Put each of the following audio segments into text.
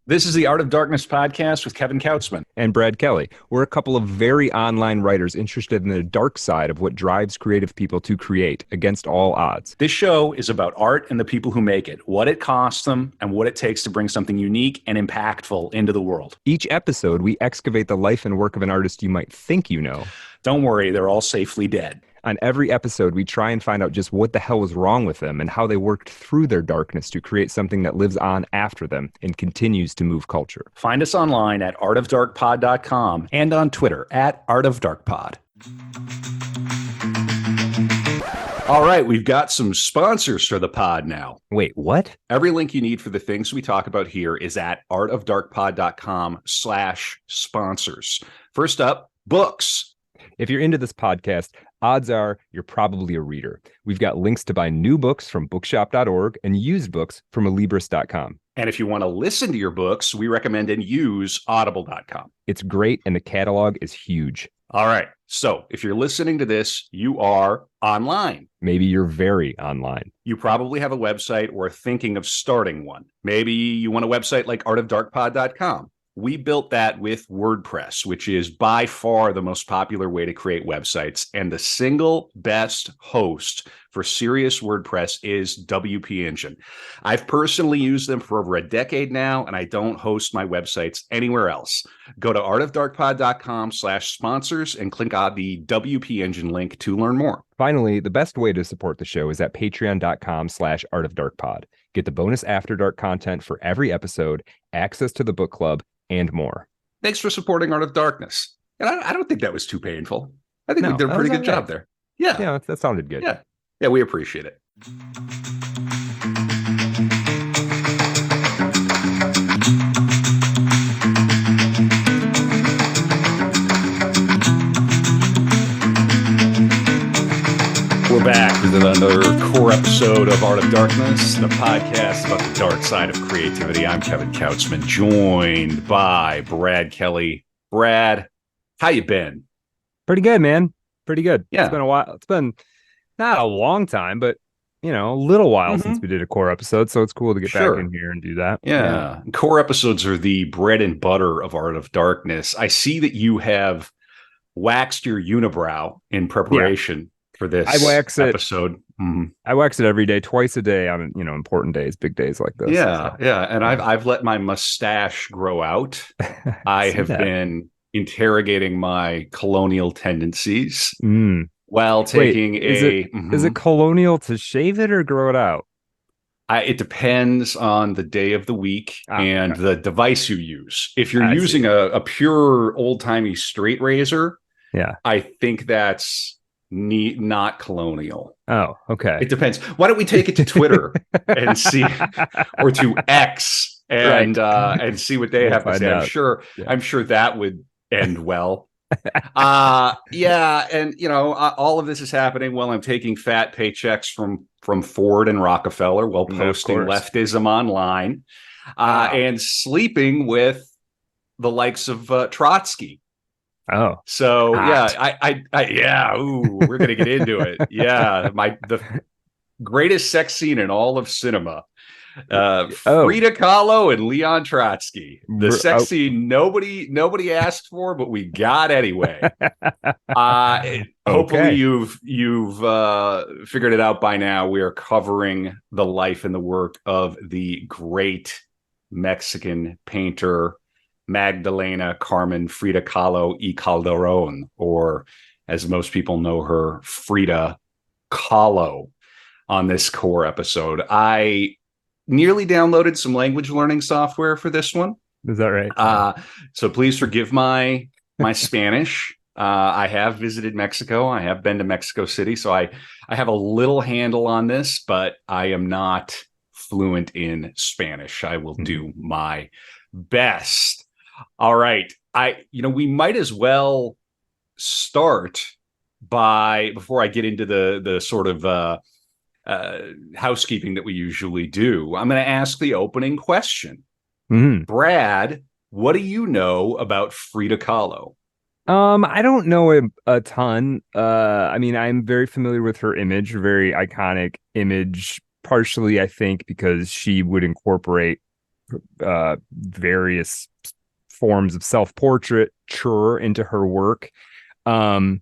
This is the Art of Darkness podcast with Kevin Kautzman. And Brad Kelly. We're a couple of very online writers interested in the dark side of what drives creative people to create against all odds. This show is about art and the people who make it, what it costs them, and what it takes to bring something unique and impactful into the world. Each episode, we excavate the life and work of an artist you might think you know. Don't worry, they're all safely dead. On every episode, we try and find out just what the hell was wrong with them and how they worked through their darkness to create something that lives on after them and continues to move culture. Find us online at artofdarkpod.com and on Twitter at artofdarkpod. All right, we've got some sponsors for the pod now. Wait, what? Every link you need for the things we talk about here is at artofdarkpod.com/sponsors. First up, books. If you're into this podcast, odds are you're probably a reader. We've got links to buy new books from bookshop.org and used books from alibris.com. And if you want to listen to your books, we recommend and use audible.com. It's great, and the catalog is huge. All right. So if you're listening to this, you are online. Maybe you're very online. You probably have a website or are thinking of starting one. Maybe you want a website like artofdarkpod.com. We built that with WordPress, which is by far the most popular way to create websites. And the single best host for serious WordPress is WP Engine. I've personally used them for over a decade now, and I don't host my websites anywhere else. Go to artofdarkpod.com/sponsors and click on the WP Engine link to learn more. Finally, the best way to support the show is at patreon.com/artofdarkpod. Get the bonus After Dark content for every episode, access to the book club, and more. Thanks for supporting Art of Darkness. And I don't think that was too painful. I think we did a pretty good job there. Yeah, that sounded good. Yeah, we appreciate it. We're back with another core episode of Art of Darkness, the podcast about the dark side of creativity. I'm Kevin Kautzman, joined by Brad Kelly. Brad, how you been? Pretty good, man. Pretty good. Yeah. It's been a while. It's been not a long time, but a little while since we did a core episode. So it's cool to get back in here and do that. Yeah. Core episodes are the bread and butter of Art of Darkness. I see that you have waxed your unibrow in preparation for this episode. I wax it every day, twice a day on important days, big days like this. Yeah. And I've let my mustache grow out. I have been interrogating my colonial tendencies while taking Is it colonial to shave it or grow it out? It depends on the day of the week and the device you use. If you're using a pure old-timey straight razor, I think that's not colonial. Oh, okay. It depends. Why don't we take it to Twitter and see, or to X and see what they have to say? I'm sure that would end well. And all of this is happening while I'm taking fat paychecks from Ford and Rockefeller while posting leftism online, and sleeping with the likes of Trotsky. Oh, so we're gonna get into it. The greatest sex scene in all of cinema. Frida Kahlo and Leon Trotsky. The sex scene nobody asked for, but we got anyway. Hopefully you've figured it out by now. We are covering the life and the work of the great Mexican painter Magdalena Carmen Frida Kahlo y Calderon, or as most people know her, Frida Kahlo, on this core episode. I nearly downloaded some language learning software for this one. Is that right? So please forgive my Spanish. I have visited Mexico. I have been to Mexico City, so I have a little handle on this, but I am not fluent in Spanish. I will do my best. All right. We might as well start before I get into the sort of housekeeping that we usually do. I'm going to ask the opening question. Brad, what do you know about Frida Kahlo? I don't know a ton. I'm very familiar with her image, very iconic image, partially, I think, because she would incorporate various forms of self-portraiture into her work. Um,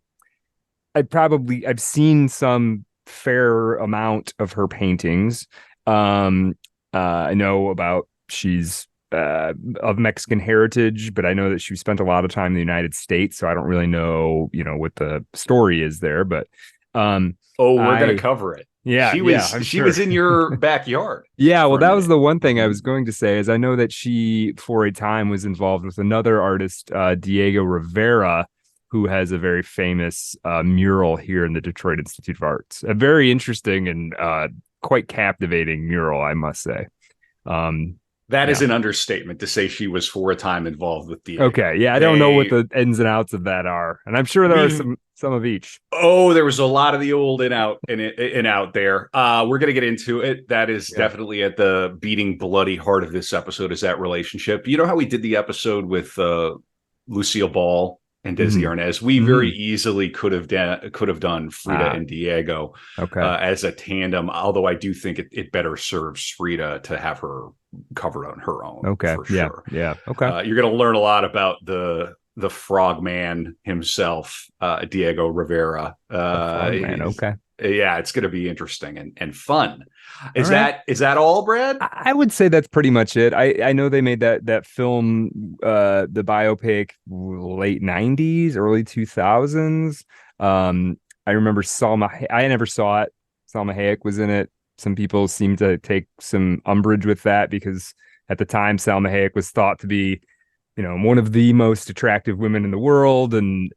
I've seen some fair amount of her paintings. I know about she's of Mexican heritage, but I know that she spent a lot of time in the United States, so I don't really know, what the story is there. But Oh, we're gonna I cover it. yeah, I'm She sure. was in your backyard Yeah, well, for a that was minute. the one thing I was going to say is I know that she, for a time, was involved with another artist, Diego Rivera, who has a very famous mural here in the Detroit Institute of Arts. A very interesting and quite captivating mural, I must say. Um, That is yeah. an understatement to say she was for a time involved with Okay. Diego. Yeah, I don't know what the ins and outs of that are, and I'm sure there are We some of each. Oh, there was a lot of the old in out there. We're gonna get into it. That is Yeah. definitely at the beating bloody heart of this episode is that relationship. You know how we did the episode with Lucille Ball and Desi Hmm. Arnaz? We very Hmm. easily could have done Frida Ah. and Diego Okay. as a tandem. Although I do think it better serves Frida to have her covered on her own Okay. for Yeah. sure. Yeah. Okay. You're going to learn a lot about the frogman himself, Diego Rivera. The frog man. Okay. Yeah, it's going to be interesting and fun. All right. Is that all, Brad? I would say that's pretty much it. I know they made that film, the biopic, late '90s, early 2000s. I remember I never saw it. Salma Hayek was in it. Some people seem to take some umbrage with that because at the time Salma Hayek was thought to be, one of the most attractive women in the world, and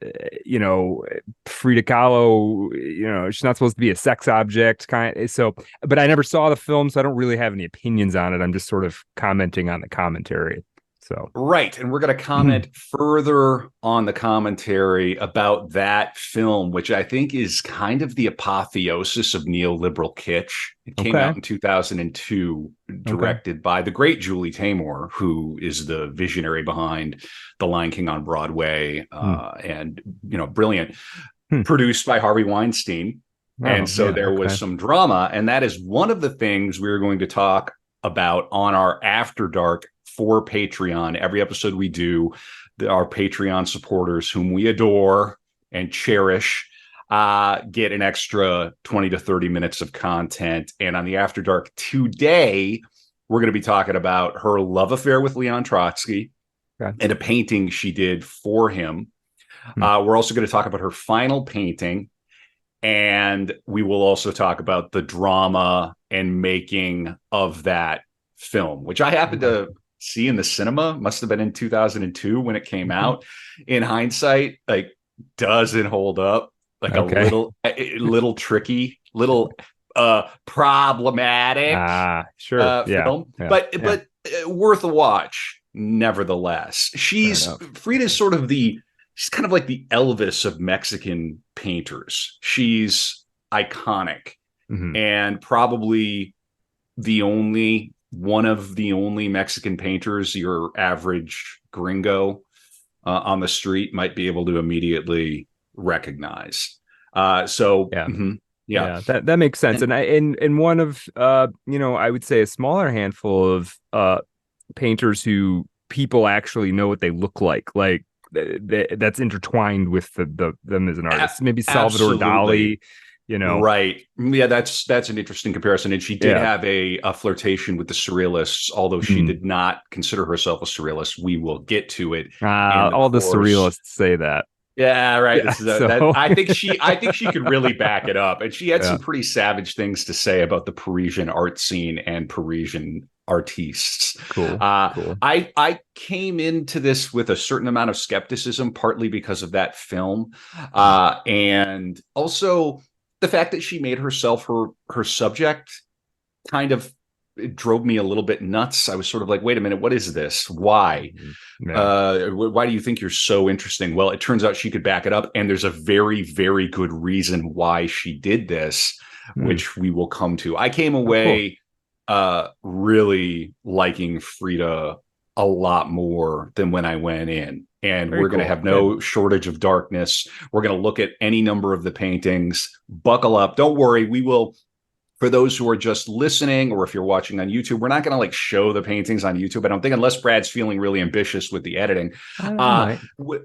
Frida Kahlo, she's not supposed to be a sex object, so. But I never saw the film, so I don't really have any opinions on it. I'm just sort of commenting on the commentary. So Right. And we're going to comment further on the commentary about that film, which I think is kind of the apotheosis of neoliberal kitsch. It came okay, out in 2002, okay, directed by the great Julie Taymor, who is the visionary behind The Lion King on Broadway, hmm. and, brilliant, Hmm. produced by Harvey Weinstein. And Oh so yeah, there was okay, some drama. And that is one of the things we're going to talk about on our After Dark for Patreon. Every episode we do, our Patreon supporters, whom we adore and cherish, get an extra 20 to 30 minutes of content. And on the After Dark today, we're going to be talking about her love affair with Leon Trotsky okay. and a painting she did for him. Hmm. We're also going to talk about her final painting. And we will also talk about the drama and making of that film, which I happened to see in the cinema. Must have been in 2002 when it came out. In hindsight, like, doesn't hold up. Like Okay. a little tricky, little problematic Sure. Yeah. film, Yeah. but Yeah. worth a watch nevertheless. Fair enough. Frida's sort of she's kind of like the Elvis of Mexican painters. She's iconic Hmm. and probably one of the only Mexican painters your average gringo on the street might be able to immediately recognize. Yeah. Yeah. Yeah, that makes sense. And one of I would say a smaller handful of painters who people actually know what they look like. Like that's intertwined with them as an artist. Maybe Salvador Absolutely. Dali, you know. Right. Yeah, that's an interesting comparison. And she did Yeah. have a flirtation with the surrealists, although she Hmm. did not consider herself a surrealist. We will get to it in the All the course. surrealists say that. Yeah, right. Yeah. This is that So I think she could really back it up. And she had yeah. some pretty savage things to say about the Parisian art scene and Parisian artistes. Cool. Cool. I came into this with a certain amount of skepticism, partly because of that film, and also the fact that she made herself her subject kind of, it drove me a little bit nuts. I was sort of like, wait a minute, what is this? Why? Yeah. Why do you think you're so interesting? Well, it turns out she could back it up, and there's a very, very good reason why she did this, which we will come to. I came away really liking Frida a lot more than when I went in. And Very we're going to cool. have no shortage of darkness. We're going to look at any number of the paintings. Buckle up. Don't worry. We will For those who are just listening, or if you're watching on YouTube, we're not going to like show the paintings on YouTube. I don't think, unless Brad's feeling really ambitious with the editing. I might.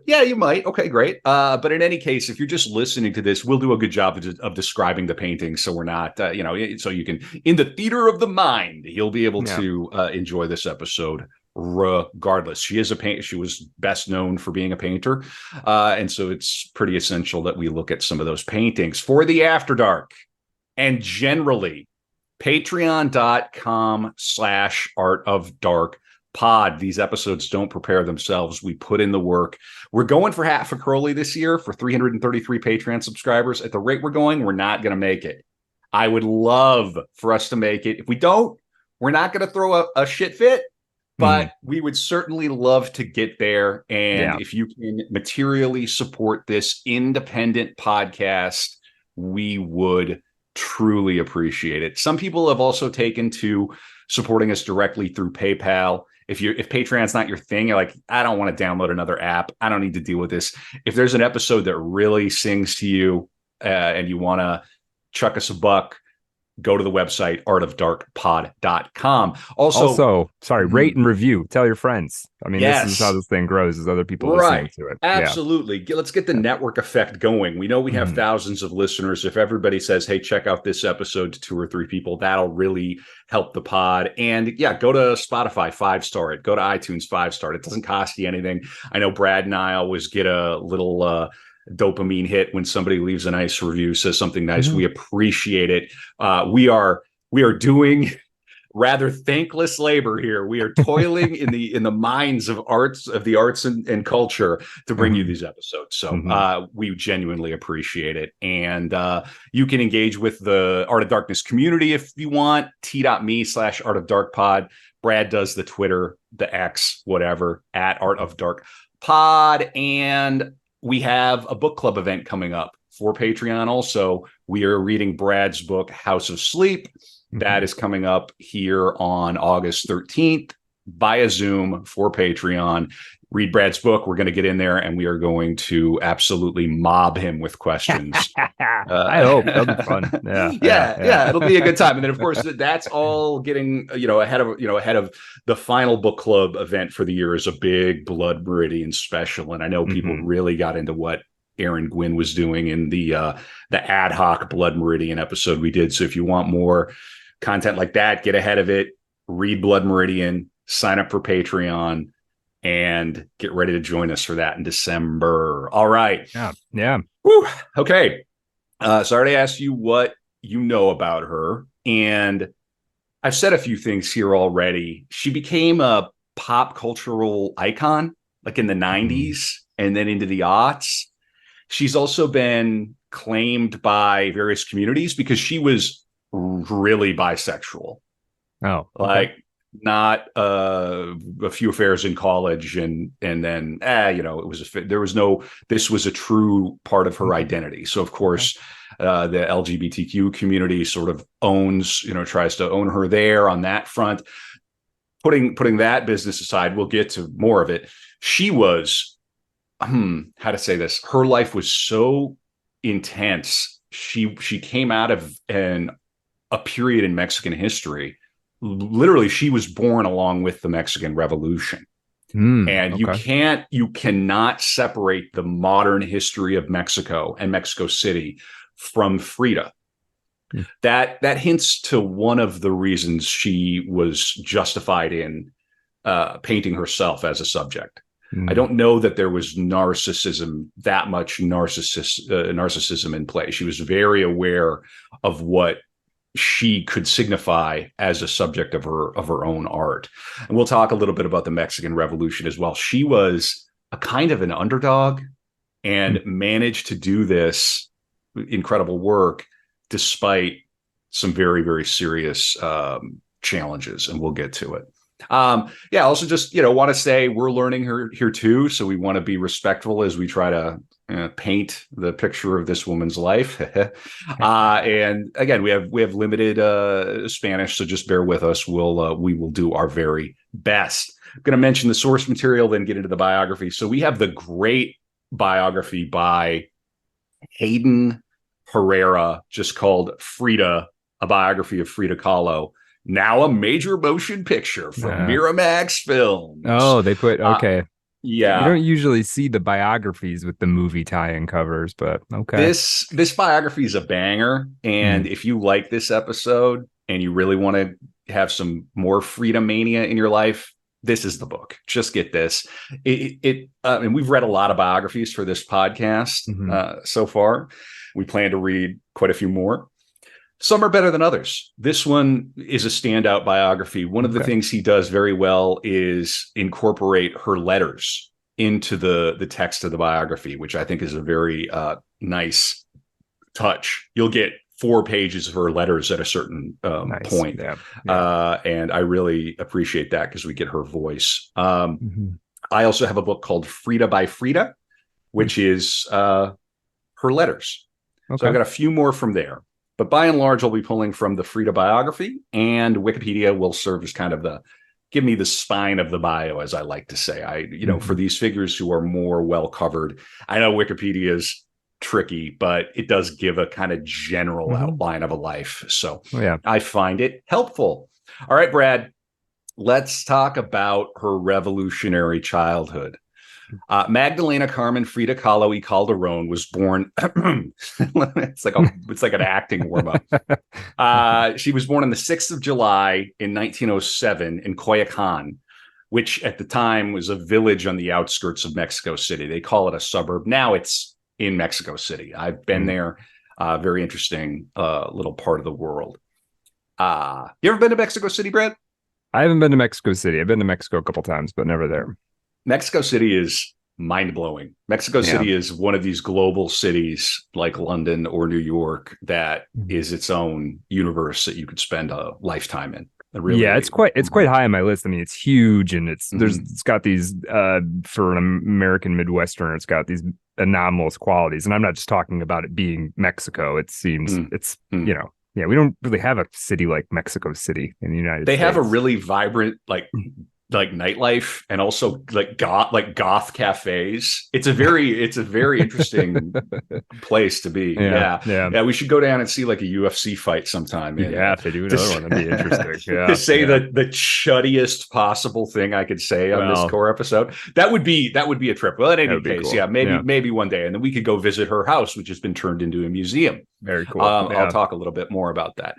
Yeah, you might. Okay, great. But in any case, if you're just listening to this, we'll do a good job of describing the paintings, so we're not, so you can, in the theater of the mind, you'll be able to enjoy this episode regardless. She is a painter. She was best known for being a painter, and so it's pretty essential that we look at some of those paintings for the After Dark. And generally, patreon.com/Art of Dark pod. These episodes don't prepare themselves. We put in the work. We're going for half a Crowley this year for 333 Patreon subscribers. At the rate we're going, we're not going to make it. I would love for us to make it. If we don't, we're not going to throw a shit fit, but we would certainly love to get there. And if you can materially support this independent podcast, we would truly appreciate it. Some people have also taken to supporting us directly through PayPal. If Patreon's not your thing, you're like, I don't want to download another app, I don't need to deal with this. If there's an episode that really sings to you and you want to chuck us a buck, go to the website artofdarkpod.com. Also, rate and review. Tell your friends. I mean, this is how this thing grows, as other people listening to it. Absolutely. Let's get the network effect going. We know we have thousands of listeners. If everybody says, hey, check out this episode to 2 or 3 people, that'll really help the pod. And go to Spotify, 5-star it. Go to iTunes, 5-star it. It doesn't cost you anything. I know Brad and I always get a little dopamine hit when somebody leaves a nice review, says something nice. We appreciate it. We are doing rather thankless labor here. We are toiling in the minds of the arts and culture to bring you these episodes. So we genuinely appreciate it. And you can engage with the Art of Darkness community if you want. t.me/Art of Dark Pod. Brad does the Twitter, the X, whatever, at Art of Dark Pod. And we have a book club event coming up for Patreon. Also, we are reading Brad's book, House of Sleep. That is coming up here on August 13th via Zoom for Patreon. Read Brad's book. We're going to get in there and we are going to absolutely mob him with questions. I hope that'll be fun. Yeah, it'll be a good time. And then, of course, that's all getting ahead of the final book club event for the year is a big Blood Meridian special. And I know people really got into what Aaron Gwynn was doing in the ad hoc Blood Meridian episode we did. So if you want more content like that, get ahead of it. Read Blood Meridian. Sign up for Patreon. And get ready to join us for that in December. All right. Yeah. Whew. Okay. So I already asked you what you know about her. And I've said a few things here already. She became a pop cultural icon, like in the 90s and then into the aughts. She's also been claimed by various communities because she was really bisexual. Oh, okay. Like, not a few affairs in college and then it was this was a true part of her identity. So of course the LGBTQ community sort of tries to own her there on that front. Putting that business aside, we'll get to more of it. She was how to say this, her life was so intense. She came out of a period in Mexican history. Literally, she was born along with the Mexican Revolution. And you cannot separate the modern history of Mexico and Mexico City from Frida. That hints to one of the reasons she was justified in painting herself as a subject. I don't know that there was that much narcissism in play. She was very aware of what she could signify as a subject of her own art. And we'll talk a little bit about the Mexican Revolution as well. She was a kind of an underdog and managed to do this incredible work despite some very, very serious challenges. And we'll get to it. Also just, want to say we're learning here too. So we want to be respectful as we try to paint the picture of this woman's life. And again, we have limited Spanish, so just bear with us. We will do our very best. I'm going to mention the source material, then get into the biography. So we have the great biography by Hayden Herrera, just called Frida, a biography of Frida Kahlo, now a major motion picture from Uh, Miramax Films. oh, they put okay. You Yeah. don't usually see the biographies with the movie tie-in covers, but okay. This biography is a banger, and if you like this episode and you really want to have some more freedom mania in your life, this is the book. Just get this. And we've read a lot of biographies for this podcast so far. We plan to read quite a few more. Some are better than others. This one is a standout biography. One of the things he does very well is incorporate her letters into the text of the biography, which I think is a very nice touch. You'll get 4 pages of her letters at a certain point. And I really appreciate that because we get her voice. I also have a book called Frida by Frida, which is her letters. So I've got a few more from there. But by and large, I'll be pulling from the Frida biography, and Wikipedia will serve as kind of give me the spine of the bio, as I like to say. For these figures who are more well covered, I know Wikipedia is tricky, but it does give a kind of general outline of a life. So I find it helpful. All right, Brad, let's talk about her revolutionary childhood. Magdalena Carmen Frida Kahlo y Calderón was born. It's like an acting warm-up. She was born on the 6th of July in 1907 in Coyoacán, which at the time was a village on the outskirts of Mexico City. They call it a suburb. Now it's in Mexico City. I've been there. Very interesting little part of the world. You ever been to Mexico City, Brad? I haven't been to Mexico City. I've been to Mexico a couple times, but never there. Mexico City is mind-blowing. Mexico City is one of these global cities like London or New York that is its own universe that you could spend a lifetime in. Really, it's quite high on my list. I mean, it's huge, and it's got these for an American Midwesterner, it's got these anomalous qualities. And I'm not just talking about it being Mexico. It seems we don't really have a city like Mexico City in the United States. They have a really vibrant like nightlife, and also like goth cafes. It's a very interesting place to be. Yeah. We should go down and see like a UFC fight sometime. If they do another one, that'd be interesting. To say the chuddiest possible thing I could say on this core episode, that would be a trip. Well, in any case, cool. Maybe one day, and then we could go visit her house, which has been turned into a museum. Very cool. I'll talk a little bit more about that.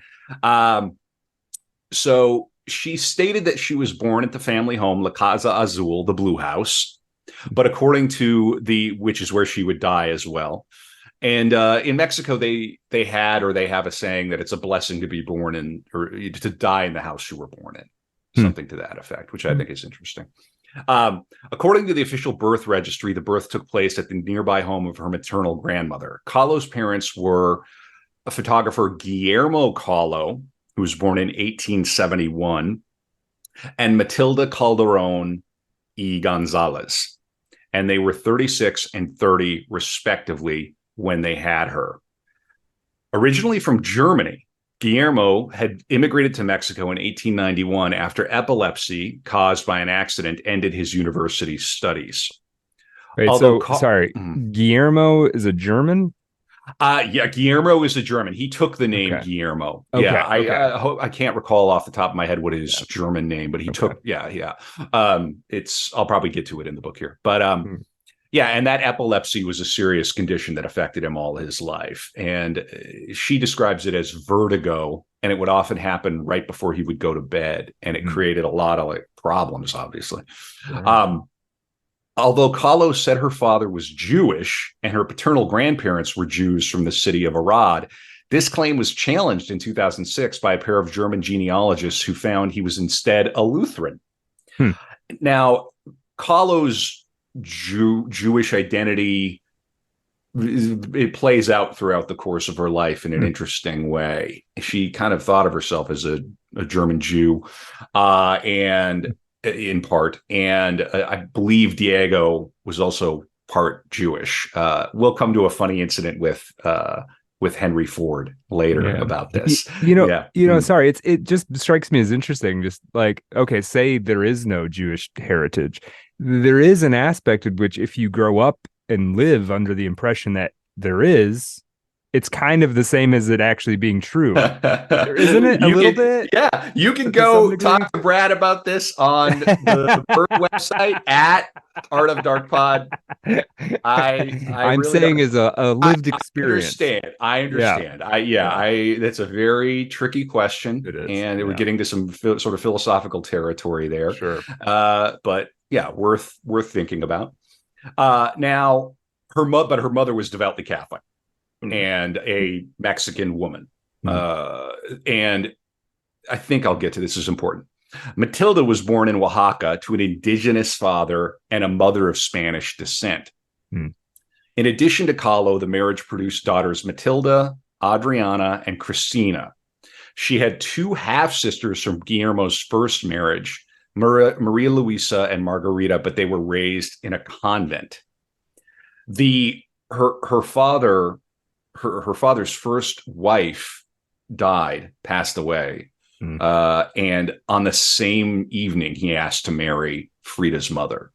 So she stated that she was born at the family home, La Casa Azul, the Blue House, but according to which is where she would die as well. And in Mexico, they have a saying that it's a blessing to be born in, or to die in the house you were born in, something to that effect, which I think is interesting. According to the official birth registry, the birth took place at the nearby home of her maternal grandmother. Kahlo's parents were a photographer, Guillermo Kahlo, who was born in 1871, and Matilda Calderón y González. And they were 36 and 30, respectively, when they had her. Originally from Germany, Guillermo had immigrated to Mexico in 1891 after epilepsy caused by an accident ended his university studies. Wait, Guillermo is a German? Guillermo is a German. He took the name Guillermo. I can't recall off the top of my head what his German name, but he took. I'll probably get to it in the book here, but and that epilepsy was a serious condition that affected him all his life. And she describes it as vertigo, and it would often happen right before he would go to bed, and it created a lot of problems, obviously. Although Kahlo said her father was Jewish and her paternal grandparents were Jews from the city of Arad, this claim was challenged in 2006 by a pair of German genealogists who found he was instead a Lutheran. Now, Kahlo's Jewish identity, it plays out throughout the course of her life in an interesting way. She kind of thought of herself as a German Jew, and in part, and I believe Diego was also part Jewish. We'll come to a funny incident with Henry Ford later about this. Sorry, it just strikes me as interesting. Just like, okay, say there is no Jewish heritage, there is an aspect in which if you grow up and live under the impression that there is, it's kind of the same as it actually being true, isn't it? A You little can, bit yeah, you can to some go degree. talk to Brad about this on the Bird website at Art of Dark Pod. I I'm really saying is a lived experience. understand. I Yeah, understand. yeah, That's a very tricky question, it is. and we're Yeah, getting to some sort of philosophical territory there. sure. But yeah, worth thinking about. Now but her mother was devoutly Catholic and a Mexican woman. Mm. And I think I'll get to this is important. Matilda was born in Oaxaca to an indigenous father and a mother of Spanish descent. Mm. In addition to Kahlo, the marriage produced daughters Matilda, Adriana, and Cristina. She had two half sisters from Guillermo's first marriage, Maria Luisa and Margarita, but they were raised in a convent. Her father's first wife passed away. Mm. And on the same evening, he asked to marry Frida's mother.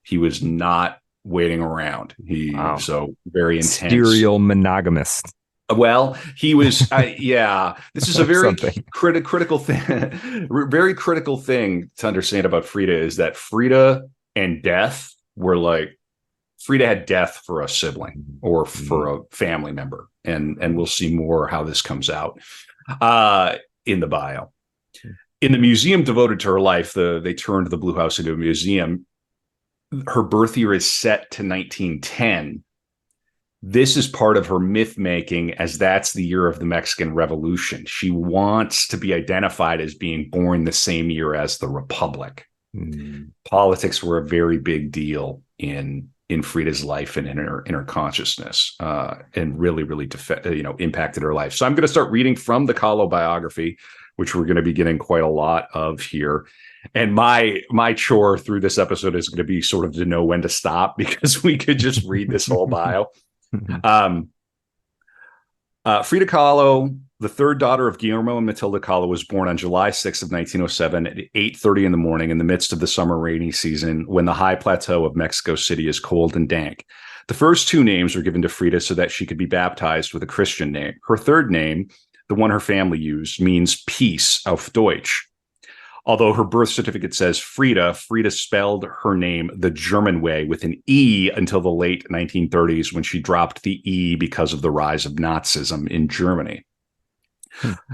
He was not waiting around. Wow. So very intense. Serial monogamist. Well, he was, yeah. This is a very critical thing. Very critical thing to understand about Frida is that Frida and death were like Frida had death for a sibling or for a family member, and we'll see more how this comes out in the bio. In the museum devoted to her life, they turned the Blue House into a museum. Her birth year is set to 1910. This is part of her myth making, as that's the year of the Mexican Revolution. She wants to be identified as being born the same year as the Republic. Mm. Politics were a very big deal in Frida's life and in her consciousness, and really, really impacted her life. So I'm going to start reading from the Kahlo biography, which we're going to be getting quite a lot of here. And my chore through this episode is going to be sort of to know when to stop, because we could just read this whole bio. Frida Kahlo, the third daughter of Guillermo and Matilda Kahlo, was born on July 6th of 1907 at 8:30 in the morning in the midst of the summer rainy season, when the high plateau of Mexico City is cold and dank. The first two names were given to Frida so that she could be baptized with a Christian name. Her third name, the one her family used, means peace auf Deutsch. Although her birth certificate says Frida spelled her name the German way with an E until the late 1930s, when she dropped the E because of the rise of Nazism in Germany.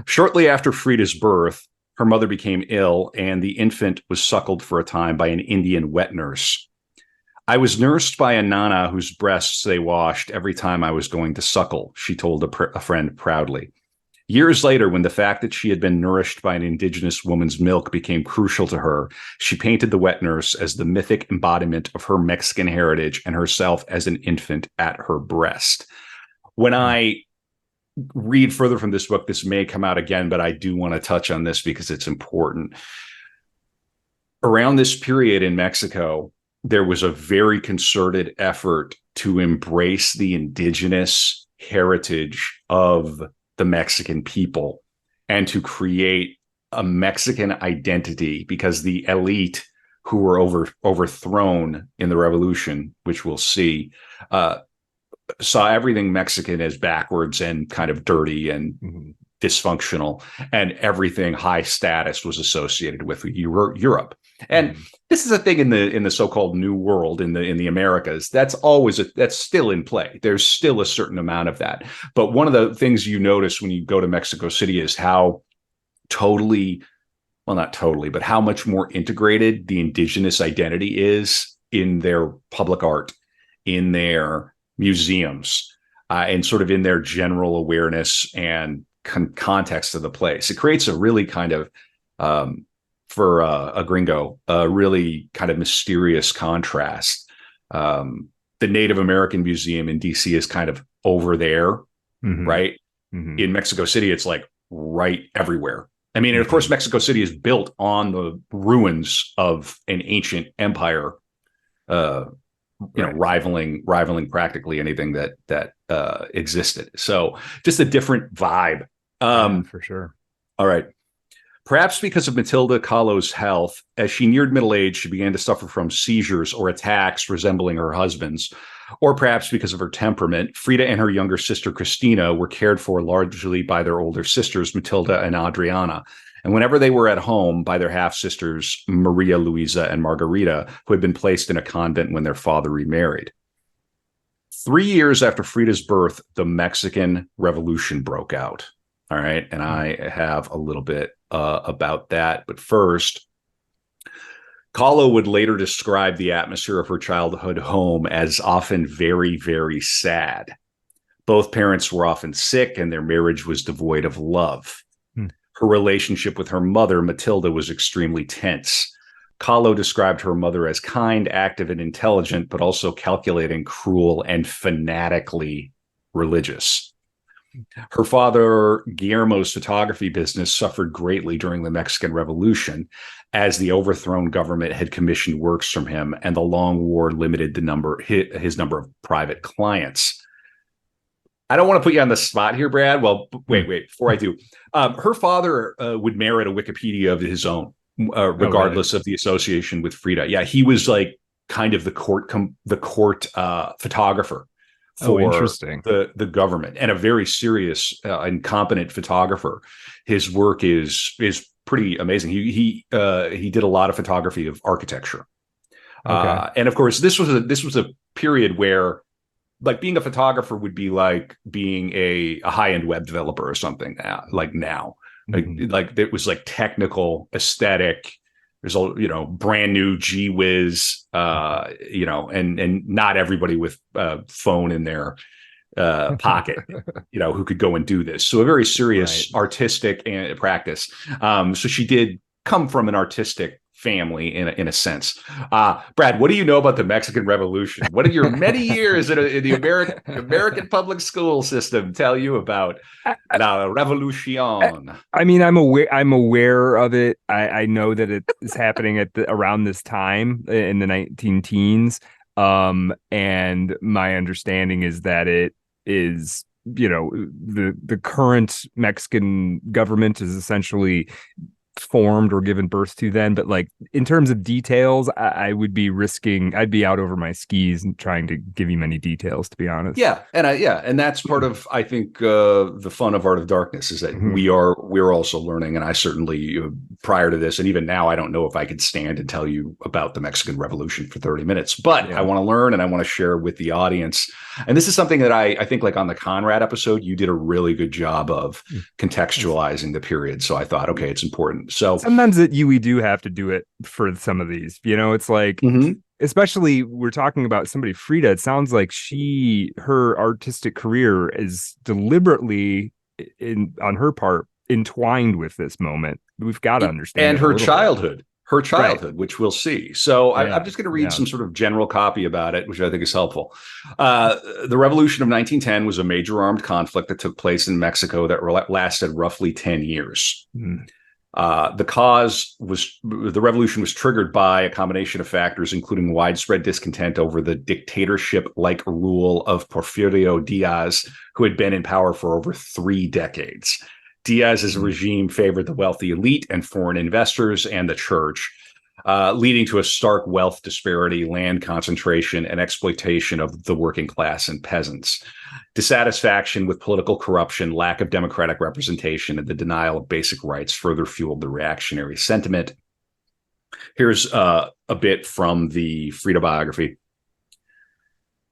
Shortly after Frida's birth, her mother became ill, and the infant was suckled for a time by an Indian wet nurse. I was nursed by a nana whose breasts they washed every time I was going to suckle, she told a friend proudly. Years later, when the fact that she had been nourished by an indigenous woman's milk became crucial to her, she painted the wet nurse as the mythic embodiment of her Mexican heritage and herself as an infant at her breast. When I read further from this book, this may come out again, but I do want to touch on this because it's important. Around this period in Mexico, there was a very concerted effort to embrace the indigenous heritage of the Mexican people and to create a Mexican identity, because the elite who were overthrown in the revolution, which we'll see, saw everything Mexican as backwards and kind of dirty and dysfunctional, and everything high status was associated with Europe. And this is a thing in the so-called New World, in the Americas. That's still in play. There's still a certain amount of that. But one of the things you notice when you go to Mexico City is how not totally, but how much more integrated the indigenous identity is in their public art, in their museums, and sort of in their general awareness and context of the place. It creates a really kind of for a gringo, a really kind of mysterious contrast. The Native American Museum in DC is kind of over there, right? In Mexico City, it's like right everywhere. I mean, and of course, Mexico City is built on the ruins of an ancient empire, rivaling practically anything that existed. So just a different vibe. For sure. All right. Perhaps because of Matilda Kahlo's health, as she neared middle age, she began to suffer from seizures or attacks resembling her husband's. Or perhaps because of her temperament, Frida and her younger sister Christina were cared for largely by their older sisters, Matilda and Adriana. And whenever they were at home, by their half sisters, Maria Luisa and Margarita, who had been placed in a convent when their father remarried. 3 years after Frida's birth, the Mexican Revolution broke out. All right. And I have a little bit about that. But first, Kahlo would later describe the atmosphere of her childhood home as often very, very sad. Both parents were often sick and their marriage was devoid of love. Her relationship with her mother, Matilda, was extremely tense. Kahlo described her mother as kind, active, and intelligent, but also calculating, cruel, and fanatically religious. Her father, Guillermo's photography business suffered greatly during the Mexican Revolution, as the overthrown government had commissioned works from him, and the long war limited his number of private clients. I don't want to put you on the spot here, Brad. Well, wait, before I do. Her father would merit a Wikipedia of his own, regardless of the association with Frida. Yeah, he was like kind of the court photographer for the government, and a very serious and competent photographer. His work is pretty amazing. He did a lot of photography of architecture, and of course this was a period where, like, being a photographer would be like being a high-end web developer or something. Like now, like it was like technical, aesthetic. There's a brand new Gee Whiz, and not everybody with a phone in their pocket, who could go and do this. So a very serious artistic practice. So she did come from an artistic family in a sense. Brad, what do you know about the Mexican Revolution? What did your many years in the American public school system tell you about la Revolution? I mean, I'm aware of it. I know that it is happening around this time in the 19 teens. And my understanding is that it is, the current Mexican government is essentially formed or given birth to then, but like in terms of details, I'd be out over my skis and trying to give you many details, to be honest. And that's part of, I think, the fun of Art of Darkness is that we're also learning. And I certainly, prior to this and even now, I don't know if I could stand and tell you about the Mexican Revolution for 30 minutes, but I want to learn and I want to share with the audience. And this is something that I think, like on the Conrad episode, you did a really good job of contextualizing the period. So I thought, okay, it's important. So sometimes we do have to do it for some of these, it's like, especially we're talking about somebody, Frida. It sounds like her artistic career is deliberately on her part entwined with this moment. We've got to understand. And her childhood, which we'll see. So I'm just going to read some sort of general copy about it, which I think is helpful. The Revolution of 1910 was a major armed conflict that took place in Mexico that lasted roughly 10 years. The revolution was triggered by a combination of factors, including widespread discontent over the dictatorship-like rule of Porfirio Diaz, who had been in power for over 3 decades. Diaz's regime favored the wealthy elite and foreign investors and the church, leading to a stark wealth disparity, land concentration, and exploitation of the working class and peasants. Dissatisfaction with political corruption, lack of democratic representation, and the denial of basic rights further fueled the reactionary sentiment. Here's a bit from the Frida biography.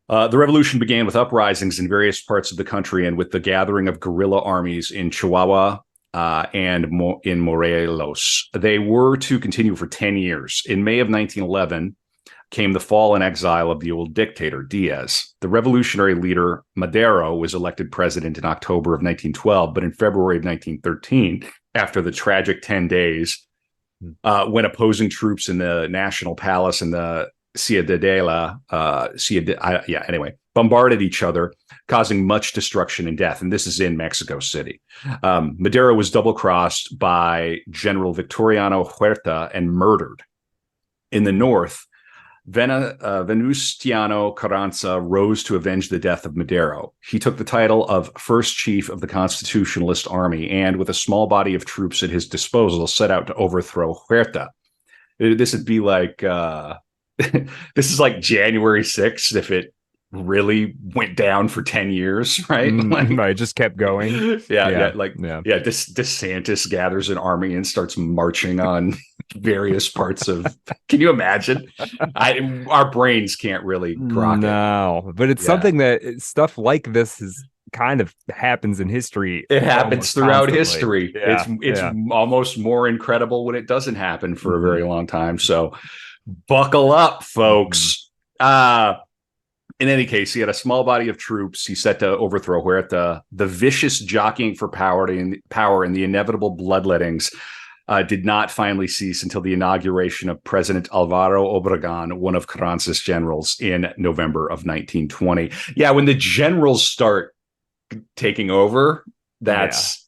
The revolution began with uprisings in various parts of the country and with the gathering of guerrilla armies in Chihuahua and in Morelos. They were to continue for 10 years. In May of 1911 came the fall and exile of the old dictator, Diaz. The revolutionary leader, Madero, was elected president in October of 1912, but in February of 1913, after the tragic 10 days, when opposing troops in the National Palace and the Ciudadela, bombarded each other, causing much destruction and death. And this is in Mexico City. Madero was double-crossed by General Victoriano Huerta and murdered. In the north, Venustiano Carranza rose to avenge the death of Madero. He took the title of First Chief of the Constitutionalist Army and, with a small body of troops at his disposal, set out to overthrow Huerta. This would be like this is like January 6th if it really went down for 10 years, right? Right, just kept going. DeSantis gathers an army and starts marching on various parts of. Can you imagine? Our brains can't really grok it. No, but it's something that stuff like this is kind of happens in history. It happens throughout constantly. history. It's almost more incredible when it doesn't happen for a very long time. So buckle up, folks. In any case, he had a small body of troops. He set to overthrow Huerta. The vicious jockeying for power and the inevitable bloodlettings did not finally cease until the inauguration of President Alvaro Obregón, one of Carranza's generals, in November of 1920. Yeah, when the generals start taking over, that's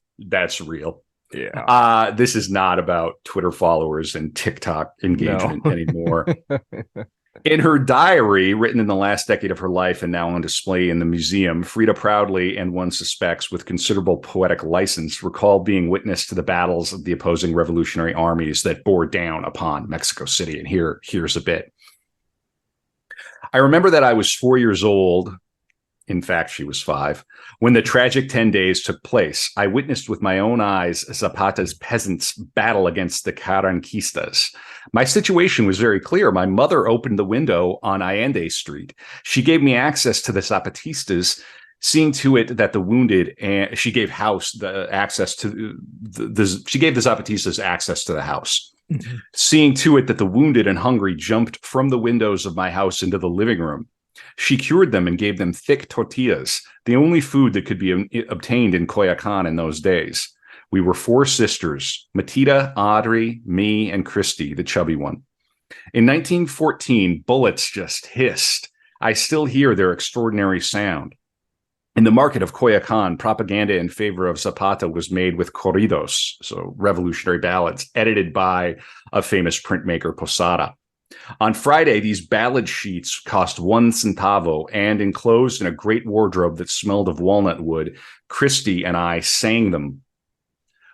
real. Yeah. This is not about Twitter followers and TikTok engagement anymore. In her diary, written in the last decade of her life and now on display in the museum, Frida proudly, and one suspects with considerable poetic license, recalled being witness to the battles of the opposing revolutionary armies that bore down upon Mexico City. And here's a bit. I remember that I was 4 years old. In fact, she was 5. When the tragic 10 days took place, I witnessed with my own eyes Zapata's peasants battle against the Carranquistas. My situation was very clear. My mother opened the window on Allende Street. She gave me access to the Zapatistas, seeing to it that the wounded, and she gave the Zapatistas access to the house. Mm-hmm. Seeing to it that the wounded and hungry jumped from the windows of my house into the living room. She cured them and gave them thick tortillas, the only food that could be obtained in Coyoacan in those days. We were 4 sisters, Matita, Audrey, me, and Christy, the chubby one. In 1914, bullets just hissed. I still hear their extraordinary sound. In the market of Coyoacan, propaganda in favor of Zapata was made with corridos, so revolutionary ballads, edited by a famous printmaker, Posada. On Friday, these ballad sheets cost 1 centavo, and enclosed in a great wardrobe that smelled of walnut wood, Christy and I sang them,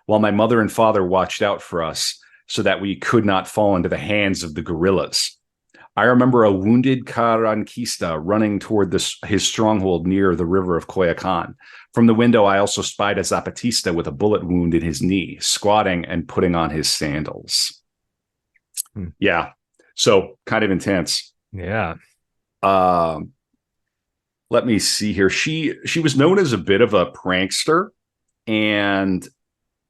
while my mother and father watched out for us so that we could not fall into the hands of the guerrillas. I remember a wounded Carranquista running toward his stronghold near the river of Coyoacan. From the window, I also spied a Zapatista with a bullet wound in his knee, squatting and putting on his sandals. Yeah. So kind of intense. Yeah. Let me see here. She was known as a bit of a prankster, and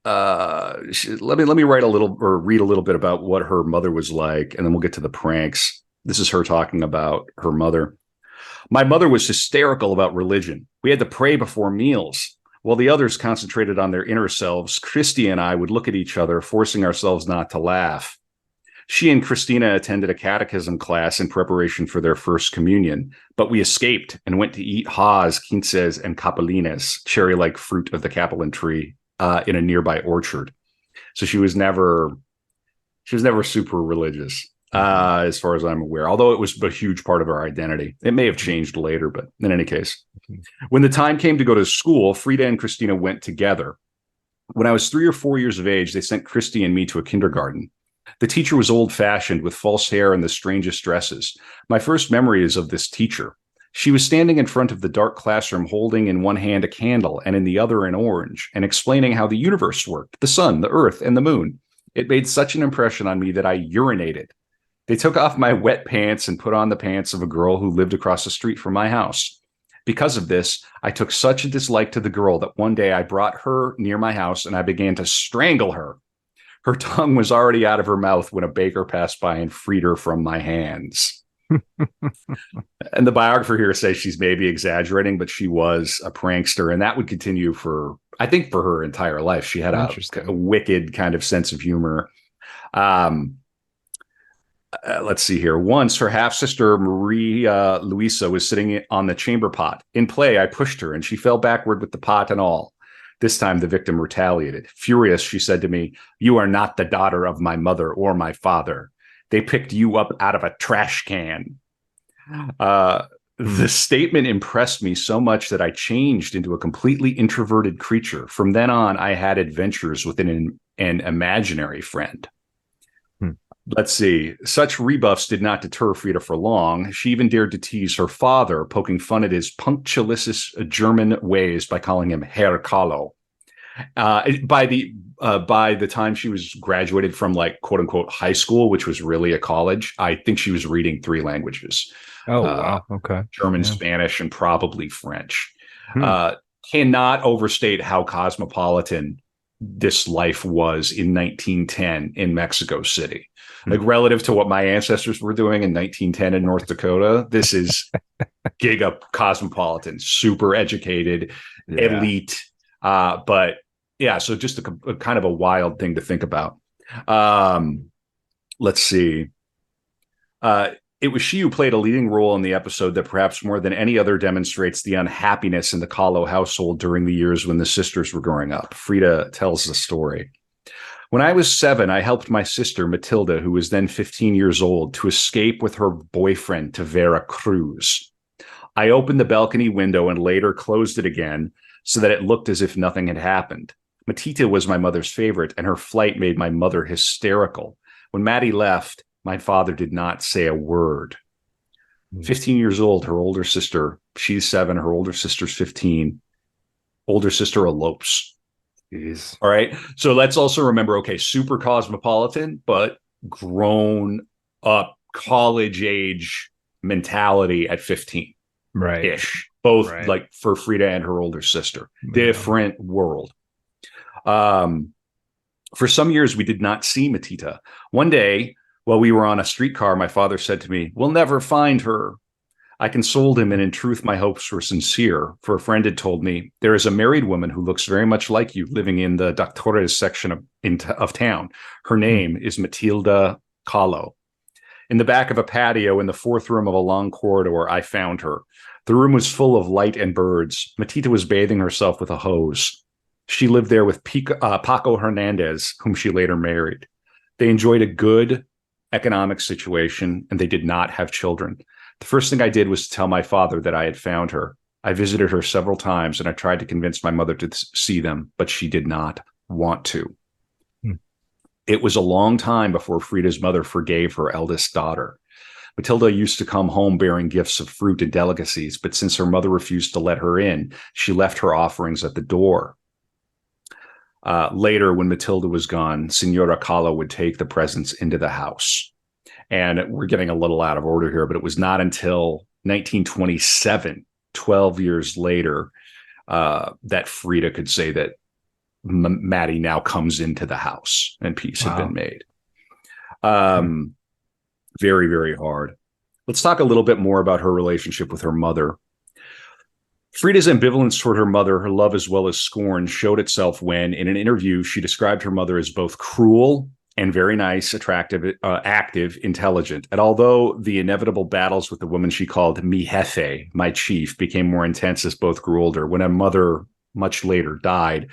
let me read a little bit about what her mother was like, and then we'll get to the pranks. This is her talking about her mother. My mother was hysterical about religion. We had to pray before meals. While the others concentrated on their inner selves, Christy and I would look at each other, forcing ourselves not to laugh. She and Christina attended a catechism class in preparation for their first communion, but we escaped and went to eat haws, quinces, and capulines, cherry-like fruit of the capulin tree, in a nearby orchard. So she was never super religious, as far as I'm aware, although it was a huge part of her identity. It may have changed later, but in any case. When the time came to go to school, Frida and Christina went together. When I was 3 or 4 years of age, they sent Christy and me to a kindergarten. The teacher was old-fashioned with false hair and the strangest dresses. My first memory is of this teacher. She was standing in front of the dark classroom holding in one hand a candle and in the other an orange, and explaining how the universe worked, the sun, the earth, and the moon. It made such an impression on me that I urinated. They took off my wet pants and put on the pants of a girl who lived across the street from my house. Because of this, I took such a dislike to the girl that one day I brought her near my house and I began to strangle her. Her tongue was already out of her mouth when a baker passed by and freed her from my hands. And the biographer here says she's maybe exaggerating, but she was a prankster, and that would continue for her entire life. She had a wicked kind of sense of humor. Let's see here. Once her half-sister Maria Luisa was sitting on the chamber pot. In play, I pushed her and she fell backward with the pot and all. This time the victim retaliated. Furious, she said to me, "You are not the daughter of my mother or my father." They picked you up out of a trash can. Uh, the statement impressed me so much that I changed into a completely introverted creature. From then on, I had adventures with an imaginary friend. Let's see. Such rebuffs did not deter Frida for long. She even dared to tease her father, poking fun at his punctilious German ways by calling him Herr Kahlo. By the time she was graduated from like quote unquote high school, which was really a college, I think she was reading 3 languages. Oh, wow. Okay. German, Yeah. Spanish, and probably French. Cannot overstate how cosmopolitan this life was in 1910 in Mexico City. Like relative to what my ancestors were doing in 1910 in North Dakota, this is giga cosmopolitan, super educated, elite. But yeah, so just a kind of a wild thing to think about. Let's see. It was she who played a leading role in the episode that perhaps more than any other demonstrates the unhappiness in the Kahlo household during the years when the sisters were growing up. Frida tells the story. When I was 7, I helped my sister, Matilda, who was then 15 years old, to escape with her boyfriend to Veracruz. I opened the balcony window and later closed it again so that it looked as if nothing had happened. Matita was my mother's favorite, and her flight made my mother hysterical. When Maddie left, my father did not say a word. 15 years old, her older sister, she's 7, her older sister's 15. Older sister elopes. Jeez. All right. So let's also remember, okay, super cosmopolitan, but grown up college age mentality at 15. Right. Ish. Both Right. like for Frida and her older sister. Different world. For some years, we did not see Matita. One day, while we were on a streetcar, my father said to me, "We'll never find her." I consoled him, and in truth, my hopes were sincere, for a friend had told me, "There is a married woman who looks very much like you living in the Doctores section of town. Her name is Matilda Kahlo." In the back of a patio in the 4th room of a long corridor, I found her. The room was full of light and birds. Matita was bathing herself with a hose. She lived there with Paco Hernandez, whom she later married. They enjoyed a good economic situation, and they did not have children. The first thing I did was to tell my father that I had found her. I visited her several times, and I tried to convince my mother to see them, but she did not want to. It was a long time before Frida's mother forgave her eldest daughter. Matilda used to come home bearing gifts of fruit and delicacies, but since her mother refused to let her in, she left her offerings at the door. Later, when Matilda was gone, Senora Kahlo would take the presents into the house. And we're getting a little out of order here, but it was not until 1927, 12 years later, that Frida could say that Maddie now comes into the house and peace had been made. Very, very hard. Let's talk a little bit more about her relationship with her mother. Frida's ambivalence toward her mother, her love as well as scorn, showed itself when, in an interview, she described her mother as both cruel and very nice, attractive, active, intelligent. And although the inevitable battles with the woman she called mi jefe, my chief, became more intense as both grew older, when her mother much later died,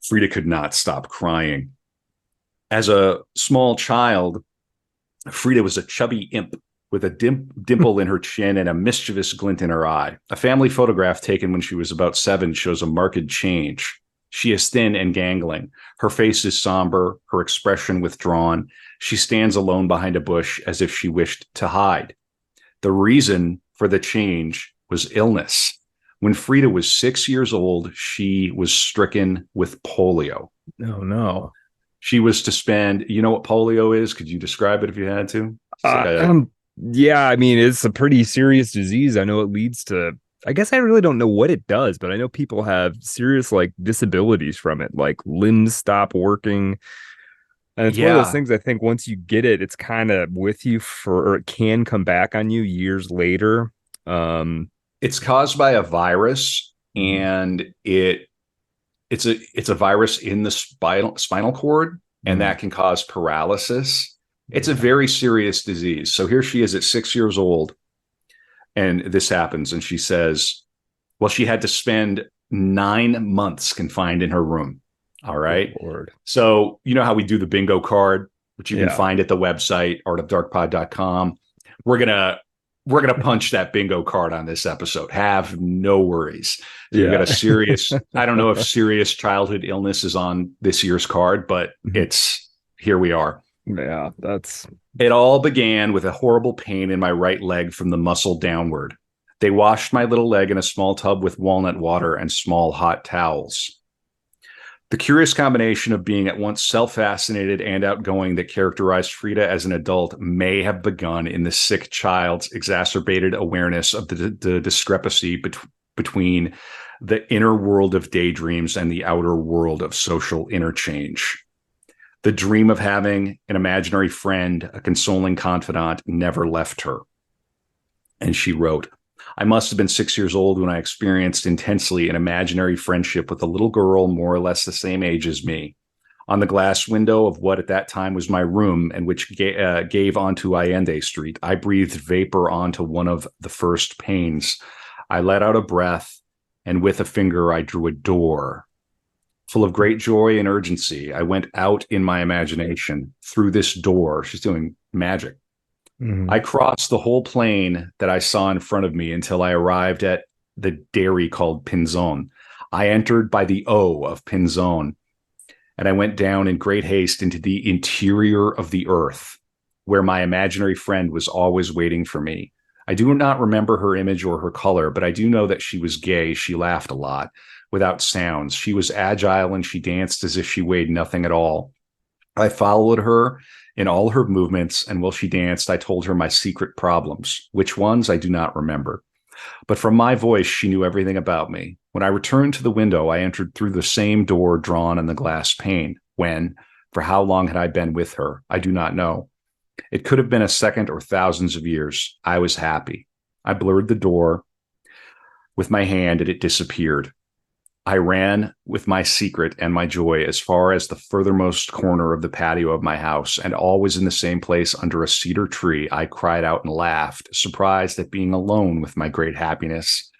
Frida could not stop crying. As a small child, Frida was a chubby imp with a dimple in her chin and a mischievous glint in her eye. A family photograph taken when she was about 7 shows a marked change. She is thin and gangling. Her face is somber, her expression withdrawn. She stands alone behind a bush as if she wished to hide. The reason for the change was illness. When Frida was 6 years old, she was stricken with polio. Oh, no. She was to spend, you know what polio is? Could you describe it if you had to? Yeah, I mean, it's a pretty serious disease. I know it leads to, I guess I really don't know what it does, but I know people have serious like disabilities from it, like limbs stop working. And it's one of those things, I think once you get it, it's kind of with you or it can come back on you years later. It's caused by a virus, and it's a virus in the spinal cord, and that can cause paralysis. It's a very serious disease. So here she is at 6 years old, and this happens, and she says, well, she had to spend 9 months confined in her room. All right. Lord. So you know how we do the bingo card? which you can find at the website, artofdarkpod.com. We're gonna punch that bingo card on this episode. Have no worries. You've got a serious, I don't know if serious childhood illness is on this year's card, but it's here we are. Yeah, it all began with a horrible pain in my right leg from the muscle downward. They washed my little leg in a small tub with walnut water and small hot towels. The curious combination of being at once self-fascinated and outgoing that characterized Frida as an adult may have begun in the sick child's exacerbated awareness of the discrepancy between the inner world of daydreams and the outer world of social interchange. The dream of having an imaginary friend, a consoling confidant, never left her. And she wrote, I must have been 6 years old when I experienced intensely an imaginary friendship with a little girl more or less the same age as me. On the glass window of what at that time was my room and which gave onto Allende Street, I breathed vapor onto one of the first panes. I let out a breath, and with a finger I drew a door. Full of great joy and urgency, I went out in my imagination through this door. She's doing magic. Mm-hmm. I crossed the whole plain that I saw in front of me until I arrived at the dairy called Pinzon. I entered by the O of Pinzon, and I went down in great haste into the interior of the earth, where my imaginary friend was always waiting for me. I do not remember her image or her color, but I do know that she was gay. She laughed a lot, without sounds. She was agile, and she danced as if she weighed nothing at all. I followed her in all her movements, and while she danced, I told her my secret problems. Which ones, I do not remember. But from my voice, she knew everything about me. When I returned to the window, I entered through the same door drawn in the glass pane. When, for how long had I been with her? I do not know. It could have been a second or thousands of years. I was happy. I blurred the door with my hand, and it disappeared. I ran with my secret and my joy as far as the furthermost corner of the patio of my house, and always in the same place under a cedar tree, I cried out and laughed, surprised at being alone with my great happiness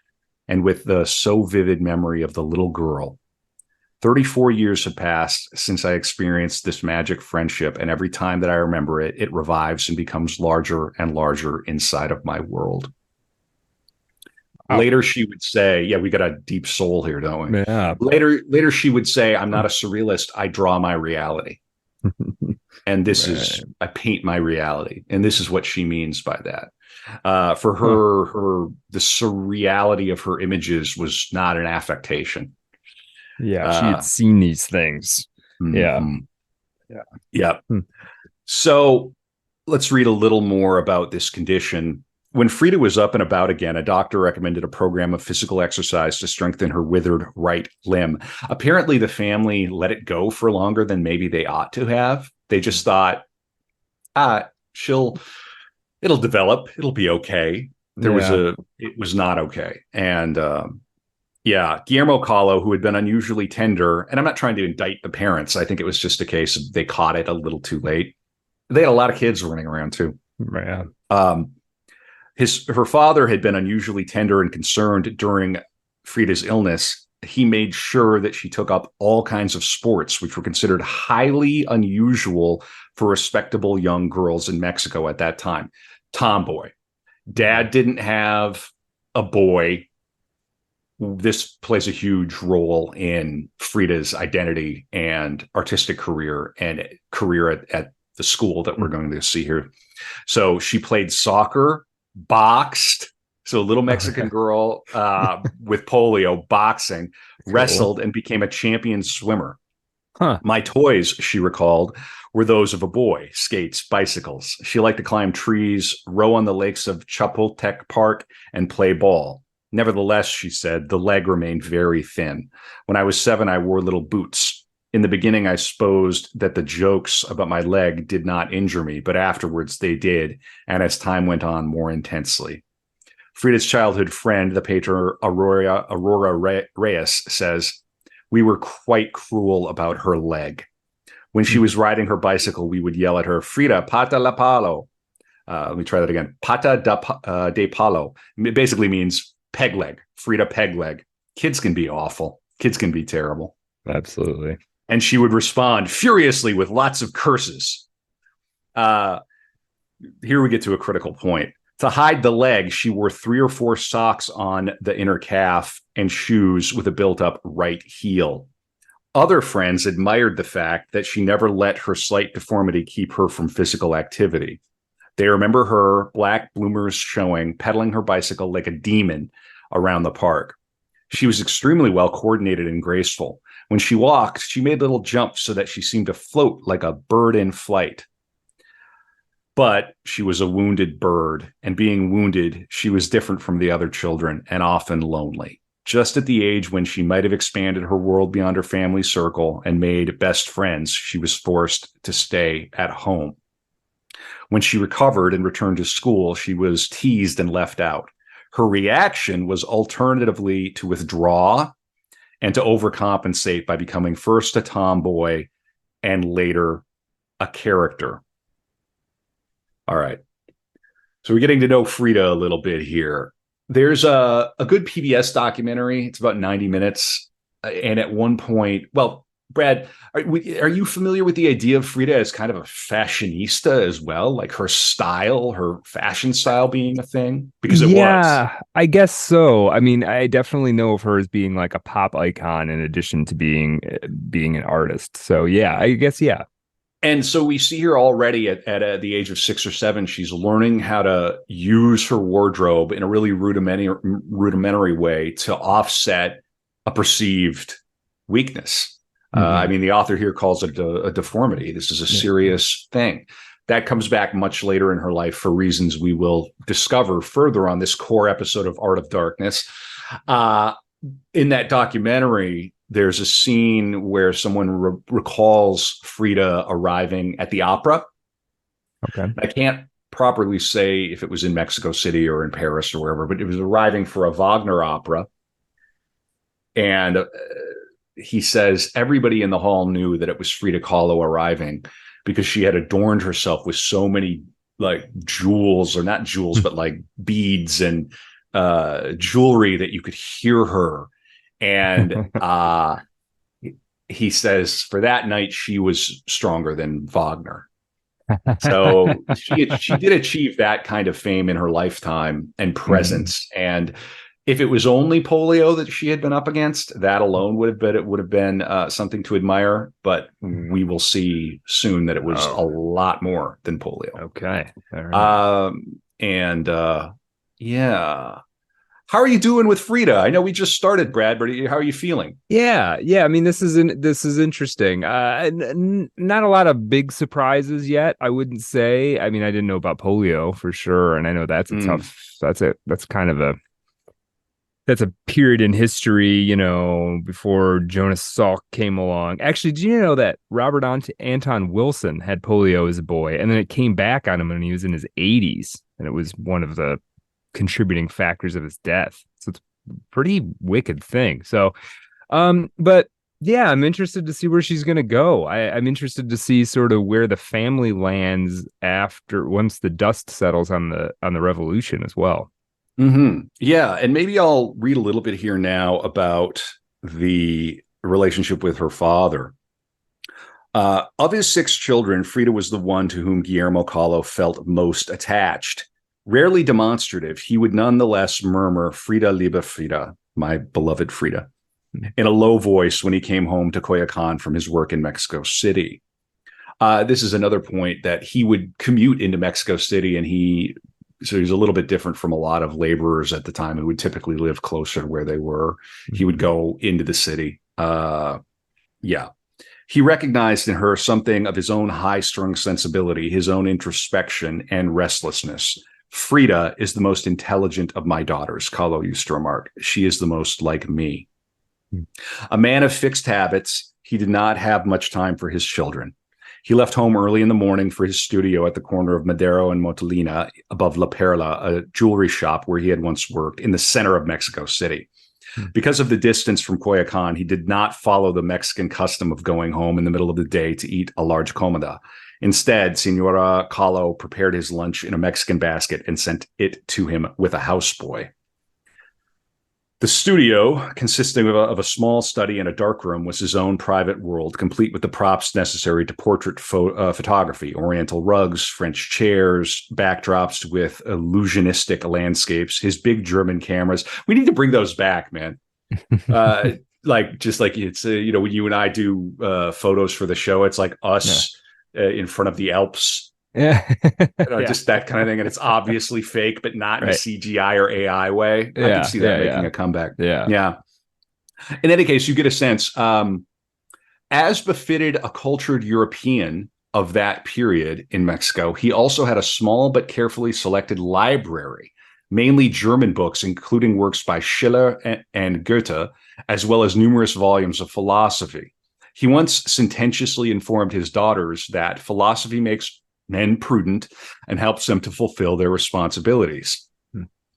and with the so vivid memory of the little girl. 34 years have passed since I experienced this magic friendship, and every time that I remember it, it revives and becomes larger and larger inside of my world. Later, she would say, yeah, we got a deep soul here, don't we? Yeah. Later, she would say, I'm not a surrealist. I draw my reality. And this is, I paint my reality. And this is what she means by that. For her, the surreality of her images was not an affectation. Yeah. She had seen these things. Mm-hmm. Yeah. So let's read a little more about this condition. When Frida was up and about again, a doctor recommended a program of physical exercise to strengthen her withered right limb. Apparently, the family let it go for longer than maybe they ought to have. They just thought, it'll develop. It'll be okay. It was not okay. And Guillermo Kahlo, who had been unusually tender, and I'm not trying to indict the parents. I think it was just a case of they caught it a little too late. They had a lot of kids running around too. Right. Her father had been unusually tender and concerned during Frida's illness. He made sure that she took up all kinds of sports, which were considered highly unusual for respectable young girls in Mexico at that time. Tomboy. Dad didn't have a boy. This plays a huge role in Frida's identity and artistic career and career at the school that we're going to see here. So she played soccer, boxed, so a little Mexican girl with polio, boxing, wrestled, and became a champion swimmer. My toys, she recalled, were those of a boy: skates, bicycles. She liked to climb trees, row on the lakes of Chapultepec Park, and play ball. Nevertheless, she said, the leg remained very thin. When I was 7, I wore little boots. In the beginning, I supposed that the jokes about my leg did not injure me, but afterwards they did, and as time went on, more intensely. Frida's childhood friend, the painter Aurora Reyes, says, we were quite cruel about her leg. When she was riding her bicycle, we would yell at her, Frida, pata la palo. Let me try that again. Pata de palo. It basically means peg leg. Frida, peg leg. Kids can be awful. Kids can be terrible. Absolutely. And she would respond furiously with lots of curses. Uh, Here we get to a critical point. To hide the leg, she wore 3 or 4 socks on the inner calf and shoes with a built-up right heel. Other friends admired the fact that she never let her slight deformity keep her from physical activity. They remember her, black bloomers showing, pedaling her bicycle like a demon around the park. She was extremely well coordinated and graceful. When she walked, she made little jumps so that she seemed to float like a bird in flight. But she was a wounded bird, and being wounded, she was different from the other children and often lonely. Just at the age when she might have expanded her world beyond her family circle and made best friends, she was forced to stay at home. When she recovered and returned to school, she was teased and left out. Her reaction was alternatively to withdraw and to overcompensate by becoming first a tomboy and later a character. All right. So we're getting to know Frida a little bit here. There's a good PBS documentary. It's about 90 minutes. And at one point, well, Brad, are you familiar with the idea of Frida as kind of a fashionista as well? Like her style, her fashion style being a thing? Because it was. Yeah, I guess so. I mean, I definitely know of her as being like a pop icon in addition to being an artist. So yeah, I guess yeah. And so we see her already at the age of 6 or 7. She's learning how to use her wardrobe in a really rudimentary way to offset a perceived weakness. I mean, the author here calls it a deformity. This is a serious thing. That comes back much later in her life for reasons we will discover further on this core episode of Art of Darkness. In that documentary, there's a scene where someone recalls Frida arriving at the opera. Okay. I can't properly say if it was in Mexico City or in Paris or wherever, but it was arriving for a Wagner opera. And he says everybody in the hall knew that it was Frida Kahlo arriving because she had adorned herself with so many like jewels, or not jewels, but like beads and jewelry that you could hear her. And he says for that night, she was stronger than Wagner. So she did achieve that kind of fame in her lifetime and presence. And if it was only polio that she had been up against, that alone would have been something to admire. But we will see soon that it was a lot more than polio. Okay. All right. Yeah. How are you doing with Frida? I know we just started, Brad, but how are you feeling? Yeah. I mean, this is interesting. Not a lot of big surprises yet, I wouldn't say. I mean, I didn't know about polio for sure, and I know that's a tough. That's kind of that's a period in history, you know, before Jonas Salk came along. Actually, do you know that Robert Anton Wilson had polio as a boy, and then it came back on him when he was in his 80s, and it was one of the contributing factors of his death. So it's a pretty wicked thing. So, but yeah, I'm interested to see where she's going to go. I'm interested to see sort of where the family lands once the dust settles on the revolution as well. Yeah, and maybe I'll read a little bit here now about the relationship with her father. Of his 6 children, Frida was the one to whom Guillermo Kahlo felt most attached. Rarely demonstrative, he would nonetheless murmur, "Frida, liebe Frida," my beloved Frida, in a low voice when he came home to Coyoacan from his work in Mexico City. This is another point that he would commute into Mexico City, and so he's a little bit different from a lot of laborers at the time who would typically live closer to where they were. He would go into the city. He recognized in her something of his own high-strung sensibility, his own introspection and restlessness. "Frida is the most intelligent of my daughters," Kahlo used to remark. "She is the most like me." A man of fixed habits, he did not have much time for his children. He left home early in the morning for his studio at the corner of Madero and Motelina above La Perla, a jewelry shop where he had once worked in the center of Mexico City. Because of the distance from Coyoacan, he did not follow the Mexican custom of going home in the middle of the day to eat a large comida. Instead, Senora Kahlo prepared his lunch in a Mexican basket and sent it to him with a houseboy. The studio, consisting of a small study and a dark room, was his own private world, complete with the props necessary to portrait photography: oriental rugs, French chairs, backdrops with illusionistic landscapes, his big German cameras. We need to bring those back, man. Just like it's, when you and I do photos for the show, it's like us in front of the Alps. Yeah. Just that kind of thing. And it's obviously fake, but not in a Right. CGI or AI way. I can see that making a comeback. Yeah. In any case, you get a sense, as befitted a cultured European of that period in Mexico, he also had a small but carefully selected library, mainly German books, including works by Schiller and Goethe, as well as numerous volumes of philosophy. He once sententiously informed his daughters that philosophy makes men prudent and helps them to fulfill their responsibilities.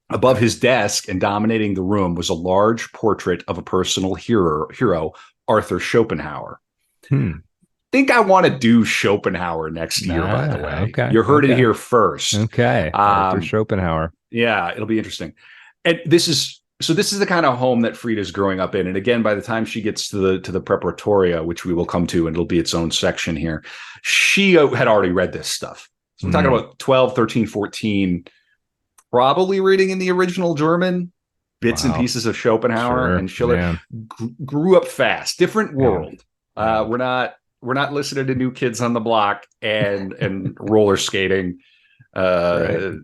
Above his desk and dominating the room was a large portrait of a personal hero, Arthur Schopenhauer. Think I want to do Schopenhauer next year, by the way. Okay. You heard it here first. Okay. Arthur Schopenhauer. Yeah, it'll be interesting. And this is the kind of home that Frida's growing up in. And again, by the time she gets to the preparatoria, which we will come to, and it'll be its own section here, she had already read this stuff. So we're talking about 12, 13, 14, probably reading in the original German, bits and pieces of Schopenhauer and Schiller. Grew up fast, different world. We're not listening to New Kids on the Block and roller skating. This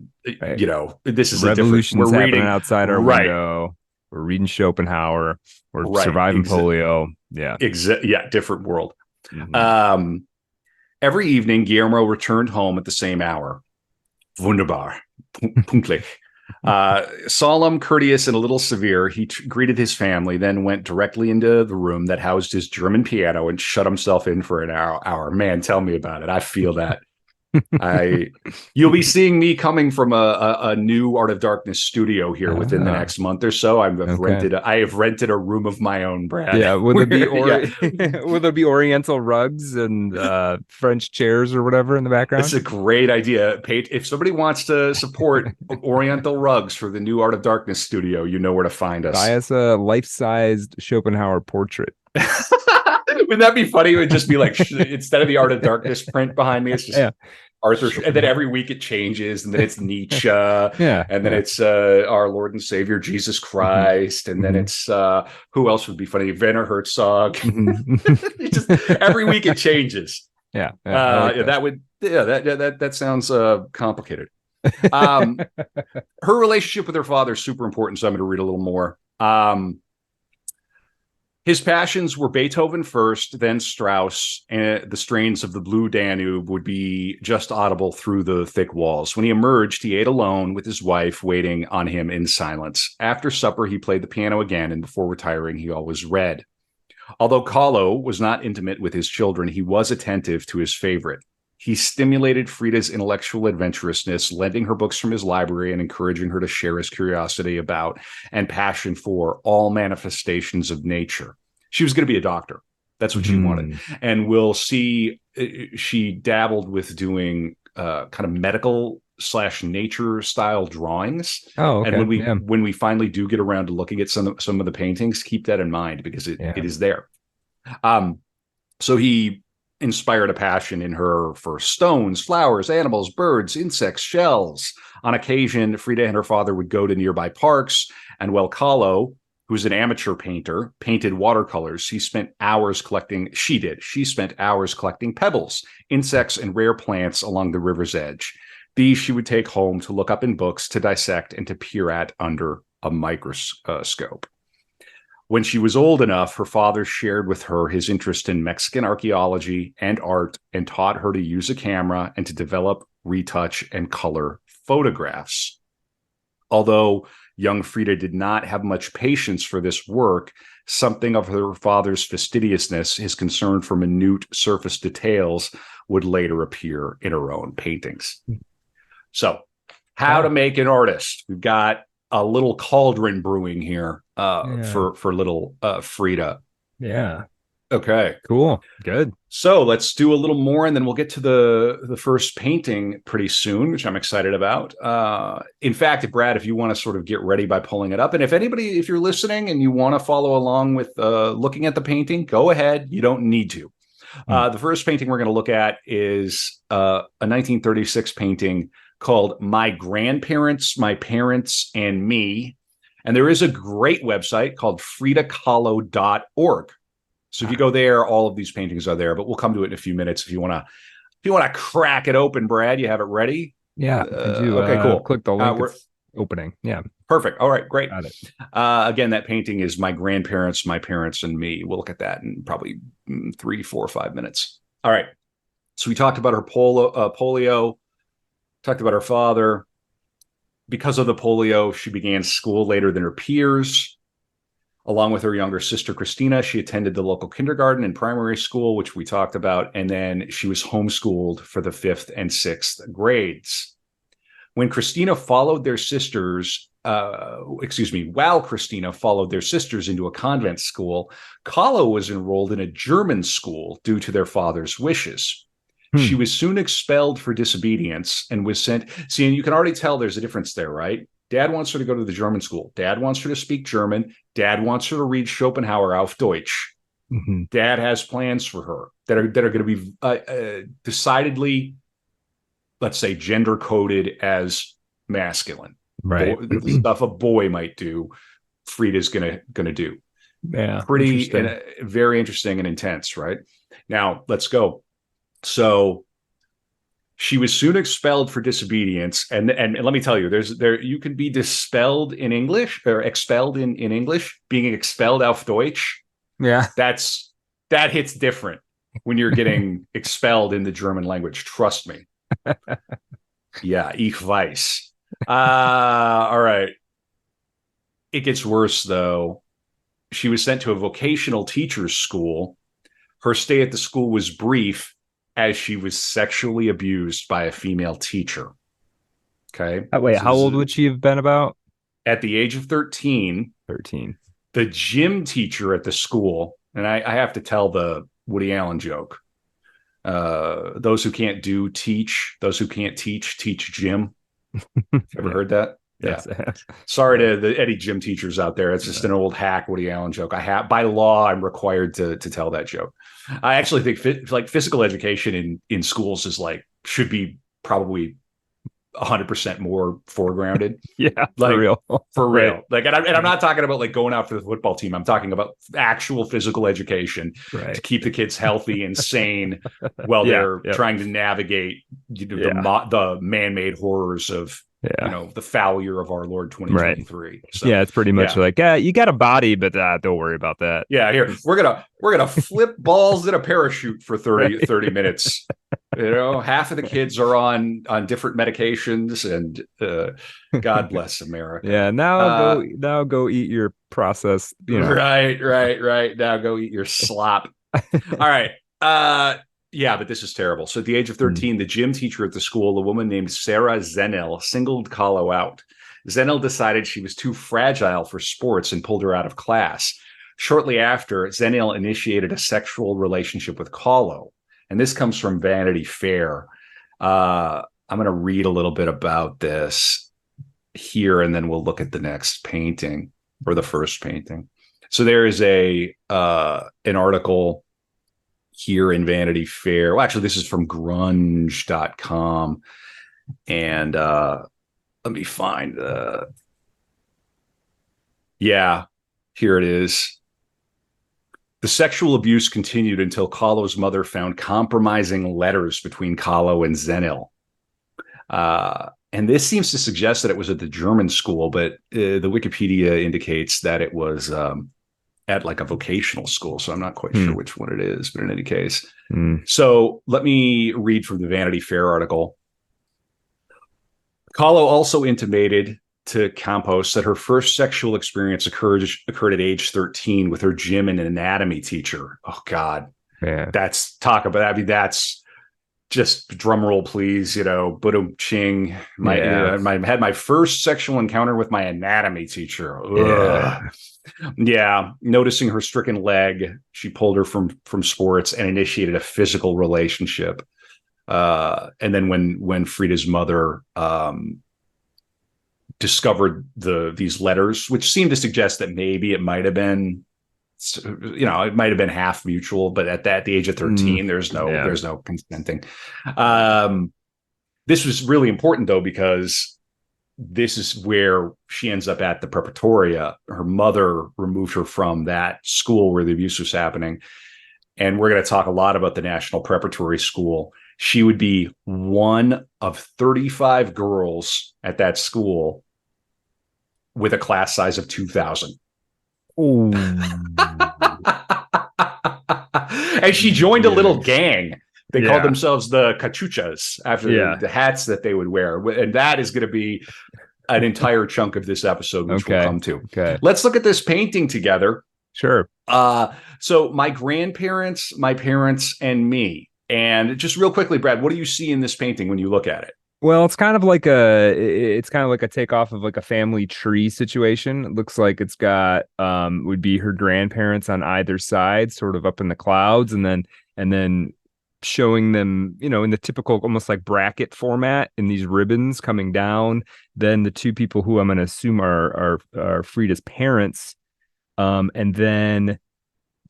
is revolutions happening outside our window. We're reading Schopenhauer. We're surviving polio. Yeah, different world. Every evening, Guillermo returned home at the same hour. Wunderbar, pünktlich. Solemn, courteous, and a little severe, he greeted his family, then went directly into the room that housed his German piano and shut himself in for an hour. Man, tell me about it. I feel that. You'll be seeing me coming from a new Art of Darkness studio here within the next month or so. I have rented a room of my own, Brad. Yeah, will there be Oriental rugs and French chairs or whatever in the background? It's a great idea. If somebody wants to support Oriental rugs for the new Art of Darkness studio, you know where to find us. Buy us a life-sized Schopenhauer portrait. Wouldn't that be funny? It would just be like, instead of the Art of Darkness print behind me, it's just Arthur. And then every week it changes, and then it's Nietzsche, and then it's our Lord and Savior Jesus Christ, and then it's who else would be funny? Werner Herzog. Just every week it changes. That sounds complicated. Her relationship with her father is super important, so I'm going to read a little more. His passions were Beethoven first, then Strauss, and the strains of the Blue Danube would be just audible through the thick walls. When he emerged, he ate alone with his wife, waiting on him in silence. After supper, he played the piano again, and before retiring, he always read. Although Kahlo was not intimate with his children, he was attentive to his favorite. He stimulated Frida's intellectual adventurousness, lending her books from his library and encouraging her to share his curiosity about and passion for all manifestations of nature. She was going to be a doctor. That's what she wanted. And we'll see she dabbled with doing kind of medical / nature style drawings. And when we finally do get around to looking at some of the paintings, keep that in mind because it is there. So he inspired a passion in her for stones, flowers, animals, birds, insects, shells. On occasion, Frida and her father would go to nearby parks, and while Kahlo, who's an amateur painter, painted watercolors, she spent hours collecting pebbles, insects, and rare plants along the river's edge. These she would take home to look up in books, to dissect, and to peer at under a microscope. When she was old enough, her father shared with her his interest in Mexican archaeology and art and taught her to use a camera and to develop, retouch, and color photographs. Although young Frida did not have much patience for this work, something of her father's fastidiousness, his concern for minute surface details, would later appear in her own paintings. So, how to make an artist. We've got a little cauldron brewing here for little Frida. Yeah. Okay. Cool. Good. So let's do a little more, and then we'll get to the first painting pretty soon, which I'm excited about. In fact, Brad, if you want to sort of get ready by pulling it up, and if you're listening and you want to follow along with looking at the painting, go ahead. You don't need to. The first painting we're going to look at is a 1936 painting called "My Grandparents, My Parents, and Me," and there is a great website called FridaKahlo.org. So if you go there, all of these paintings are there, but we'll come to it in a few minutes. If you want to crack it open, Brad, you have it ready. Yeah. I do. Okay, cool. Click the link. It's opening. Yeah. Perfect. All right, great. Got it. Again, that painting is "My Grandparents, My Parents, and Me." We'll look at that in probably 3, 4, 5 minutes. All right. So we talked about her polio, talked about her father. Because of the polio, she began school later than her peers. Along with her younger sister, Christina, she attended the local kindergarten and primary school, which we talked about, and then she was homeschooled for the 5th and 6th grades. When Christina followed their sisters, while Christina followed their sisters into a convent school, Kahlo was enrolled in a German school due to their father's wishes. She was soon expelled for disobedience and was sent. See, and you can already tell there's a difference there, right? Dad wants her to go to the German school. Dad wants her to speak German. Dad wants her to read Schopenhauer auf Deutsch. Mm-hmm. Dad has plans for her that are going to be decidedly, let's say, gender coded as masculine. Right. The stuff a boy might do, Frida's going to do. Yeah. Pretty very interesting and intense, right? Now let's go. So she was soon expelled for disobedience, and let me tell you, you can be dispelled in English or expelled in English. Being expelled auf Deutsch, yeah, that hits different when you're getting expelled in the German language. Trust me. Yeah, ich weiß. All right. It gets worse though. She was sent to a vocational teacher's school. Her stay at the school was brief, as she was sexually abused by a female teacher. Okay. Wait, how old would she have been about? At the age of 13. 13. The gym teacher at the school, and I have to tell the Woody Allen joke. Those who can't teach. Those who can't teach gym. Ever heard that? Yes. Yeah. Sorry to the Eddie gym teachers out there. It's just an old hack Woody Allen joke. By law, I'm required to tell that joke. I actually think physical education in schools should be probably 100% more foregrounded. Yeah, for real. For real. Right. And I'm not talking about going out for the football team. I'm talking about actual physical education to keep the kids healthy and sane while they're trying to navigate the man-made horrors of the foul year of our Lord 2023. Right. So, it's pretty much you got a body, but don't worry about that. Yeah, here we're gonna flip balls in a parachute for 30 minutes. Half of the kids are on different medications, and God bless America. Yeah, now go eat your processed. Right. Now go eat your slop. All right. Yeah, but this is terrible. So at the age of 13, the gym teacher at the school, a woman named Sarah Zenel, singled Kahlo out. Zenel decided she was too fragile for sports and pulled her out of class. Shortly after, Zenel initiated a sexual relationship with Kahlo. And this comes from Vanity Fair. I'm going to read a little bit about this here, and then we'll look at the next painting, or the first painting. So there is an article here in Vanity Fair. Well, actually, this is from grunge.com. And let me find here it is. The sexual abuse continued until Kahlo's mother found compromising letters between Kahlo and Zenel. And this seems to suggest that it was at the German school, but the Wikipedia indicates that it was at a vocational school. So I'm not quite sure which one it is, but in any case. So let me read from the Vanity Fair article. Kahlo also intimated to Campos that her first sexual experience occurred at age 13 with her gym and anatomy teacher. Oh God. Yeah. That's just drum roll, please. Budum ching. Yeah. Had my first sexual encounter with my anatomy teacher. Yeah. Ugh. Yeah, noticing her stricken leg, she pulled her from sports and initiated a physical relationship. And then when Frida's mother discovered these letters, which seemed to suggest that maybe it might have been, it might have been half mutual, but at the age of 13, there's no consenting. This was really important though, because this is where she ends up at the preparatoria. Her mother removed her from that school where the abuse was happening. And we're going to talk a lot about the National Preparatory School. She would be one of 35 girls at that school with a class size of 2,000. And she joined a little gang. They called themselves the Cachuchas after the hats that they would wear. And that is going to be an entire chunk of this episode, which we'll come to. Okay. Let's look at this painting together. Sure. So my grandparents, my parents, and me. And just real quickly, Brad, what do you see in this painting when you look at it? Well, it's kind of like a takeoff of like a family tree situation. It looks like it's got would be her grandparents on either side, sort of up in the clouds, and then showing them, in the typical almost like bracket format in these ribbons coming down. Then the two people who I'm going to assume are Frida's parents, and then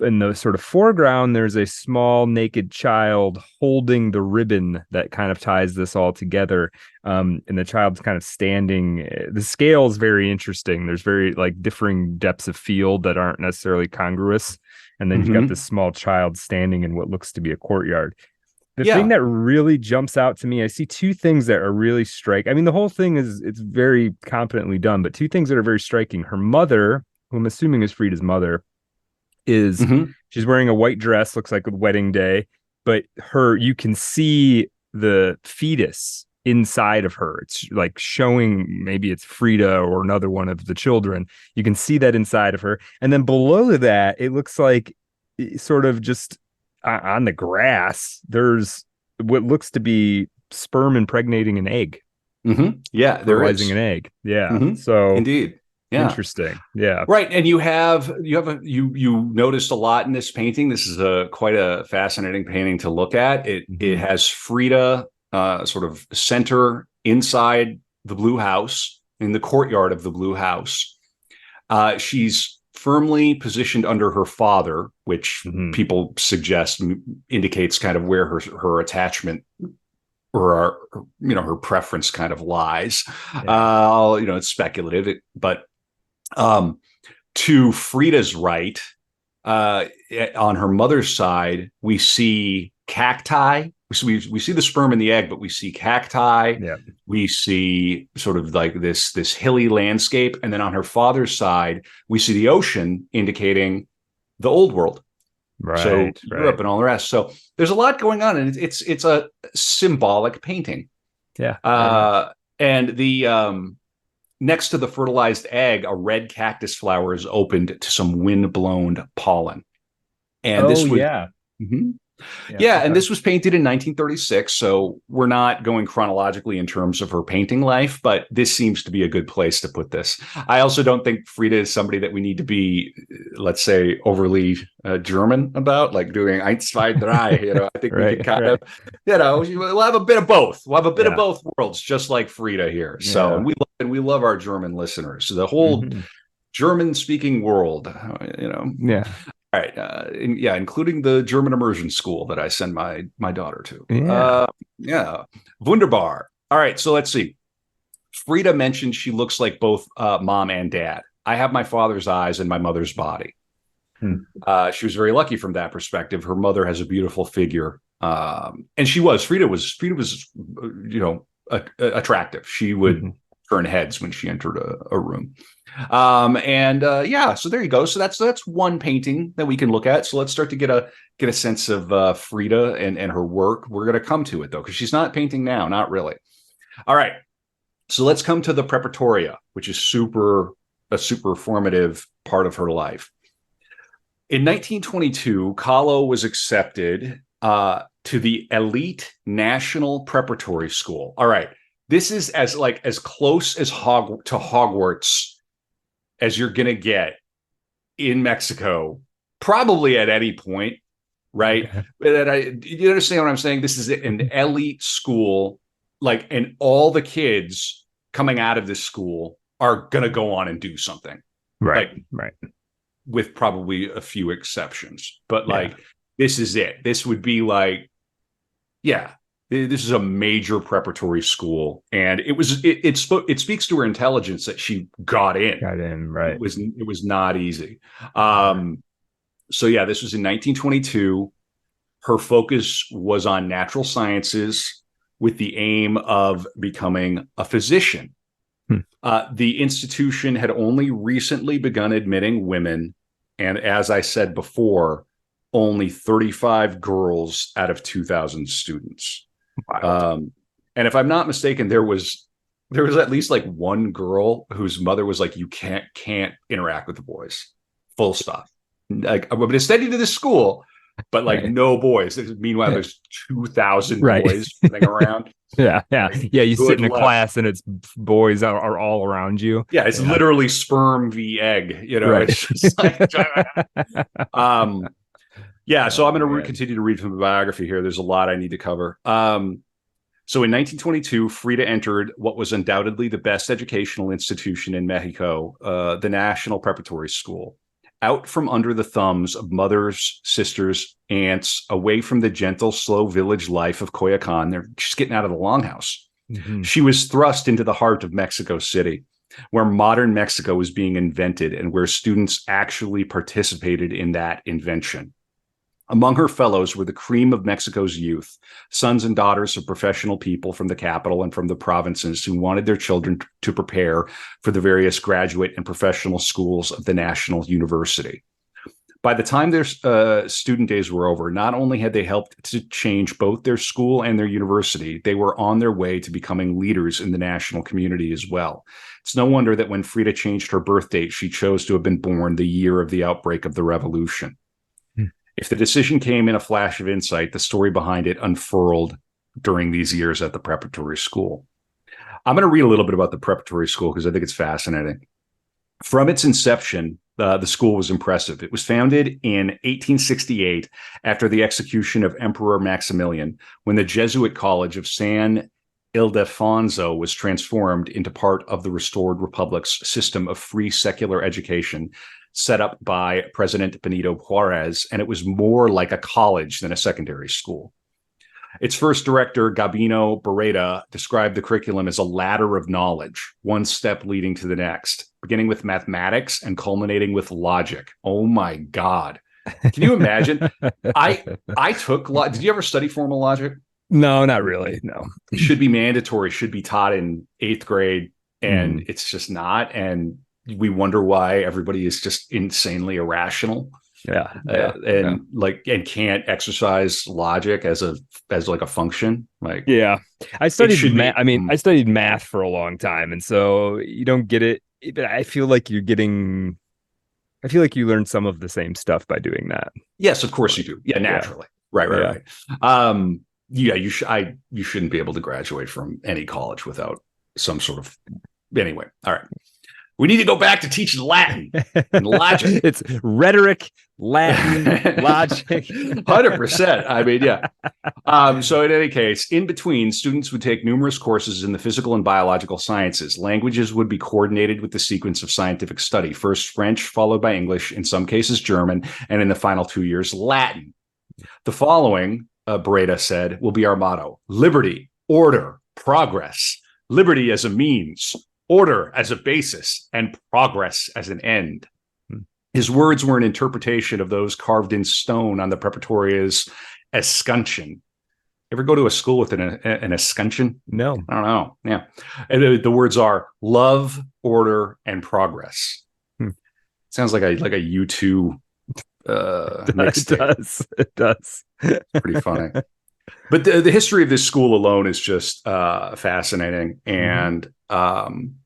in the sort of foreground, there's a small naked child holding the ribbon that kind of ties this all together. And the child's kind of standing. The scale is very interesting. There's very like differing depths of field that aren't necessarily congruous. And then you've got this small child standing in what looks to be a courtyard. The thing that really jumps out to me, I see two things that are really striking. I mean, the whole thing it's very competently done, but two things that are very striking. Her mother, who I'm assuming is Frida's mother, is she's wearing a white dress, looks like a wedding day, but you can see the fetus inside of her. It's like showing maybe it's Frida or another one of the children. You can see that inside of her. And then below that, it looks like sort of just on the grass, there's what looks to be sperm impregnating an egg. Yeah, fertilizing an egg. Yeah. So indeed. Yeah. Interesting. Yeah. Right. And you noticed a lot in this painting. This is quite a fascinating painting to look at. It has Frida sort of center inside the blue house, in the courtyard of the blue house. She's firmly positioned under her father, which people suggest indicates kind of where her attachment or her preference kind of lies. Yeah. It's speculative, but to Frida's right, on her mother's side, we see cacti. We see the sperm and the egg, but we see cacti. Yeah. We see sort of like this hilly landscape, and then on her father's side, we see the ocean, indicating the old world. Right. So Europe and all the rest. So there's a lot going on, and it's a symbolic painting. Yeah. And the next to the fertilized egg, a red cactus flower is opened to some wind-blown pollen. And this was and this was painted in 1936. So we're not going chronologically in terms of her painting life, but this seems to be a good place to put this. I also don't think Frida is somebody that we need to be, let's say, overly German about, like doing Eins, zwei, drei. I think we can kind of, we'll have a bit of both. We'll have a bit of both worlds, just like Frida here. So we love our German listeners. So the whole German-speaking world, Yeah. All right. Including the German immersion school that I send my daughter to. Wunderbar. All right. So let's see. Frida mentioned she looks like both mom and dad. I have my father's eyes and my mother's body. She was very lucky from that perspective. Her mother has a beautiful figure. And Frida was attractive. She would turn heads when she entered a room. So there you go. So that's one painting that we can look at. So let's start to get a sense of Frida and her work. We're going to come to it though, because she's not painting now, not really. All right. So let's come to the Preparatoria, which is a super formative part of her life. In 1922, Kahlo was accepted to the elite national preparatory school. All right. This is as close as to Hogwarts as you're going to get in Mexico, probably at any point, right? You understand what I'm saying? This is an elite school, and all the kids coming out of this school are going to go on and do something. Right. Right. With probably a few exceptions. But this is it. This would be this is a major preparatory school, and it speaks to her intelligence that she got in. Right. It was not easy. So this was in 1922. Her focus was on natural sciences with the aim of becoming a physician. The institution had only recently begun admitting women, and as I said before, only 35 girls out of 2,000 students. And if I'm not mistaken, there was at least one girl whose mother was like, "You can't interact with the boys." Full stop. I'm going to send you to this school, but no boys. Meanwhile, there's 2,000 boys running around. Yeah. You sit in a class and it's boys are all around you. Yeah, it's literally sperm v egg. It's just so I'm going to continue to read from the biography here. There's a lot I need to cover. So in 1922, Frida entered what was undoubtedly the best educational institution in Mexico, the National Preparatory School. Out from under the thumbs of mothers, sisters, aunts, away from the gentle, slow village life of Coyoacan. They're just getting out of the longhouse. Mm-hmm. She was thrust into the heart of Mexico City, where modern Mexico was being invented and where students actually participated in that invention. Among her fellows were the cream of Mexico's youth, sons and daughters of professional people from the capital and from the provinces who wanted their children to prepare for the various graduate and professional schools of the National University. By the time their student days were over, not only had they helped to change both their school and their university, they were on their way to becoming leaders in the national community as well. It's no wonder that when Frida changed her birth date, she chose to have been born the year of the outbreak of the revolution. If the decision came in a flash of insight, the story behind it unfurled during these years at the preparatory school. I'm going to read a little bit about the preparatory school because I think it's fascinating. From its inception, the school was impressive. It was founded in 1868 after the execution of Emperor Maximilian, when the Jesuit College of San Ildefonso was transformed into part of the restored republic's system of free secular education set up by President Benito Juarez, and it was more like a college than a secondary school. Its first director, Gabino Barreda, described the curriculum as a ladder of knowledge, one step leading to the next, beginning with mathematics and culminating with logic. Oh my God. Can you imagine? I took did you ever study formal logic? No, not really. No. It should be mandatory, should be taught in 8th grade, and it's just not. And we wonder why everybody is just insanely irrational. And can't exercise logic as a function. I studied math. I studied math for a long time, and so you don't get it. But I feel like you learn some of the same stuff by doing that. Yes, of course you do. Yeah, naturally. Right. You shouldn't be able to graduate from any college without some sort of. Anyway, all right. We need to go back to teaching Latin and logic. It's rhetoric, Latin, logic. 100%. I mean, yeah. So in any case, in between, students would take numerous courses in the physical and biological sciences. Languages would be coordinated with the sequence of scientific study. First French, followed by English, in some cases German, and in the final 2 years, Latin. The following, Barreda said, will be our motto: liberty, order, progress. Liberty as a means, order as a basis, and progress as an end. His words were an interpretation of those carved in stone on the preparatoria's escutcheon. Ever go to a school with an escutcheon? No. I don't know. Yeah. And the words are love, order, and progress. Sounds like a U2 mixtape. It does. Pretty funny. But the history of this school alone is just fascinating. And I'm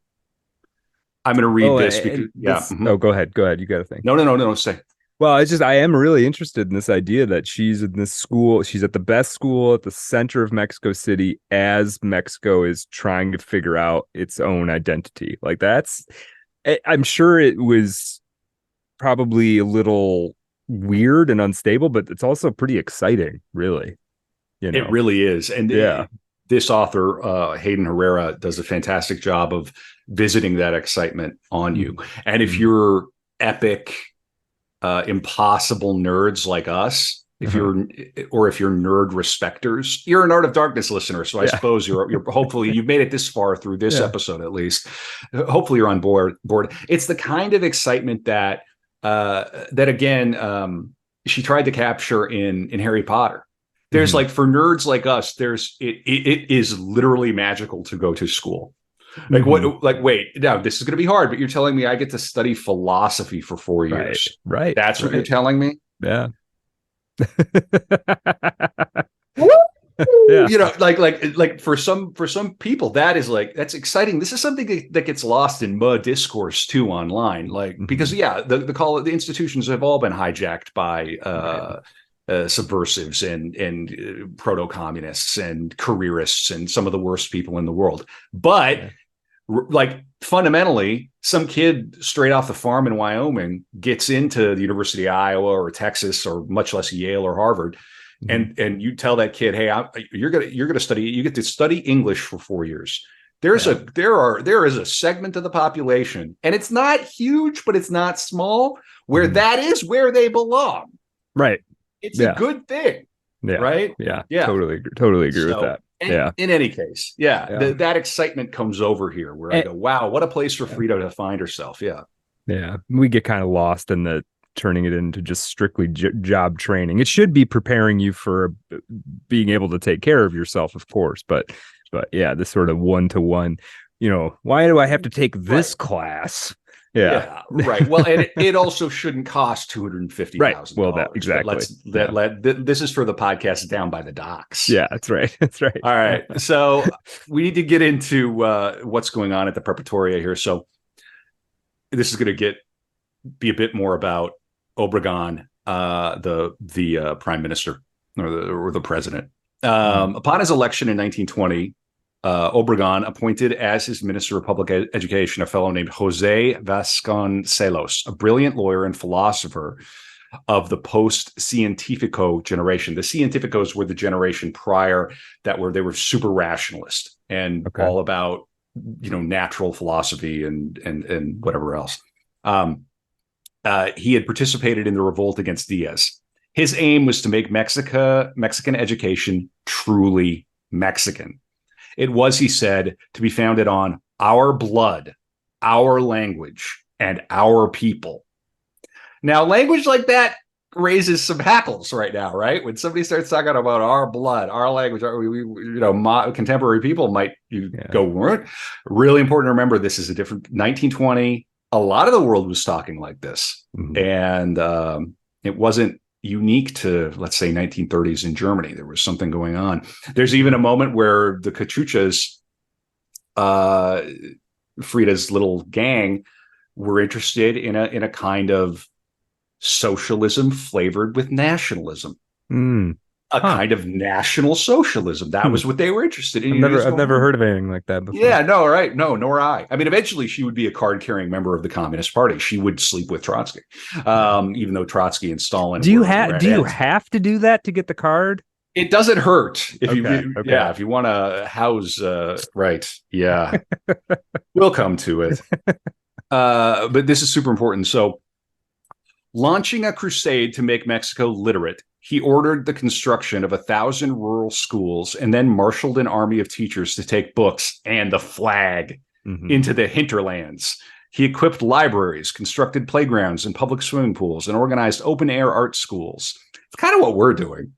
going to read this because, Oh, go ahead. You got to think. No. Say. Well, it's just I am really interested in this idea that she's in this school. She's at the best school at the center of Mexico City as Mexico is trying to figure out its own identity. Like I'm sure it was probably a little weird and unstable, but it's also pretty exciting, really. It really is. And yeah. This author, Hayden Herrera, does a fantastic job of visiting that excitement on you. And if you're epic, impossible nerds like us, if you're nerd respecters, you're an Art of Darkness listener. So I suppose you're hopefully you've made it this far through this episode, at least. Hopefully you're on board. It's the kind of excitement that again, she tried to capture in Harry Potter. There's like, for nerds like us, it is literally magical to go to school. Like wait, now this is going to be hard, but you're telling me I get to study philosophy for 4 years. Right. That's what you're telling me. Yeah. Yeah. You know, like for some people, that's exciting. This is something that gets lost in mud discourse too online. Like, because the institutions have all been hijacked by subversives and proto-communists and careerists and some of the worst people in the world. But like, fundamentally, some kid straight off the farm in Wyoming gets into the University of Iowa or Texas, or much less Yale or Harvard. And you tell that kid, hey, you're gonna study. You get to study English for 4 years. There is a segment of the population, and it's not huge, but it's not small, where that is where they belong. Right. It's a good thing. Yeah. Right. Yeah. Totally agree with that. In any case, that excitement comes over here, where I go, wow, what a place for Frida to find herself. Yeah. We get kind of lost in the turning it into just strictly job training. It should be preparing you for being able to take care of yourself, of course, but yeah, this sort of one-to-one, why do I have to take this class? Yeah. Right. Well, and it also shouldn't cost $250,000. Right. Well, that exactly. This is for the podcast Down by the Docks. Yeah, that's right. That's right. All right. So we need to get into what's going on at the Preparatoria here. So this is going to be a bit more about Obregon, the prime minister or the president. Upon his election in 1920. Obregon appointed as his Minister of Public Education a fellow named Jose Vasconcelos, a brilliant lawyer and philosopher of the post-Cientifico generation. The Cientificos were the generation prior they were super rationalist and all about natural philosophy and whatever else. He had participated in the revolt against Diaz. His aim was to make Mexican education truly Mexican. It was, he said, to be founded on our blood, our language, and our people. Now, language like that raises some hackles right now, right? When somebody starts talking about our blood, our language, contemporary people might go, what? Really important to remember, this is a different 1920. A lot of the world was talking like this. And it wasn't unique to, let's say, 1930s in Germany. There was something going on. There's even a moment where the Cachuchas, Frida's little gang, were interested in a kind of socialism flavored with nationalism. Kind of national socialism. That was what they were interested in. I've never heard of anything like that before. Yeah, no, right. No, nor I. I mean, eventually she would be a card-carrying member of the Communist Party. She would sleep with Trotsky, even though Trotsky and Stalin. Do you have to do that to get the card? It doesn't hurt if if you want to house right. Yeah. We'll come to it. But this is super important. So, launching a crusade to make Mexico literate, he ordered the construction of 1,000 rural schools and then marshaled an army of teachers to take books and the flag into the hinterlands. He equipped libraries, constructed playgrounds and public swimming pools, and organized open-air art schools. It's kind of what we're doing.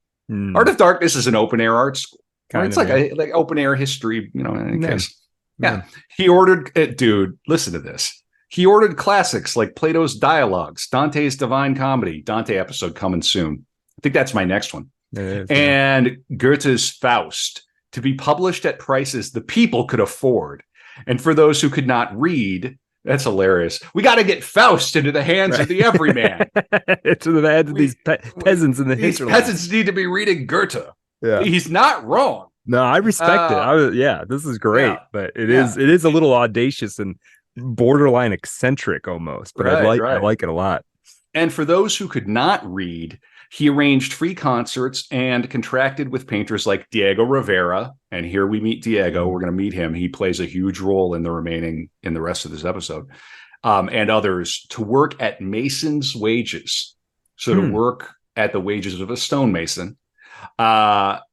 Art of Darkness is an open-air art school. It's like open-air history, in any case. Yeah. He ordered, dude, listen to this. He ordered classics like Plato's Dialogues, Dante's Divine Comedy, Dante episode coming soon. I think that's my next one. And Goethe's Faust to be published at prices the people could afford. And for those who could not read, That's hilarious. We got to get Faust into the hands of the everyman. To the hands of these peasants in the These hinterlands. peasants need to be reading Goethe. Yeah. He's not wrong. No, I respect it. Yeah, this is great, but it is a little audacious and borderline eccentric almost, but I like it a lot. And for those who could not read, he arranged free concerts and contracted with painters like Diego Rivera. And here we meet Diego. We're going to meet him. He plays a huge role in the rest of this episode, and others to work at mason's wages. So to work at the wages of a stonemason.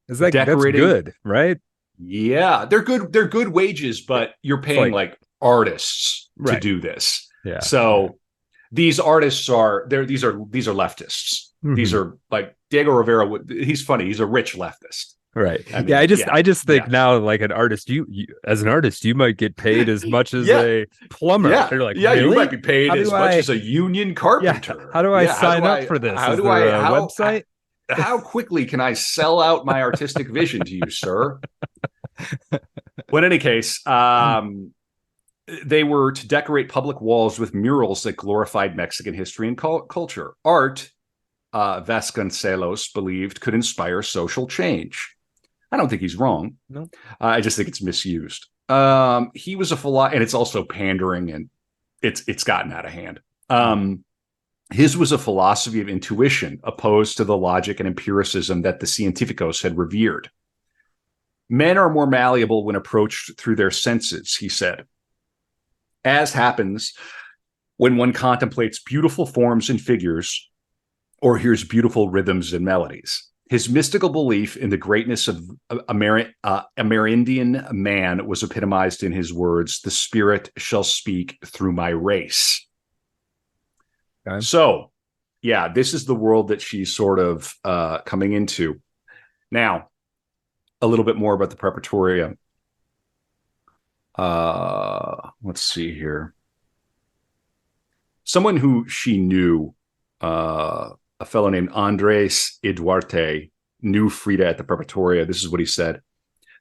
Is that decorating? That's good, right? Yeah, they're good. They're good wages, but you're paying like artists to do this. Yeah. So these artists these are leftists. Mm-hmm. These are like Diego Rivera. He's funny. He's a rich leftist. Right. I mean, I just think now, like an artist, you as an artist, you might get paid as much as a plumber. Yeah. They're like, really? You might be paid as much as a union carpenter. Yeah. How do I sign up for this? How do I website? How quickly can I sell out my artistic vision to you, sir? But in any case, they were to decorate public walls with murals that glorified Mexican history and culture. Art, Vasconcelos believed, could inspire social change. I don't think he's wrong. No, I just think it's misused. He was a philosopher, and it's also pandering, and it's gotten out of hand. His was a philosophy of intuition, opposed to the logic and empiricism that the Científicos had revered. Men are more malleable when approached through their senses, he said, as happens when one contemplates beautiful forms and figures or hears beautiful rhythms and melodies. His mystical belief in the greatness of Amerindian man was epitomized in his words, "The spirit shall speak through my race." Okay. So, yeah, this is the world that she's sort of coming into. Now, a little bit more about the Preparatoria. Let's see here. Someone who she knew, a fellow named Andres Eduarte, knew Frida at the Preparatoria. This is what he said.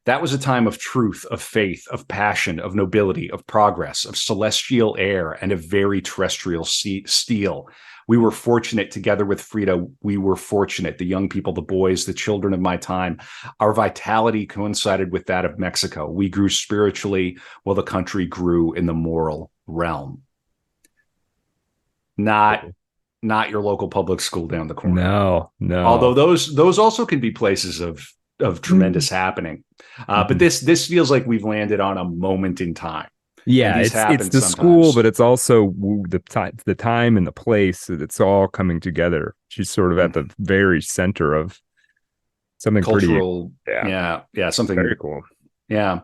That was a time of truth, of faith, of passion, of nobility, of progress, of celestial air, and of very terrestrial steel. We were fortunate together with Frida. We were fortunate, the young people, the boys, the children of my time. Our vitality coincided with that of Mexico. We grew spiritually while the country grew in the moral realm. Not your local public school down the corner. No. Although those also can be places of tremendous happening. But this feels like we've landed on a moment in time. Yeah, it's the sometimes. School, but it's also the time and the place. It's all coming together. She's sort of at the very center of something cultural. Pretty, yeah, something very cool. Yeah.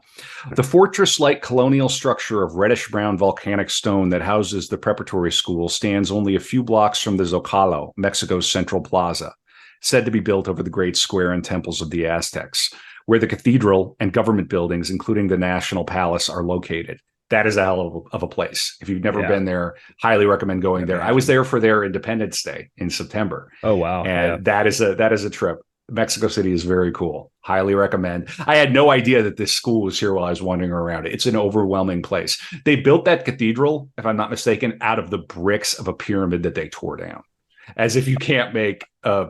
The fortress-like colonial structure of reddish-brown volcanic stone that houses the preparatory school stands only a few blocks from the Zocalo, Mexico's central plaza, said to be built over the great square and temples of the Aztecs, where the cathedral and government buildings, including the National Palace, are located. That is a hell of a place. If you've never been there, highly recommend going there. I was there for their Independence Day in September. Oh, wow. And that is a trip. Mexico City is very cool. Highly recommend. I had no idea that this school was here while I was wandering around. It's an overwhelming place. They built that cathedral, if I'm not mistaken, out of the bricks of a pyramid that they tore down. As if you can't make a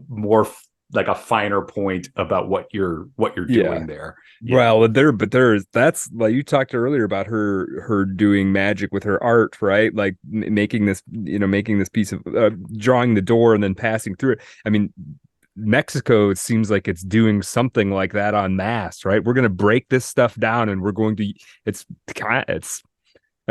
more like a finer point about what you're doing there. Yeah. Well, that's like you talked earlier about her doing magic with her art, right? Like making this piece of drawing the door and then passing through it. I mean, Mexico, it seems like it's doing something like that en masse, right? We're going to break this stuff down and we're going to, it's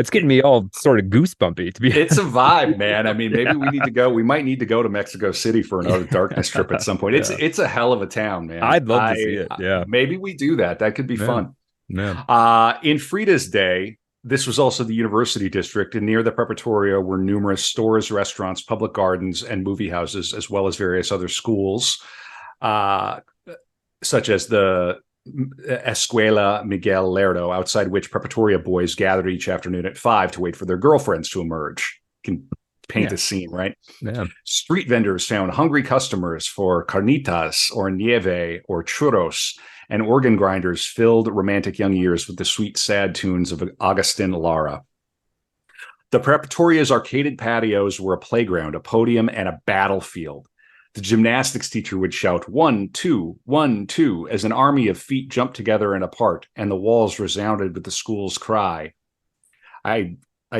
getting me all sort of goosebumpy to be. It's a vibe, man. I mean, maybe we might need to go to Mexico City for another darkness trip at some point. It's a hell of a town, man. I'd love to see it. Yeah. Maybe we do that. That could be fun. Yeah. In Frida's day, this was also the university district, and near the Preparatoria were numerous stores, restaurants, public gardens, and movie houses, as well as various other schools, such as the Escuela Miguel Lerdo, outside which Preparatoria boys gathered each afternoon at 5 to wait for their girlfriends to emerge. You can paint a scene, right? Yeah. Street vendors found hungry customers for carnitas or nieve or churros, and organ grinders filled romantic young ears with the sweet, sad tunes of Agustin Lara. The Preparatoria's arcaded patios were a playground, a podium, and a battlefield. The gymnastics teacher would shout, 1, 2, 1, 2, as an army of feet jumped together and apart, and the walls resounded with the school's cry. I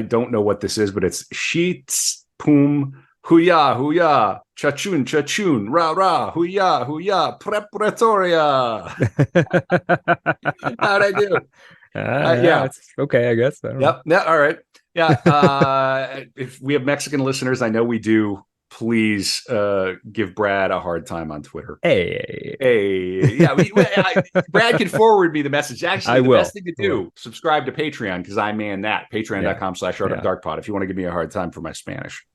don't know what this is, but it's sheets, poom, huya, huya, chachun, chachun, ra, ra, huya, huya, preparatoria. How'd I do? Yeah. It's okay, I guess. I don't know. Yep. Yeah. All right. Yeah. If we have Mexican listeners, I know we do. Please give Brad a hard time on Twitter. Hey. Yeah. Brad can forward me the message. Actually, best thing to do, subscribe to Patreon, because I man that. Patreon.com/ArtofDarkPod if you want to give me a hard time for my Spanish.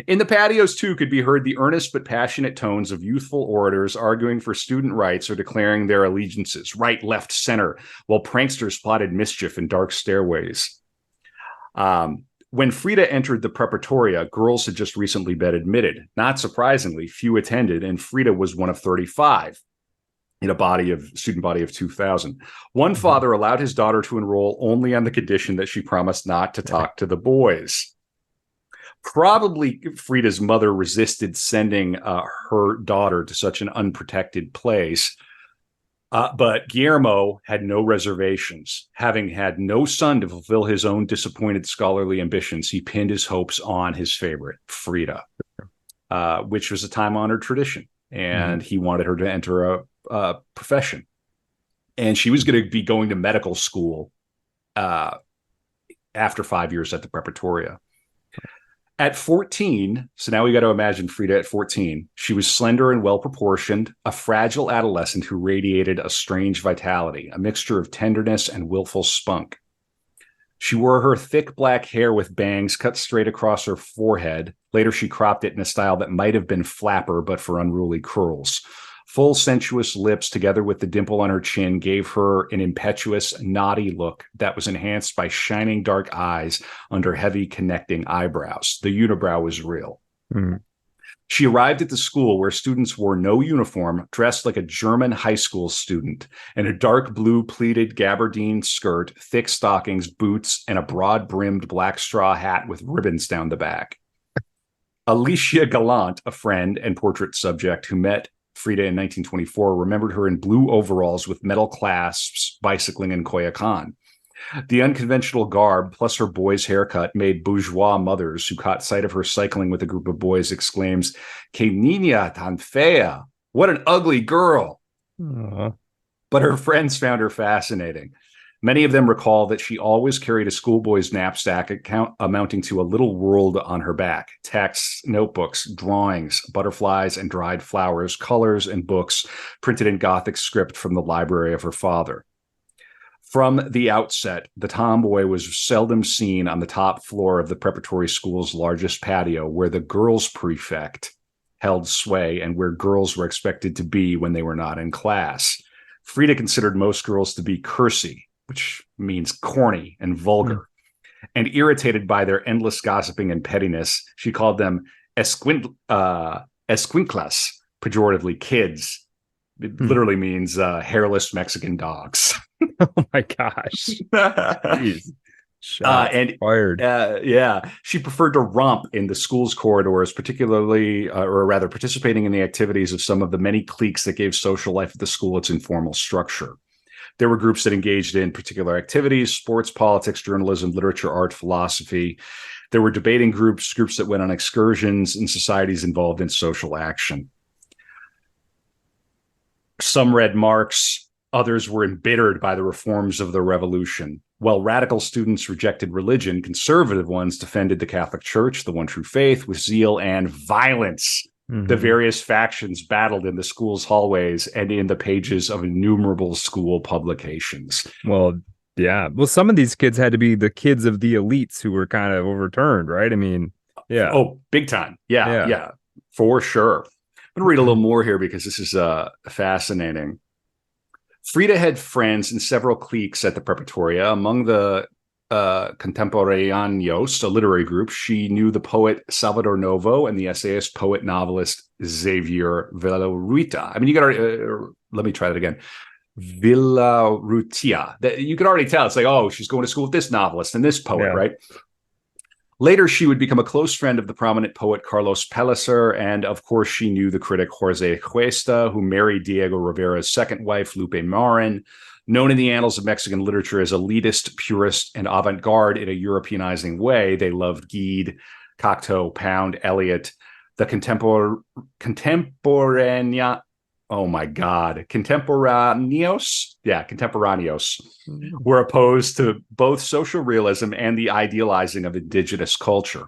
In the patios, too, could be heard the earnest but passionate tones of youthful orators arguing for student rights or declaring their allegiances, right, left, center, while pranksters plotted mischief in dark stairways. When Frida entered the preparatoria, girls had just recently been admitted. Not surprisingly, few attended, and Frida was one of 35 in a student body of 2,000. One father allowed his daughter to enroll only on the condition that she promised not to talk to the boys. Probably Frida's mother resisted sending her daughter to such an unprotected place. But Guillermo had no reservations. Having had no son to fulfill his own disappointed scholarly ambitions, he pinned his hopes on his favorite, Frida, which was a time-honored tradition. And he wanted her to enter a profession. And she was going to be going to medical school after 5 years at the preparatoria. At 14, so now we got to imagine Frida at 14. She was slender and well-proportioned, a fragile adolescent who radiated a strange vitality, a mixture of tenderness and willful spunk. She wore her thick black hair with bangs cut straight across her forehead. Later, she cropped it in a style that might have been flapper, but for unruly curls. Full, sensuous lips, together with the dimple on her chin, gave her an impetuous, naughty look that was enhanced by shining dark eyes under heavy, connecting eyebrows. The unibrow was real. She arrived at the school where students wore no uniform, dressed like a German high school student, in a dark blue pleated gabardine skirt, thick stockings, boots, and a broad-brimmed black straw hat with ribbons down the back. Alicia Gallant, a friend and portrait subject who met Frida in 1924, remembered her in blue overalls with metal clasps, bicycling in Coyoacan. The unconventional garb, plus her boy's haircut, made bourgeois mothers who caught sight of her cycling with a group of boys exclaims, "Que niña tan fea! What an ugly girl!" But her friends found her fascinating. Many of them recall that she always carried a schoolboy's knapsack amounting to a little world on her back: texts, notebooks, drawings, butterflies and dried flowers, colors, and books printed in Gothic script from the library of her father. From the outset, the tomboy was seldom seen on the top floor of the preparatory school's largest patio, where the girls' prefect held sway and where girls were expected to be when they were not in class. Frida considered most girls to be cursy, which means corny and vulgar. And irritated by their endless gossiping and pettiness, she called them esquinclas, pejoratively kids. It literally means hairless Mexican dogs. Oh my gosh. Fired. Yeah, she preferred to romp in the school's corridors, particularly, or rather, participating in the activities of some of the many cliques that gave social life at the school its informal structure. There were groups that engaged in particular activities: sports, politics, journalism, literature, art, philosophy. There were debating groups that went on excursions, and societies involved in social action. Some read Marx, others were embittered by the reforms of the revolution. While radical students rejected religion, conservative ones defended the Catholic Church, the one true faith, with zeal and violence. The various factions battled in the school's hallways and in the pages of innumerable school publications. Well, yeah. Well, some of these kids had to be the kids of the elites who were kind of overturned, right? I mean, yeah. Oh, big time. Yeah, for sure. I'm going to read a little more here because this is fascinating. Frida had friends in several cliques at the preparatoria. Among the Contemporaneos, a literary group, she knew the poet Salvador Novo and the essayist, poet, novelist Xavier Villaurrutia. I mean, you got to let me try that again. Villaurrutia. You can already tell. It's like, oh, she's going to school with this novelist and this poet, right? Later, she would become a close friend of the prominent poet Carlos Pellicer, and of course, she knew the critic Jorge Cuesta, who married Diego Rivera's second wife, Lupe Marin, known in the annals of Mexican literature as elitist, purist, and avant-garde in a Europeanizing way. They loved Gide, Cocteau, Pound, Eliot, the contemporaneous. Oh my God, contemporaneous were opposed to both social realism and the idealizing of indigenous culture.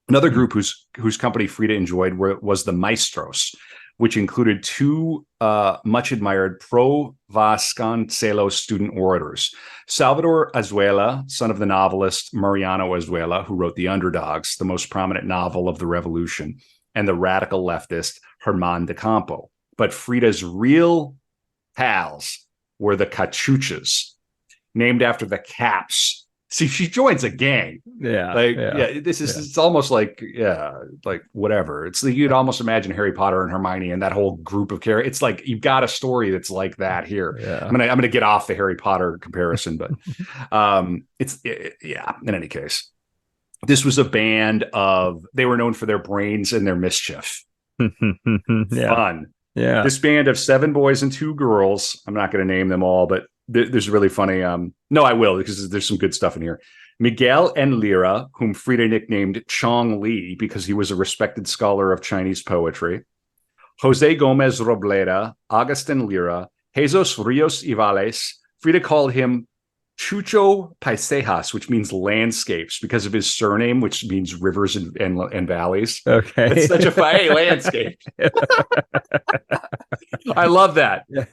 Another group whose company Frida enjoyed was the Maestros, which included two much admired pro Vasconcelos student orators, Salvador Azuela, son of the novelist Mariano Azuela, who wrote The Underdogs, the most prominent novel of the Revolution, and the radical leftist Herman de Campo. But Frida's real pals were the Cachuchas, named after the Caps. See, she joins a gang. It's almost like whatever. It's like you'd almost imagine Harry Potter and Hermione and that whole group of characters. It's like you've got a story that's like that here. Yeah. I'm gonna get off the Harry Potter comparison, but in any case, this was a band they were known for their brains and their mischief. Fun. Yeah. This band of 7 boys and 2 girls, I'm not going to name them all, but there's really funny. No, I will, because there's some good stuff in here. Miguel N. Lira, whom Frida nicknamed Chong Li because he was a respected scholar of Chinese poetry. Jose Gomez Robleda, Agustin Lira, Jesus Rios Ivales. Frida called him Chucho Paisajas, which means landscapes, because of his surname, which means rivers and valleys. Okay. It's such a landscape. I love that. Yeah.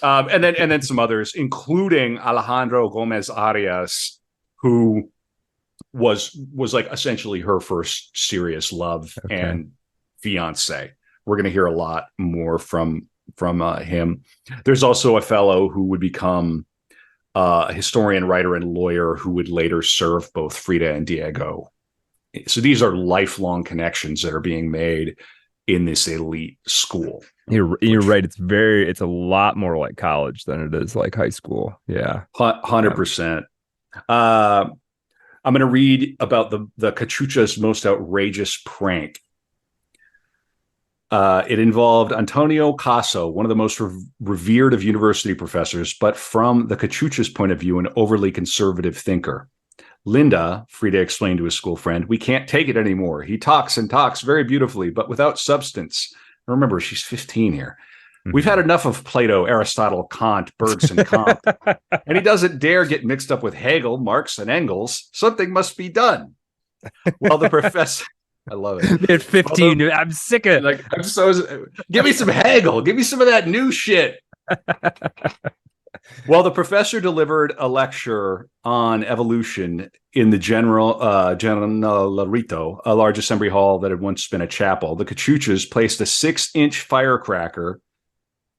And then some others, including Alejandro Gomez Arias, who was like essentially her first serious love and fiance. We're going to hear a lot more from him. There's also a fellow who would become a historian, writer, and lawyer who would later serve both Frida and Diego. So these are lifelong connections that are being made in this elite school. You're right. It's a lot more like college than it is like high school. Yeah. 100%. I'm going to read about the Cachucha's most outrageous prank. It involved Antonio Caso, one of the most revered of university professors, but from the Cachucha's point of view, an overly conservative thinker. Linda, Frida explained to his school friend, we can't take it anymore. He talks and talks very beautifully, but without substance. Remember, she's 15 here. We've had enough of Plato, Aristotle, Kant, Bergson, Comte, and he doesn't dare get mixed up with Hegel, Marx, and Engels. Something must be done. Well, the professor... I love it. At 15, I'm sick of it. Give me some Hegel. Give me some of that new shit. Well, the professor delivered a lecture on evolution in the Generalito, a large assembly hall that had once been a chapel. The Cachuchas placed a 6-inch firecracker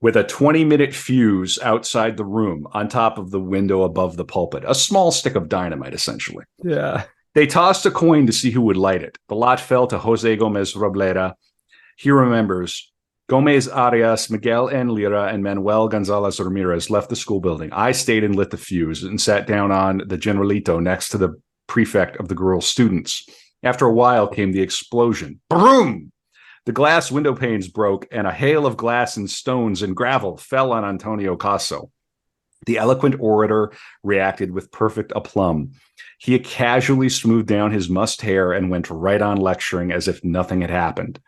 with a 20-minute fuse outside the room on top of the window above the pulpit. A small stick of dynamite, essentially. Yeah. They tossed a coin to see who would light it. The lot fell to Jose Gomez Robleda. He remembers, Gomez Arias, Miguel N. Lira, and Manuel Gonzalez Ramirez left the school building. I stayed and lit the fuse and sat down on the Generalito next to the prefect of the girl students. After a while came the explosion. Boom! The glass window panes broke, and a hail of glass and stones and gravel fell on Antonio Caso. The eloquent orator reacted with perfect aplomb. He casually smoothed down his mussed hair and went right on lecturing as if nothing had happened.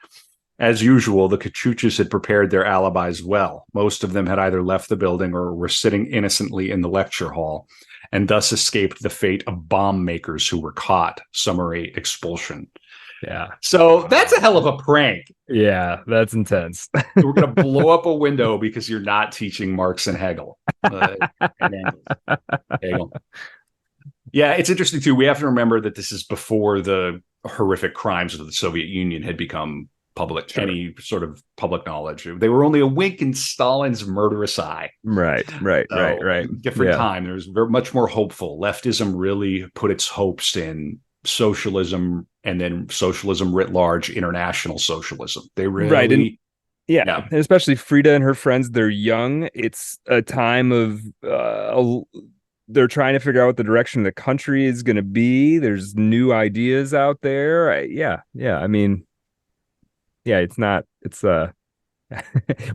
As usual, the Cachuchas had prepared their alibis well. Most of them had either left the building or were sitting innocently in the lecture hall, and thus escaped the fate of bomb makers who were caught. Summary: expulsion. Yeah. So that's a hell of a prank. Yeah, that's intense. We're going to blow up a window because you're not teaching Marx and Hegel. Hegel. Yeah, it's interesting, too. We have to remember that this is before the horrific crimes of the Soviet Union had become public, any sort of public knowledge. They were only a wink in Stalin's murderous eye. Right. Different time. There's very much more hopeful. Leftism really put its hopes in socialism, and then socialism writ large, international socialism. They really... Yeah, and especially Frida and her friends, they're young. It's a time of they're trying to figure out what the direction of the country is going to be. There's new ideas out there. Yeah. I mean, yeah, it's not. It's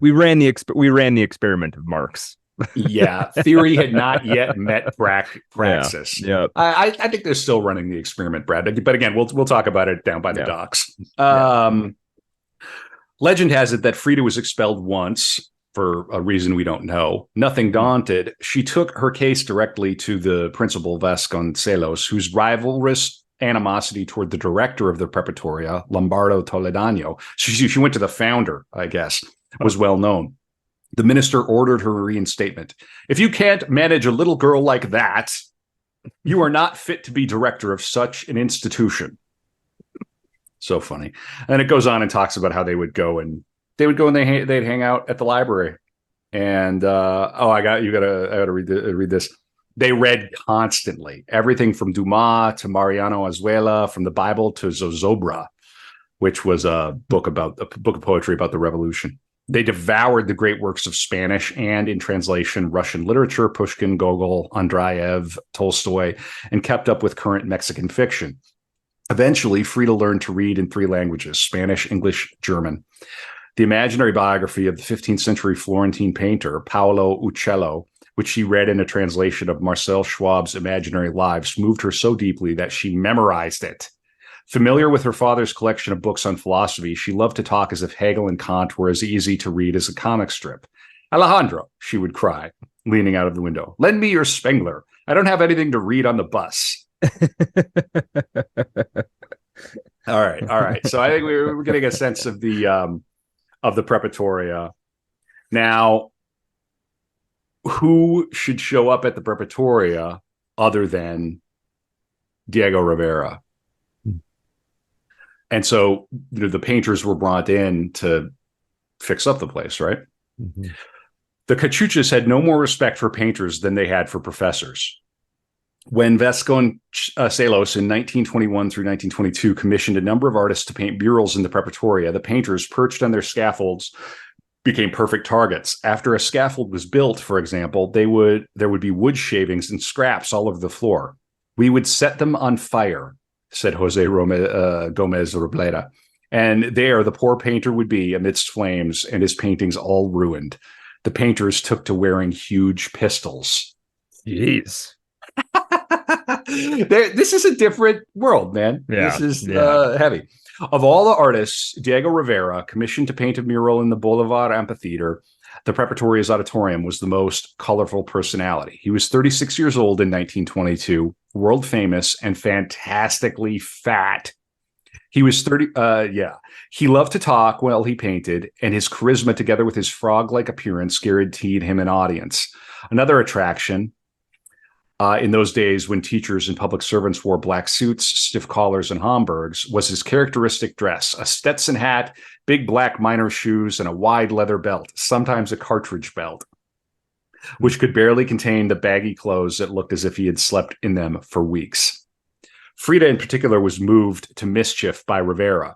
we ran the experiment of Marx. Yeah, theory had not yet met praxis. Yeah. I think they're still running the experiment, Brad. But again, we'll talk about it down by the docks. Legend has it that Frida was expelled once for a reason we don't know. Nothing daunted, she took her case directly to the principal Vasconcelos, whose rivalrous animosity toward the director of the preparatoria, Lombardo Toledano, she went to the founder, I guess, was well known. The minister ordered her reinstatement. If you can't manage a little girl like that, you are not fit to be director of such an institution. So funny. And it goes on and talks about how they would go and they'd hang out at the library. And I gotta read this. They read constantly, everything from Dumas to Mariano Azuela, from the Bible to Zozobra, which was a book of poetry about the revolution. They devoured the great works of Spanish and, in translation, Russian literature, Pushkin, Gogol, Andreyev, Tolstoy, and kept up with current Mexican fiction. Eventually, Frida learned to read in 3 languages, Spanish, English, German. The imaginary biography of the 15th century Florentine painter, Paolo Uccello, which she read in a translation of Marcel Schwab's Imaginary Lives, moved her so deeply that she memorized it. Familiar with her father's collection of books on philosophy, she loved to talk as if Hegel and Kant were as easy to read as a comic strip. Alejandro, she would cry, leaning out of the window, lend me your Spengler. I don't have anything to read on the bus. All right. So I think we're getting a sense of the preparatoria. Now, who should show up at the preparatoria other than Diego Rivera? And so the painters were brought in to fix up the place, right? Mm-hmm. The Cachuchas had no more respect for painters than they had for professors. When Vasconcelos in 1921 through 1922 commissioned a number of artists to paint murals in the preparatoria, the painters, perched on their scaffolds, became perfect targets. After a scaffold was built, for example, there would be wood shavings and scraps all over the floor. We would set them on fire, said Jose Gomez Robleda. And there the poor painter would be amidst flames and his paintings all ruined. The painters took to wearing huge pistols. Jeez. This is a different world, man. Yeah. This is heavy. Of all the artists, Diego Rivera, commissioned to paint a mural in the Bolivar Amphitheater, the Preparatoria's auditorium, was the most colorful personality. He was 36 years old in 1922, world famous and fantastically fat. He was 30. He loved to talk while he painted, and his charisma, together with his frog-like appearance, guaranteed him an audience. Another attraction, in those days when teachers and public servants wore black suits, stiff collars, and Homburgs, was his characteristic dress: a Stetson hat, big black miner shoes, and a wide leather belt, sometimes a cartridge belt, which could barely contain the baggy clothes that looked as if he had slept in them for weeks. Frida, in particular, was moved to mischief by Rivera.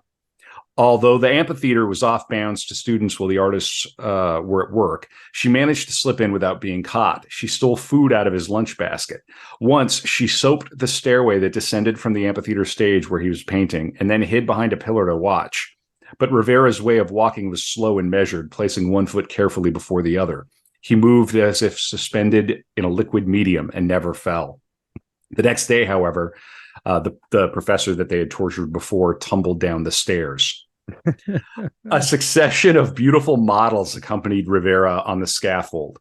Although the amphitheater was off bounds to students while the artists were at work, she managed to slip in without being caught. She stole food out of his lunch basket. Once, she soaped the stairway that descended from the amphitheater stage where he was painting, and then hid behind a pillar to watch. But Rivera's way of walking was slow and measured, placing one foot carefully before the other. He moved as if suspended in a liquid medium and never fell. The next day, however, the professor that they had tortured before tumbled down the stairs. A succession of beautiful models accompanied Rivera on the scaffold.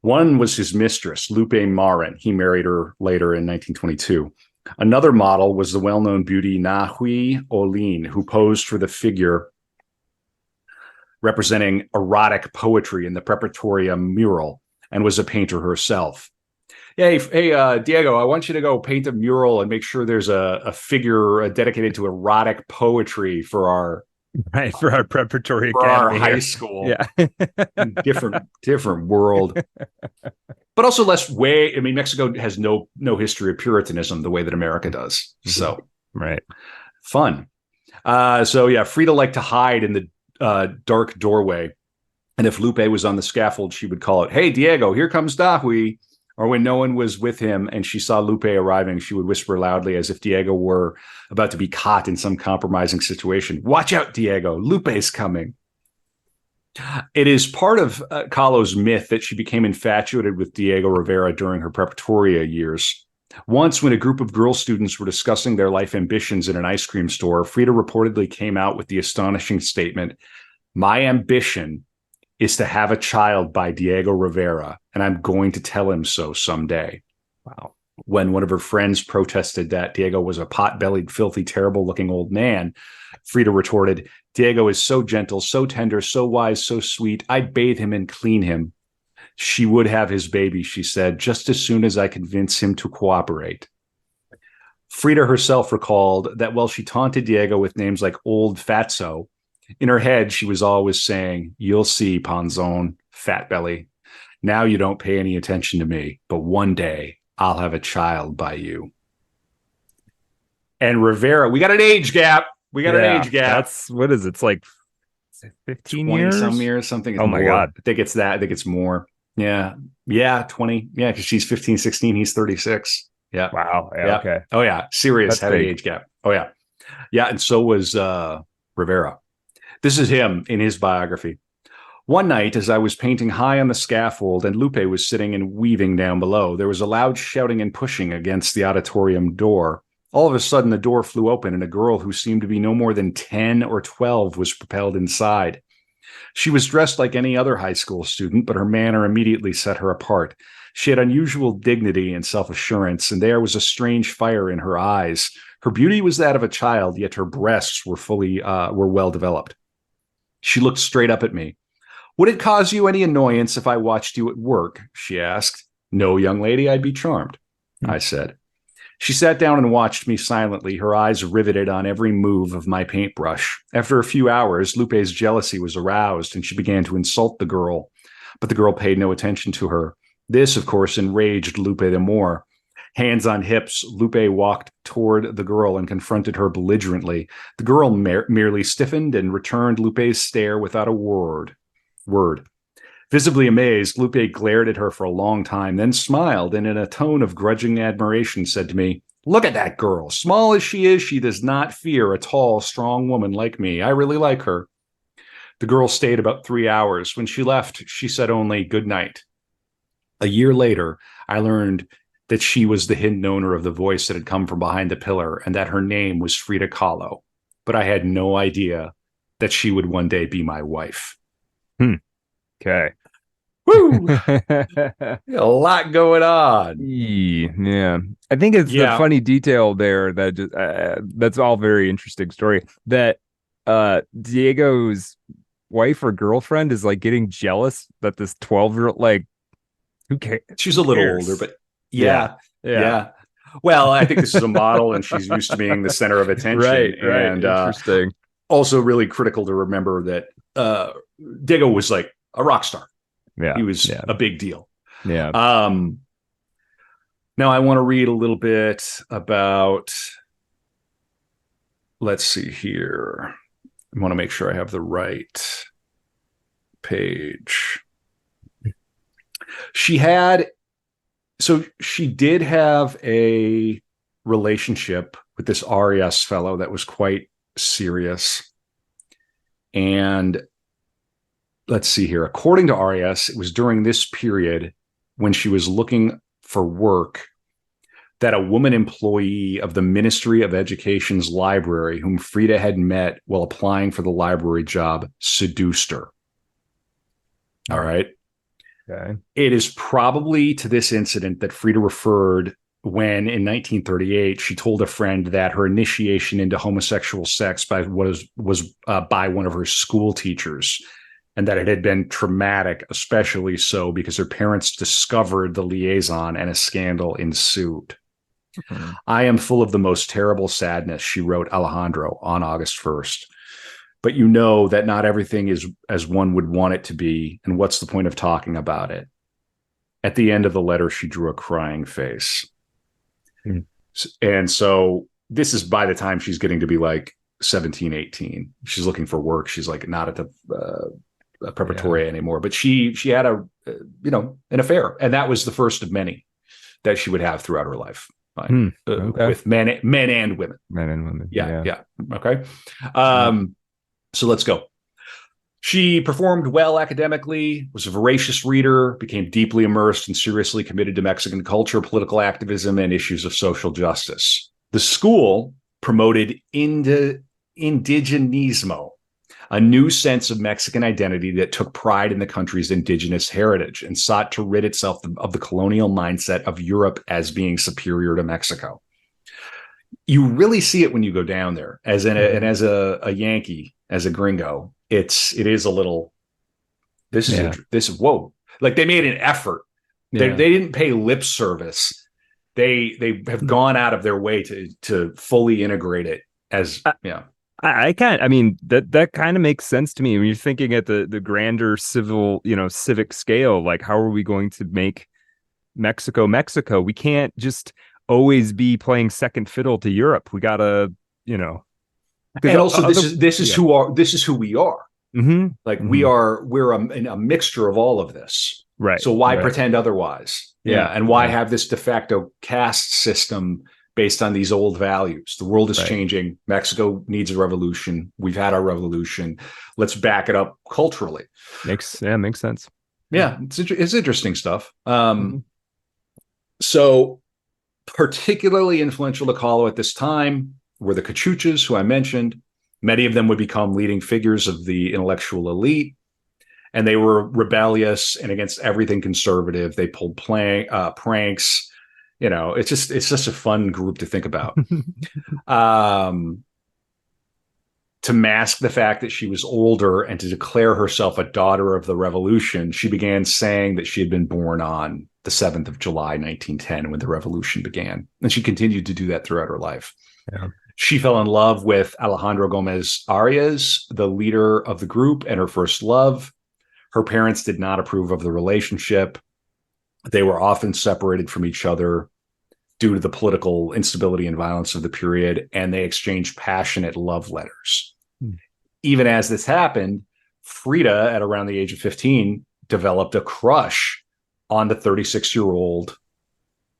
One was his mistress, Lupe Marin. He married her later in 1922. Another model was the well-known beauty Nahui Olin, who posed for the figure representing erotic poetry in the Preparatoria mural and was a painter herself. Hey, Diego, I want you to go paint a mural and make sure there's a figure dedicated to erotic poetry for our preparatory for our academy high here. school. Yeah. different world, but also less way. I mean, Mexico has no history of Puritanism the way that America does. So right, fun. Frida liked to hide in the dark doorway, and if Lupe was on the scaffold, she would call it, "Hey, Diego, here comes Dahui." Or when no one was with him and she saw Lupe arriving, she would whisper loudly as if Diego were about to be caught in some compromising situation. Watch out, Diego. Lupe's coming. It is part of Kahlo's myth that she became infatuated with Diego Rivera during her preparatoria years. Once, when a group of girl students were discussing their life ambitions in an ice cream store, Frida reportedly came out with the astonishing statement, "My ambition is to have a child by Diego Rivera, and I'm going to tell him so someday." Wow. When one of her friends protested that Diego was a pot-bellied, filthy, terrible-looking old man, Frida retorted, "Diego is so gentle, so tender, so wise, so sweet. I'd bathe him and clean him." She would have his baby, she said, just as soon as I convince him to cooperate. Frida herself recalled that while she taunted Diego with names like Old Fatso, in her head, she was always saying, "You'll see, Panzone, fat belly. Now you don't pay any attention to me, but one day I'll have a child by you." And Rivera, we got an age gap. That's what is it? It's like 15 20 years? some years, something. Oh my more. God. I think it's that. I think it's more. Yeah. Yeah. 20. Yeah. Because she's 15, 16. He's 36. Yeah. Wow. Yeah, Yeah. okay. Oh, yeah. Serious That's heavy big. age gap. Oh, yeah. Yeah. And so was Rivera. This is him in his biography. "One night, as I was painting high on the scaffold and Lupe was sitting and weaving down below, there was a loud shouting and pushing against the auditorium door. All of a sudden, the door flew open and a girl who seemed to be no more than 10 or 12 was propelled inside. She was dressed like any other high school student, but her manner immediately set her apart. She had unusual dignity and self-assurance, and there was a strange fire in her eyes. Her beauty was that of a child, yet her breasts were well developed. She looked straight up at me. 'Would it cause you any annoyance if I watched you at work?' she asked. 'No, young lady, I'd be charmed,' I said. She sat down and watched me silently, her eyes riveted on every move of my paintbrush. After a few hours, Lupe's jealousy was aroused, and she began to insult the girl. But the girl paid no attention to her. This, of course, enraged Lupe the more. Hands on hips, Lupe walked toward the girl and confronted her belligerently. The girl merely stiffened and returned Lupe's stare without a word. Visibly amazed, Lupe glared at her for a long time, then smiled and in a tone of grudging admiration said to me, "Look at that girl. Small as she is, she does not fear a tall, strong woman like me. I really like her." The girl stayed about 3 hours. When she left, she said only, "Good night." A year later, I learned that she was the hidden owner of the voice that had come from behind the pillar and that her name was Frida Kahlo. But I had no idea that she would one day be my wife. Okay. Woo! A lot going on. Yeah. I think it's the funny detail there that just that's all very interesting story that Diego's wife or girlfriend is like getting jealous that this 12-year-old, like, who cares? She's a little older, but yeah. Well, I think this is a model and she's used to being the center of attention. Right. And interesting. Also really critical to remember that Diego was like a rock star. Yeah. He was a big deal. Yeah. Now I want to read a little bit about, let's see here. I want to make sure I have the right page. She did have a relationship with this Arias fellow that was quite serious. And let's see here. According to Arias, it was during this period when she was looking for work that a woman employee of the Ministry of Education's library, whom Frida had met while applying for the library job, seduced her. All right. Okay. It is probably to this incident that Frida referred when, in 1938, she told a friend that her initiation into homosexual sex was by one of her school teachers, and that it had been traumatic, especially so because her parents discovered the liaison and a scandal ensued. Mm-hmm. "I am full of the most terrible sadness," she wrote Alejandro on August 1st. "But you know that not everything is as one would want it to be, and what's the point of talking about it?" At the end of the letter, she drew a crying face. Mm. And so this is by the time she's getting to be like 17, 18. She's looking for work. She's like not at the preparatoria anymore. But she had an affair, and that was the first of many that she would have throughout her life. Okay. With men and women. Men and women. Yeah. Okay. So let's go. She performed well academically, was a voracious reader, became deeply immersed and seriously committed to Mexican culture, political activism, and issues of social justice. The school promoted indigenismo, a new sense of Mexican identity that took pride in the country's indigenous heritage and sought to rid itself of the colonial mindset of Europe as being superior to Mexico. You really see it when you go down there, as a Yankee, as a gringo. It is a little. Whoa! Like, they made an effort. They didn't pay lip service. They have gone out of their way to fully integrate it as I can't. I mean, that kind of makes sense to me when you're thinking at the grander civic scale. Like, how are we going to make Mexico Mexico? We can't just always be playing second fiddle to Europe. We gotta, And also, this is who we are. Mm-hmm. Like, we're a mixture of all of this. Right. So why pretend otherwise? Yeah. And why have this de facto caste system based on these old values? The world is changing. Mexico needs a revolution. We've had our revolution. Let's back it up culturally. Makes sense. Yeah, it's interesting stuff. So particularly influential to Kahlo at this time were the Cachuchas, who I mentioned. Many of them would become leading figures of the intellectual elite, and they were rebellious and against everything conservative. They pulled pranks. It's just a fun group to think about. To mask the fact that she was older and to declare herself a daughter of the revolution, she began saying that she had been born on the 7th of July, 1910, when the revolution began. And she continued to do that throughout her life. Yeah. She fell in love with Alejandro Gomez Arias, the leader of the group and her first love. Her parents did not approve of the relationship. They were often separated from each other due to the political instability and violence of the period, and they exchanged passionate love letters. Even as this happened, Frida, at around the age of 15, developed a crush on the 36-year-old.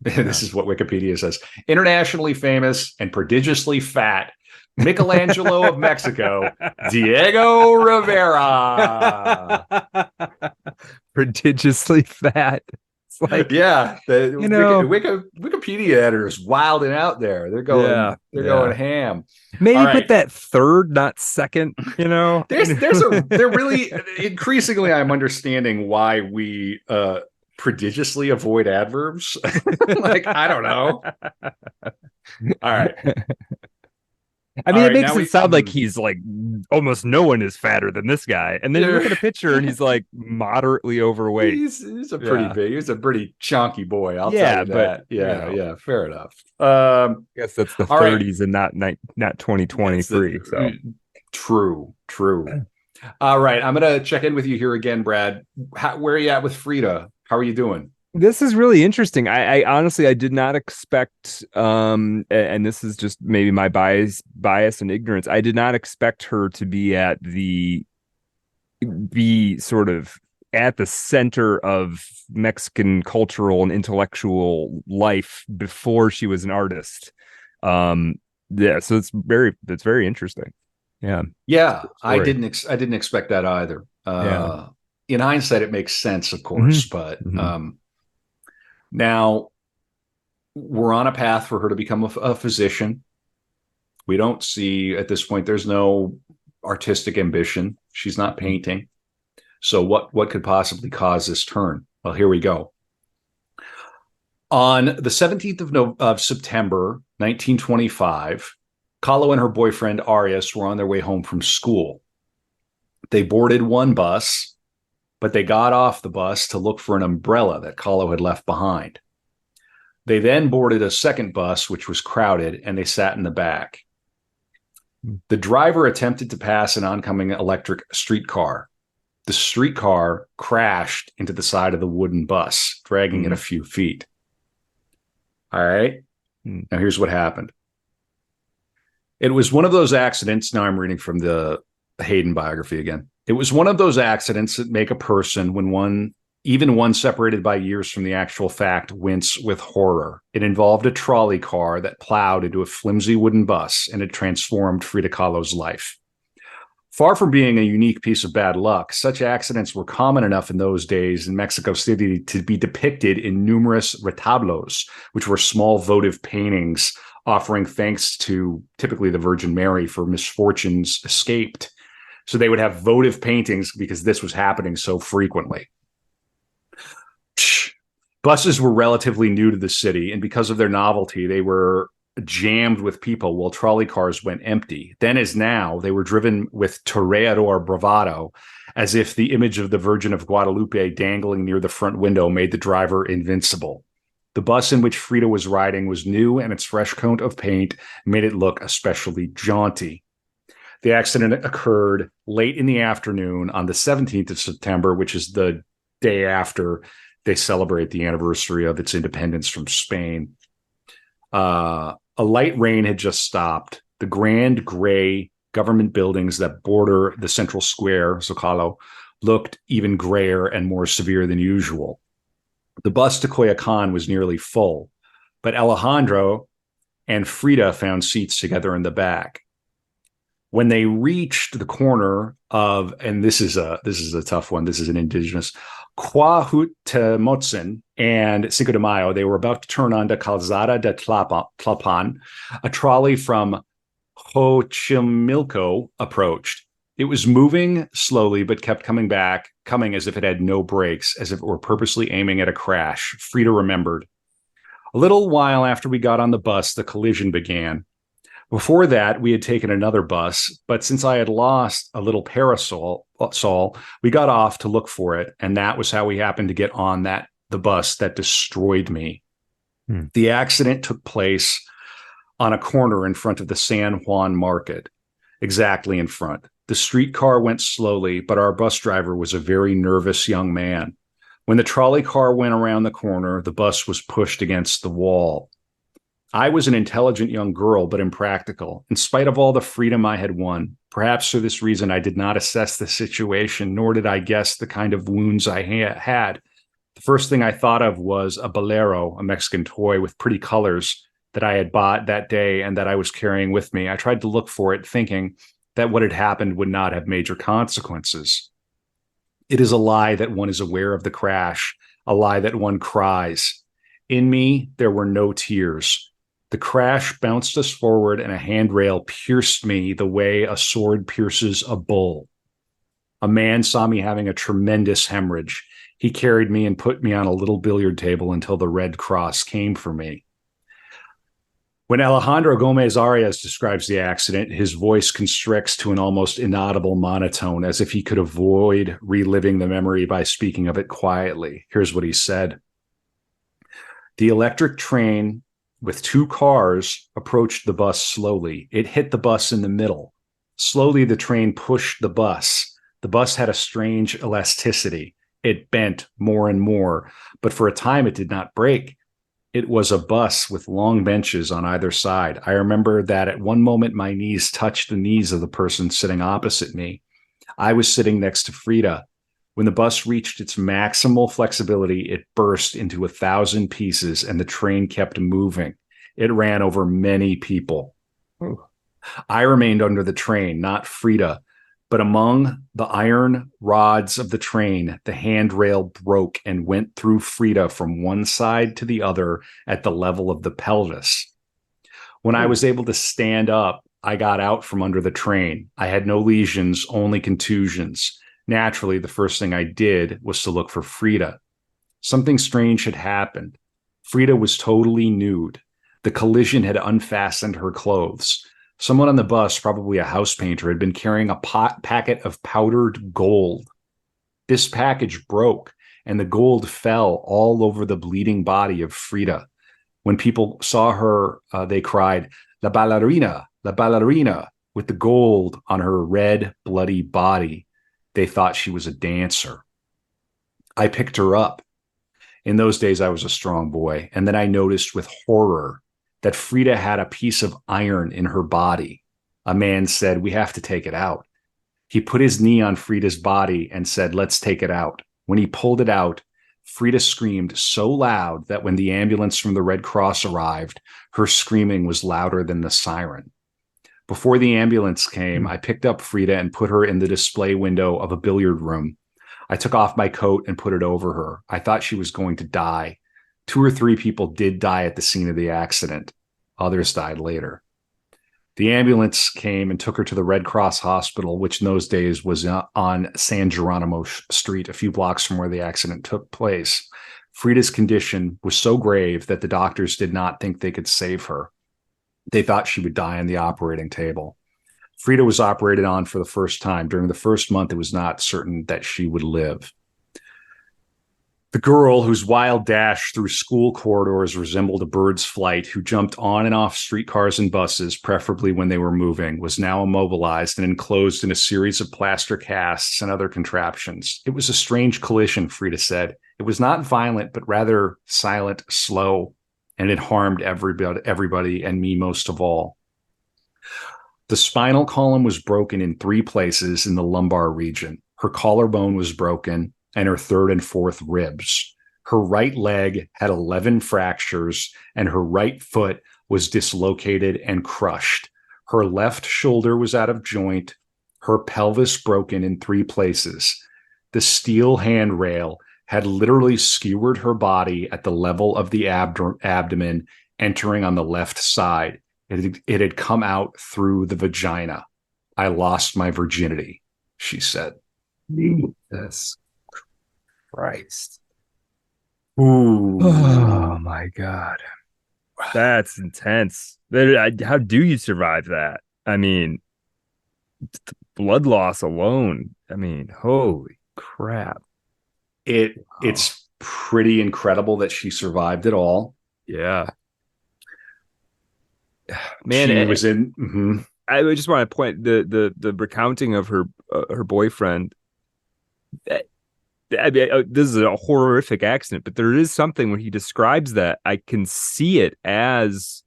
This is what Wikipedia says: internationally famous and prodigiously fat Michelangelo of Mexico, Diego Rivera. Prodigiously fat. It's like, Wikipedia editors wilding out there. They're going, going ham. Maybe put that third, not second. They're really increasingly. I'm understanding why we prodigiously avoid adverbs. Like, I don't know. All right. I mean, it makes it sound like he's like almost no one is fatter than this guy. And then you look at a picture and he's like moderately overweight. He's a pretty big, he's a pretty chunky boy. I'll tell you that. Yeah, fair enough. I guess that's the 30s and not 2023. So true. All right. I'm going to check in with you here again, Brad. Where are you at with Frida? How are you doing? This is really interesting. I honestly, I did not expect, and this is just maybe my bias and ignorance. I did not expect her to be sort of at the center of Mexican cultural and intellectual life before she was an artist. So it's very interesting. Yeah. I didn't expect that either. In hindsight, it makes sense, of course, but now we're on a path for her to become a physician. We don't see at this point, there's no artistic ambition. She's not painting. So what could possibly cause this turn? Well, here we go. On the 17th of September, 1925, Kahlo and her boyfriend Arias were on their way home from school. They boarded one bus, but they got off the bus to look for an umbrella that Kahlo had left behind. They then boarded a second bus, which was crowded, and they sat in the back. The driver attempted to pass an oncoming electric streetcar. The streetcar crashed into the side of the wooden bus, dragging it a few feet. All right. Now here's what happened. It was one of those accidents. Now I'm reading from the Hayden biography again. It was one of those accidents that make a person, when one, even one separated by years from the actual fact, wince with horror. It involved a trolley car that plowed into a flimsy wooden bus, and it transformed Frida Kahlo's life. Far from being a unique piece of bad luck, such accidents were common enough in those days in Mexico City to be depicted in numerous retablos, which were small votive paintings offering thanks to typically the Virgin Mary for misfortunes escaped. So they would have votive paintings because this was happening so frequently. Buses were relatively new to the city, and because of their novelty, they were jammed with people while trolley cars went empty. Then, as now, they were driven with toreador bravado, as if the image of the Virgin of Guadalupe dangling near the front window made the driver invincible. The bus in which Frida was riding was new, and its fresh coat of paint made it look especially jaunty. The accident occurred late in the afternoon on the 17th of September, which is the day after they celebrate the anniversary of its independence from Spain. A light rain had just stopped. The grand gray government buildings that border the central square, Zocalo, looked even grayer and more severe than usual. The bus to Coyoacan was nearly full, but Alejandro and Frida found seats together in the back. When they reached the corner of, and this is a tough one, this is an indigenous, Cuauhtémoc and Cinco de Mayo, they were about to turn onto Calzada de Tlalpan. A trolley from Xochimilco approached. It was moving slowly, but kept coming as if it had no brakes, as if it were purposely aiming at a crash. Frida remembered. A little while after we got on the bus, the collision began. Before that, we had taken another bus, but since I had lost a little parasol, we got off to look for it, and that was how we happened to get on the bus that destroyed me. The accident took place on a corner in front of the San Juan market, exactly in front. The streetcar went slowly, but our bus driver was a very nervous young man. When the trolley car went around the corner, the bus was pushed against the wall. I was an intelligent young girl, but impractical. In spite of all the freedom I had won, perhaps for this reason, I did not assess the situation, nor did I guess the kind of wounds I had. The first thing I thought of was a bolero, a Mexican toy with pretty colors that I had bought that day and that I was carrying with me. I tried to look for it, thinking that what had happened would not have major consequences. It is a lie that one is aware of the crash, a lie that one cries. In me, there were no tears. The crash bounced us forward, and a handrail pierced me the way a sword pierces a bull. A man saw me having a tremendous hemorrhage. He carried me and put me on a little billiard table until the Red Cross came for me. When Alejandro Gomez Arias describes the accident, his voice constricts to an almost inaudible monotone, as if he could avoid reliving the memory by speaking of it quietly. Here's what he said. The electric train with two cars approached the bus slowly. It hit the bus in the middle. Slowly, the train pushed the bus. The bus had a strange elasticity. It bent more and more, but for a time it did not break. It was a bus with long benches on either side. I remember that at one moment my knees touched the knees of the person sitting opposite me. I was sitting next to Frida. When the bus reached its maximal flexibility, it burst into 1,000 pieces, and the train kept moving. It ran over many people. Ooh. I remained under the train, not Frida, but among the iron rods of the train, the handrail broke and went through Frida from one side to the other at the level of the pelvis. When I was able to stand up, I got out from under the train. I had no lesions, only contusions. Naturally, the first thing I did was to look for Frida. Something strange had happened. Frida was totally nude. The collision had unfastened her clothes. Someone on the bus, probably a house painter, had been carrying a packet of powdered gold. This package broke, and the gold fell all over the bleeding body of Frida. When people saw her, they cried, "La ballerina," with the gold on her red, bloody body. They thought she was a dancer. I picked her up. In those days, I was a strong boy, and then I noticed with horror that Frida had a piece of iron in her body. A man said, "We have to take it out." He put his knee on Frida's body and said, "Let's take it out." When he pulled it out, Frida screamed so loud that when the ambulance from the Red Cross arrived, her screaming was louder than the siren. Before the ambulance came, I picked up Frida and put her in the display window of a billiard room. I took off my coat and put it over her. I thought she was going to die. 2 or 3 people did die at the scene of the accident. Others died later. The ambulance came and took her to the Red Cross Hospital, which in those days was on San Geronimo Street, a few blocks from where the accident took place. Frida's condition was so grave that the doctors did not think they could save her. They thought she would die on the operating table. Frida was operated on for the first time. During the first month, it was not certain that she would live. The girl, whose wild dash through school corridors resembled a bird's flight, who jumped on and off streetcars and buses, preferably when they were moving, was now immobilized and enclosed in a series of plaster casts and other contraptions. It was a strange collision, Frida said. It was not violent, but rather silent, slow, and it harmed everybody, and me most of all. The spinal column was broken in 3 places in the lumbar region. Her collarbone was broken, and her 3rd and 4th ribs. Her right leg had 11 fractures, and her right foot was dislocated and crushed. Her left shoulder was out of joint, her pelvis broken in 3 places. The steel handrail had literally skewered her body at the level of the abdomen, entering on the left side. It had come out through the vagina. I lost my virginity, she said. Jesus Christ. Ooh. Oh my God. That's intense. How do you survive that? I mean, blood loss alone. I mean, holy crap. It's pretty incredible that she survived it all. Yeah. Man, she was in. Mm-hmm. I just want to point the recounting of her boyfriend. I mean, this is a horrific accident, but there is something when he describes that I can see it as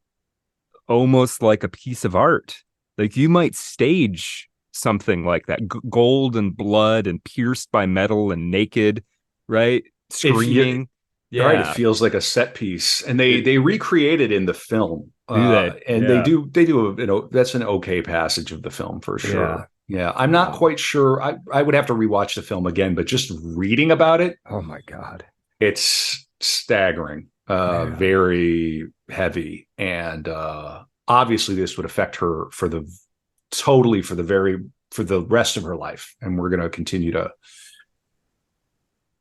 almost like a piece of art. Like you might stage something like that, gold and blood and pierced by metal and naked, right? Screaming. Yeah. Right. It feels like a set piece, and they recreate it in the film. Do they? And they do that's an okay passage of the film for sure. Yeah. I'm not quite sure. I would have to rewatch the film again, but just reading about it. Oh my God. It's staggering, very heavy. And obviously this would affect her for the rest of her life. And we're going to continue to,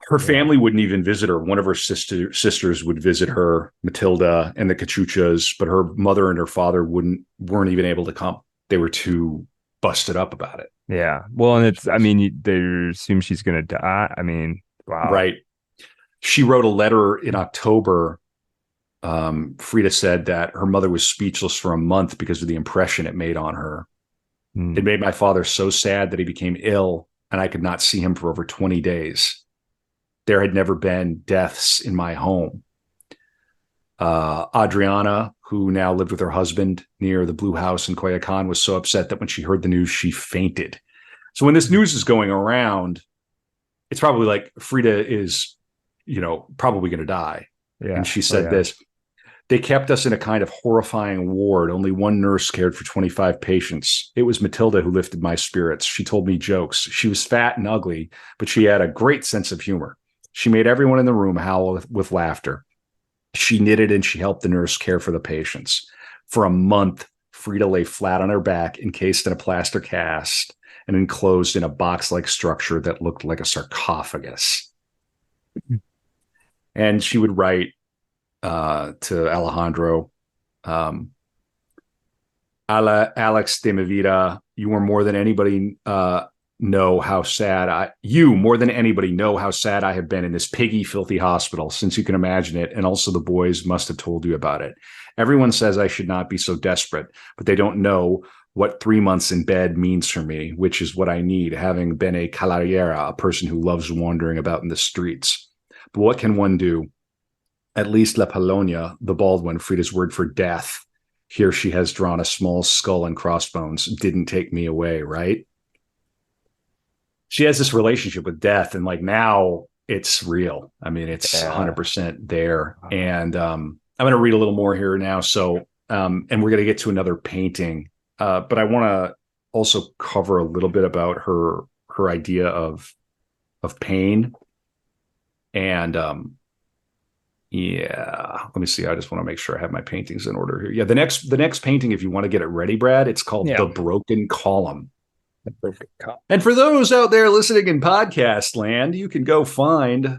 her family wouldn't even visit her. One of her sisters would visit her, Matilda and the Cachuchas, but her mother and her father weren't even able to come. They were too busted up about it. Yeah. Well, and they assume she's going to die. I mean, wow. Right. She wrote a letter in October. Frida said that her mother was speechless for a month because of the impression it made on her. It made my father so sad that he became ill, and I could not see him for over 20 days. There had never been deaths in my home. Adriana, who now lived with her husband near the Blue House in Coyoacan, was so upset that when she heard the news, she fainted. So when this news is going around, it's probably like Frida is, probably going to die. Yeah. And she said this: they kept us in a kind of horrifying ward. Only one nurse cared for 25 patients. It was Matilda who lifted my spirits. She told me jokes. She was fat and ugly, but she had a great sense of humor. She made everyone in the room howl with laughter. She knitted and she helped the nurse care for the patients. For a month, Frida lay flat on her back, encased in a plaster cast and enclosed in a box-like structure that looked like a sarcophagus. And she would write to Alejandro, Alex de mi vida, you were more than anybody know how sad I have been in this piggy, filthy hospital, since you can imagine it. And also the boys must have told you about it. Everyone says I should not be so desperate, but they don't know what 3 months in bed means for me, which is what I need, having been a calavera, a person who loves wandering about in the streets. But what can one do? At least La Polonia, the Baldwin, Frida's word for death, here she has drawn a small skull and crossbones, didn't take me away, right? she has this relationship with death, and like now it's real. I mean, it's Yeah. 100% there. And I'm going to read a little more here now. So, and we're going to get to another painting, but I want to also cover a little bit about her idea of pain. And yeah, let me see. I just want to make sure I have my paintings in order here. Yeah, the next painting, if you want to get it ready, Brad, it's called Yeah. The Broken Column. The Broken Column. And for those out there listening in podcast land, you can go find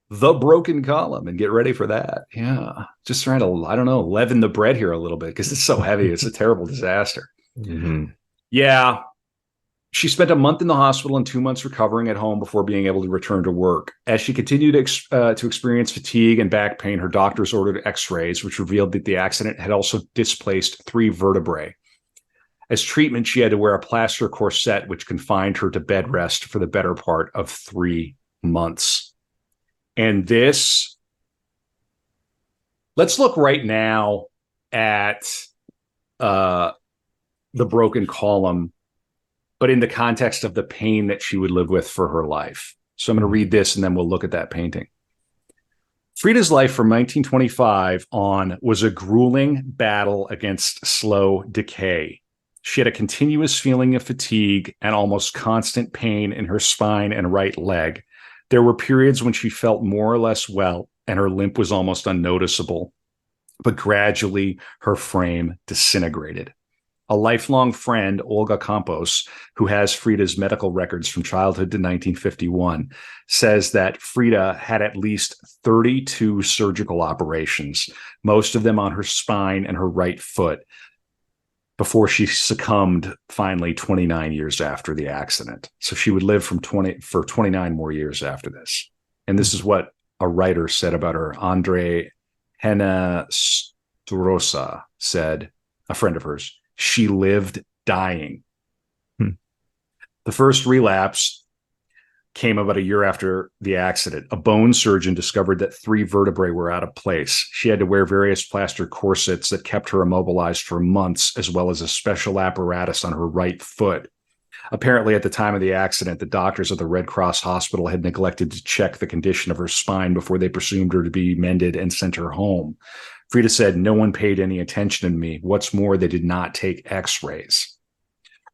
The Broken Column and get ready for that. Yeah. Just trying to, I don't know, leaven the bread here a little bit because it's so heavy. It's a terrible disaster. Mm-hmm. Yeah. She spent a month in the hospital and 2 months recovering at home before being able to return to work. As she continued to experience fatigue and back pain, her doctors ordered x-rays, which revealed that the accident had also displaced 3 vertebrae. As treatment, she had to wear a plaster corset, which confined her to bed rest for the better part of 3 months. And this, let's look right now at The Broken Column, but in the context of the pain that she would live with for her life. So I'm going to read this and then we'll look at that painting. Frida's life from 1925 on was a grueling battle against slow decay. She had a continuous feeling of fatigue and almost constant pain in her spine and right leg. There were periods when she felt more or less well and her limp was almost unnoticeable, but gradually her frame disintegrated. A lifelong friend, Olga Campos, who has Frida's medical records from childhood to 1951, says that Frida had at least 32 surgical operations, most of them on her spine and her right foot, before she succumbed finally 29 years after the accident. So she would live for 29 more years after this. And this is what a writer said about her. Andre Henastruosa said, a friend of hers, she lived dying. The first relapse came about a year after the accident. A bone surgeon discovered that 3 vertebrae were out of place. She had to wear various plaster corsets that kept her immobilized for months, as well as a special apparatus on her right foot. Apparently, at the time of the accident, the doctors at the Red Cross Hospital had neglected to check the condition of her spine before they presumed her to be mended and sent her home. Frida said, "No one paid any attention to me. What's more, they did not take x-rays."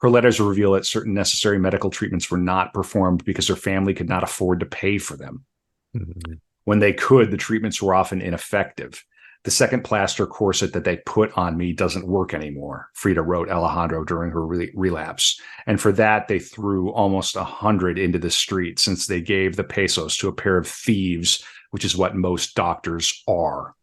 Her letters reveal that certain necessary medical treatments were not performed because her family could not afford to pay for them. Mm-hmm. When they could, the treatments were often ineffective. The second plaster corset that they put on me doesn't work anymore, Frida wrote Alejandro during her relapse. And for that, they threw almost 100 into the street since they gave the pesos to a pair of thieves, which is what most doctors are.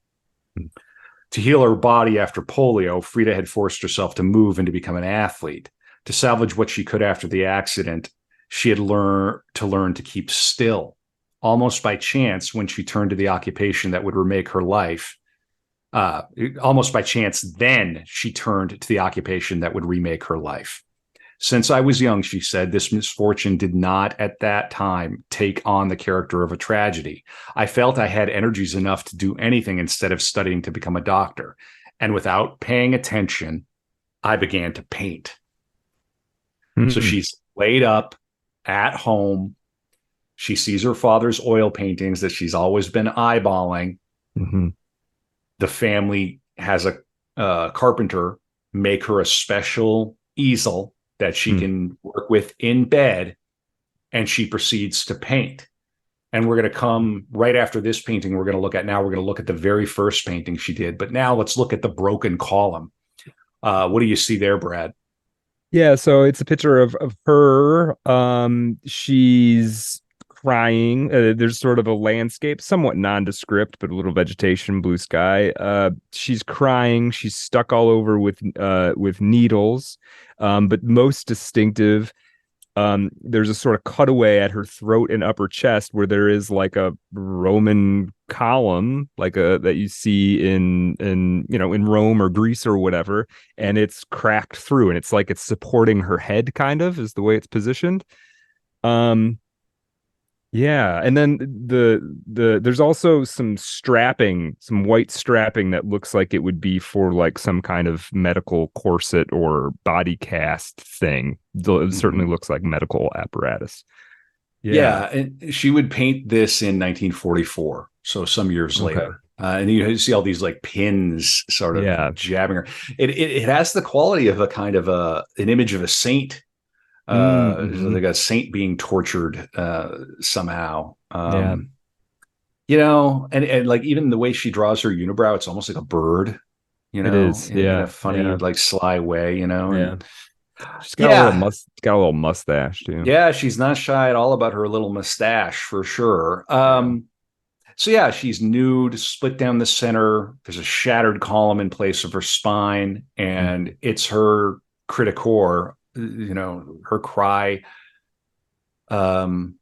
To heal her body after polio, Frida had forced herself to move and to become an athlete. To salvage what she could after the accident, she had learned to keep still. Almost by chance, when she turned to the occupation that would remake her life, almost by chance, then she turned to the occupation that would remake her life. Since I was young, she said, this misfortune did not at that time take on the character of a tragedy. I felt I had energies enough to do anything instead of studying to become a doctor. And without paying attention, I began to paint. Mm-hmm. So she's laid up at home. She sees her father's oil paintings that she's always been eyeballing. Mm-hmm. The family has a carpenter make her a special easel that she can work with in bed, and she proceeds to paint. And we're going to come right after this painting we're going to look at the very first painting she did. But now let's look at The Broken Column. What do you see there, Brad? Yeah, so it's a picture of her. She's crying. There's sort of a landscape, somewhat nondescript, but a little vegetation, blue sky. She's crying. She's stuck all over with needles. But most distinctive, there's a sort of cutaway at her throat and upper chest where there is like a Roman column, like that you see in Rome or Greece or whatever, and it's cracked through, and it's like it's supporting her head, kind of, is the way it's positioned. Yeah, and then there's also some white strapping that looks like it would be for like some kind of medical corset or body cast thing. It certainly looks like medical apparatus. Yeah. Yeah, and she would paint this in 1944, so some years Okay. later. And you see all these like pins sort of Yeah. jabbing her. It has the quality of a kind of an image of a saint, Mm-hmm. like a saint being tortured somehow. Yeah. And like even the way she draws her unibrow, it's almost like a bird, It is. in a Yeah. funny Yeah. like sly way, Yeah. and She's got a little yeah, must. Got a little mustache too. yeah, she's not shy at all about her little mustache for sure. Yeah. So yeah, she's nude, split down the center. There's a shattered column in place of her spine, and it's her criticore, her cry um,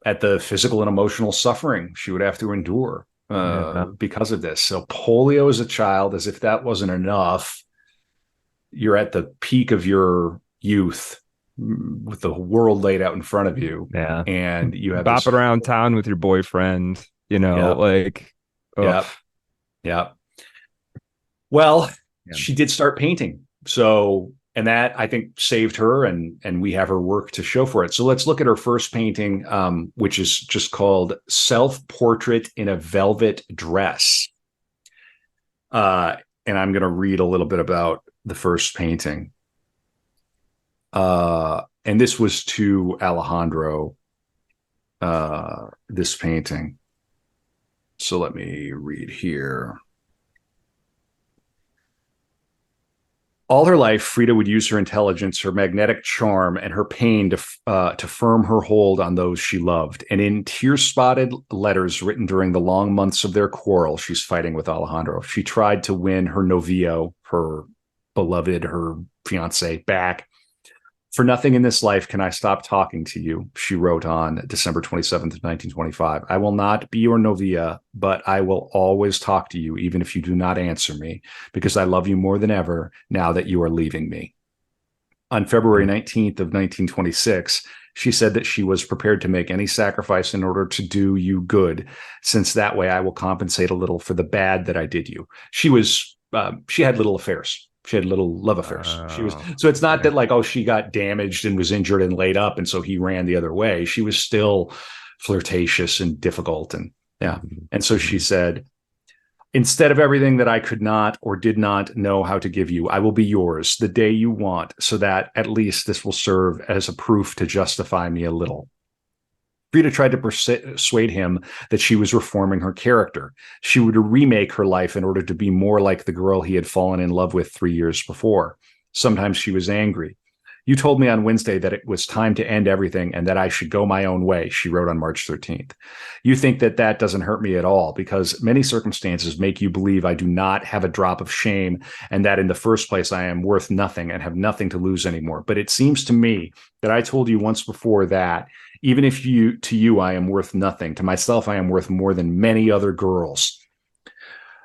at the physical and emotional suffering she would have to endure Yeah. because of this. So polio as a child, as if that wasn't enough, you're at the peak of your youth with the world laid out in front of you, Yeah. and you have this. Bopping around town with your boyfriend, Yep, like, oh, yep, yep. Well, yeah. she did start painting. So, and that I think saved her, and we have her work to show for it. So let's look at her first painting, which is just called Self Portrait in a Velvet Dress. And I'm going to read a little bit about the first painting. And this was to Alejandro, this painting. So let me read here. All her life, Frida would use her intelligence, her magnetic charm, and her pain to firm her hold on those she loved. And in tear-spotted letters written during the long months of their quarrel, she's fighting with Alejandro. She tried to win her novio, her beloved, her fiance, back. For nothing in this life can I stop talking to you, she wrote on December 27th, 1925. I will not be your novia, but I will always talk to you, even if you do not answer me, because I love you more than ever now that you are leaving me. On February 19th of 1926, she said that she was prepared to make any sacrifice in order to do you good, since that way I will compensate a little for the bad that I did you. She had little affairs. She had little love affairs. So it's not Okay. that like, oh, she got damaged and was injured and laid up, and so he ran the other way. She was still flirtatious and difficult. And yeah. And so she said, instead of everything that I could not or did not know how to give you, I will be yours the day you want, so that at least this will serve as a proof to justify me a little. Frida tried to persuade him that she was reforming her character. She would remake her life in order to be more like the girl he had fallen in love with 3 years before. Sometimes she was angry. You told me on Wednesday that it was time to end everything and that I should go my own way, she wrote on March 13th. You think that that doesn't hurt me at all because many circumstances make you believe I do not have a drop of shame and that in the first place I am worth nothing and have nothing to lose anymore. But it seems to me that I told you once before that even if to you I am worth nothing, to myself I am worth more than many other girls.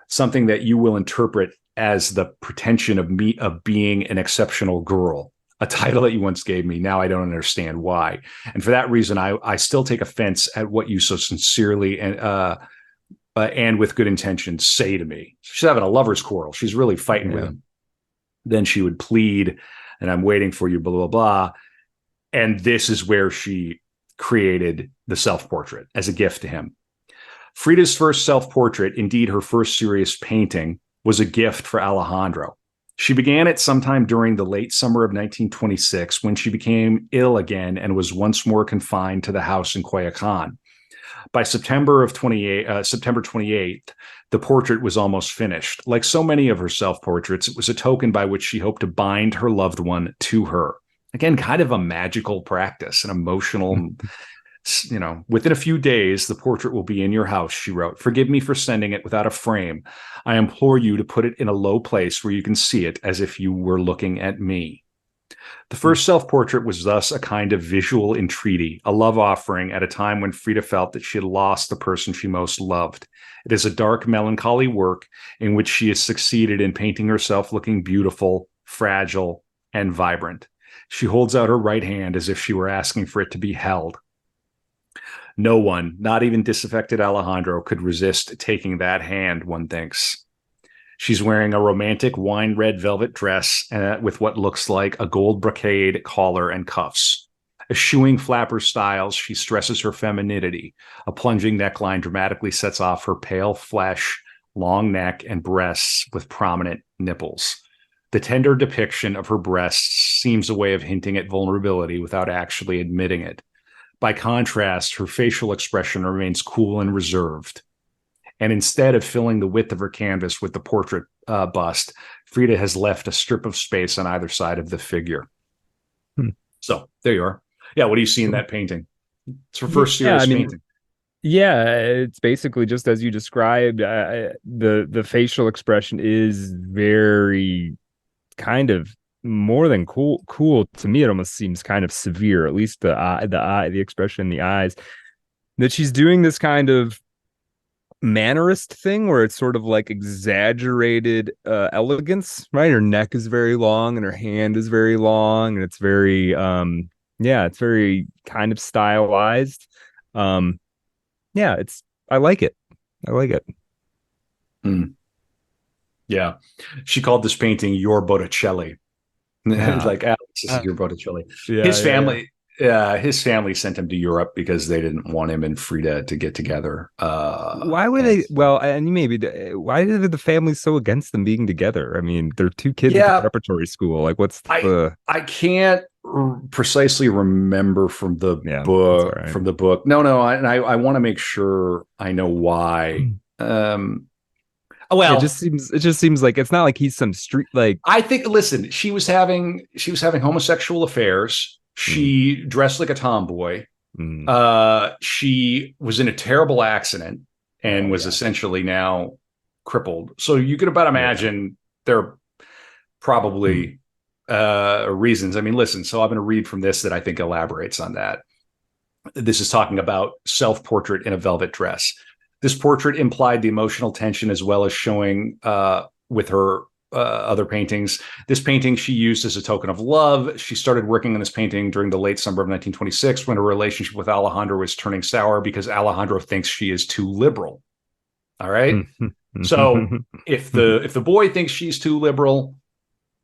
Something that you will interpret as the pretension of me of being an exceptional girl, a title that you once gave me. Now I don't understand why. And for that reason, I still take offense at what you so sincerely and with good intentions say to me. She's having a lover's quarrel. She's really fighting with him. Then she would plead, and I'm waiting for you, blah, blah, blah. And this is where she created the self-portrait as a gift to him. Frida's first self-portrait, indeed her first serious painting, was a gift for Alejandro. She began it sometime during the late summer of 1926 when she became ill again and was once more confined to the house in Coyoacan. By September 28th, the portrait was almost finished. Like so many of her self-portraits, it was a token by which she hoped to bind her loved one to her. Again, kind of a magical practice, an emotional, within a few days, the portrait will be in your house, she wrote. Forgive me for sending it without a frame. I implore you to put it in a low place where you can see it as if you were looking at me. The first self-portrait was thus a kind of visual entreaty, a love offering at a time when Frida felt that she had lost the person she most loved. It is a dark, melancholy work in which she has succeeded in painting herself looking beautiful, fragile, and vibrant. She holds out her right hand as if she were asking for it to be held. No one, not even disaffected Alejandro, could resist taking that hand, one thinks. She's wearing a romantic wine red velvet dress with what looks like a gold brocade collar and cuffs. Eschewing flapper styles, she stresses her femininity. A plunging neckline dramatically sets off her pale flesh, long neck, and breasts with prominent nipples. The tender depiction of her breasts seems a way of hinting at vulnerability without actually admitting it. By contrast, her facial expression remains cool and reserved. And instead of filling the width of her canvas with the portrait bust, Frida has left a strip of space on either side of the figure. So there you are. Yeah, what do you see in that painting? It's her first serious painting. Yeah, it's basically just as you described. The facial expression is very kind of more than cool. To me, it almost seems kind of severe. At least the expression in the eyes. That she's doing this kind of mannerist thing where it's sort of like exaggerated elegance, right? Her neck is very long and her hand is very long, and it's very it's very kind of stylized. I like it. Yeah, she called this painting "Your Botticelli." Yeah. Like, Alex, this is your Botticelli. Yeah, His family his family sent him to Europe because they didn't want him and Frida to get together. Why were they? Well, and maybe why did the family so against them being together? I mean, they're two kids at preparatory school. Like, what's the? I can't precisely remember from the book. Right. From the book, no. I want to make sure I know why. Well, it just seems like it's not like he's some street like. I think. Listen, she was having homosexual affairs. She dressed like a tomboy. She was in a terrible accident and was essentially now crippled. So you could about imagine there are probably reasons. I mean, listen, so I'm going to read from this that I think elaborates on that. This is talking about self-portrait in a velvet dress. This portrait implied the emotional tension as well as showing with her other paintings. This painting she used as a token of love. She started working on this painting during the late summer of 1926 when her relationship with Alejandro was turning sour because Alejandro thinks she is too liberal. All right. So if the boy thinks she's too liberal,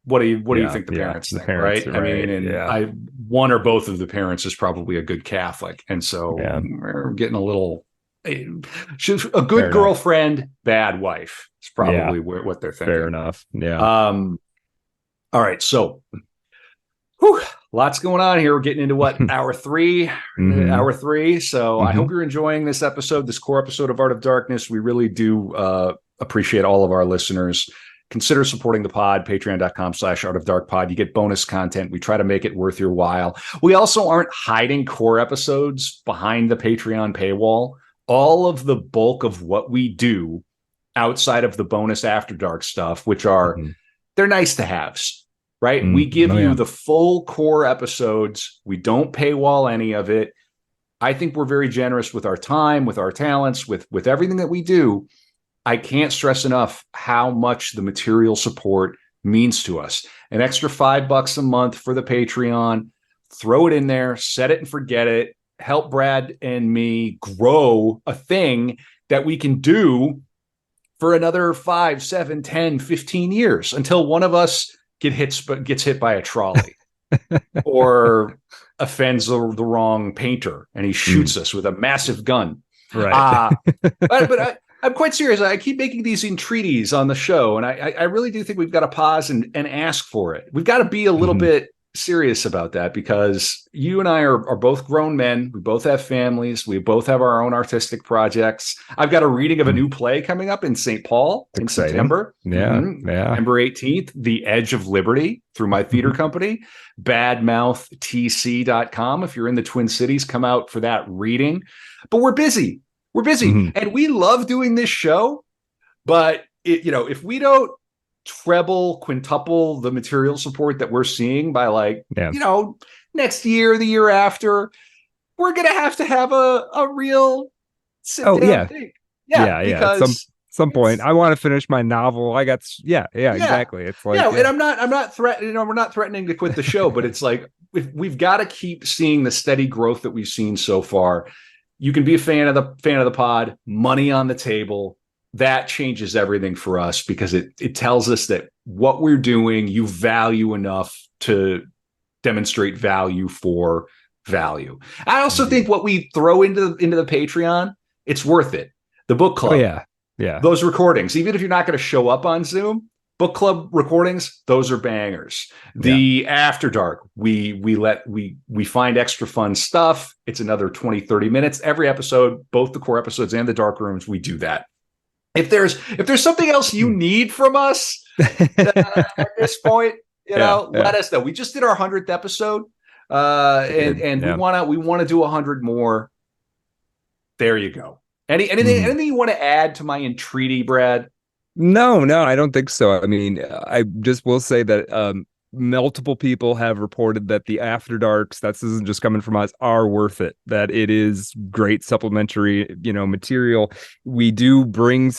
what do you think the parents think? Right? I mean, and one or both of the parents is probably a good Catholic. And so we're getting a little, she's a good girlfriend, bad wife. It's probably what they're thinking. Fair enough. Yeah. All right. So, lots going on here. We're getting into hour three. So I hope you're enjoying this episode, this core episode of Art of Darkness. We really do appreciate all of our listeners. Consider supporting the pod, patreon.com/artofdarkpod. You get bonus content. We try to make it worth your while. We also aren't hiding core episodes behind the Patreon paywall. All of the bulk of what we do outside of the bonus After Dark stuff, which are, they're nice to haves, right? We give you the full core episodes. We don't paywall any of it. I think we're very generous with our time, with our talents, with everything that we do. I can't stress enough how much the material support means to us. An extra $5 a month for the Patreon, throw it in there, set it and forget it. Help Brad and me grow a thing that we can do for another 5, 7, 10, 15 years until one of us gets hit by a trolley or offends the wrong painter and he shoots us with a massive gun. Right. But I'm quite serious. I keep making these entreaties on the show, and I really do think we've got to pause and ask for it. We've got to be a little bit serious about that because you and I are both grown men. We both have families. We both have our own artistic projects. I've got a reading of a new play coming up in St. Paul in September. September 18th, The Edge of Liberty through my theater company, badmouthtc.com. If you're in the Twin Cities, come out for that reading. But we're busy. And we love doing this show. But if we don't treble, quintuple the material support that we're seeing by next year, the year after, we're gonna have to have a real sit down thing. Because some point I want to finish my novel. I got exactly. It's like and I'm not threatening. We're not threatening to quit the show, but it's like we've got to keep seeing the steady growth that we've seen so far. You can be a fan of the pod. Money on the table. That changes everything for us because it tells us that what we're doing, you value enough to demonstrate value for value. I also think what we throw into the Patreon, it's worth it. The book club. Oh, yeah. Those recordings, even if you're not going to show up on Zoom, book club recordings, those are bangers. The After Dark, we find extra fun stuff. It's another 20-30 minutes every episode, both the core episodes and the dark rooms. We do that. If there's something else you need from us at this point, let us know. We just did our 100th episode, and we want to do 100 more. There you go. Anything you want to add to my entreaty, Brad? No, I don't think so. I mean, I just will say that multiple people have reported that the After Darks, that isn't just coming from us, are worth it. That it is great supplementary, material. We do bring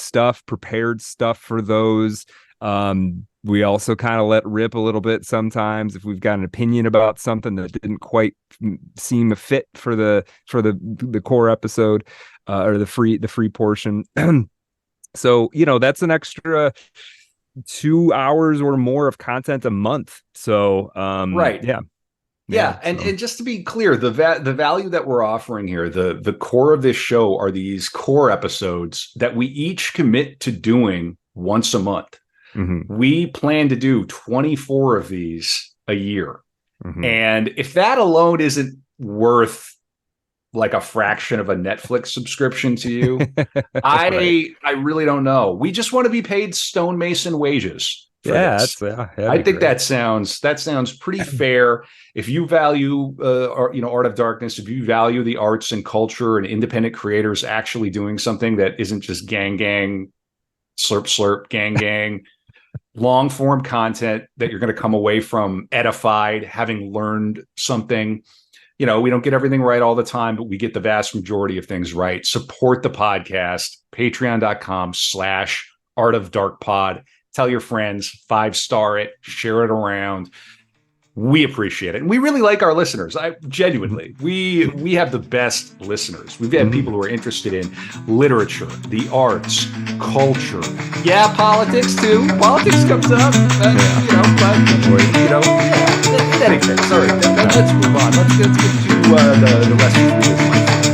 prepared stuff for those. We also kind of let rip a little bit sometimes if we've got an opinion about something that didn't quite seem a fit for the core episode or the free portion. So, that's an extra 2 hours or more of content a month. So, right. Yeah. And just to be clear, the value that we're offering here, the core of this show are these core episodes that we each commit to doing once a month. Mm-hmm. We plan to do 24 of these a year. Mm-hmm. And if that alone isn't worth like a fraction of a Netflix subscription to you, I really don't know. We just want to be paid stonemason wages. I think that sounds pretty fair. If you value Art of Darkness, if you value the arts and culture and independent creators actually doing something that isn't just gang, slurp, slurp, gang, long form content that you're going to come away from edified, having learned something. We don't get everything right all the time, but we get the vast majority of things right. Support the podcast, patreon.com/Art of Dark Pod. Tell your friends, 5-star it, share it around. We appreciate it. And we really like our listeners. Genuinely, we have the best listeners. We've had people who are interested in literature, the arts, culture. Yeah, politics too. Politics comes up. Anyway, sorry. Let's move on. Let's get to the rest of this.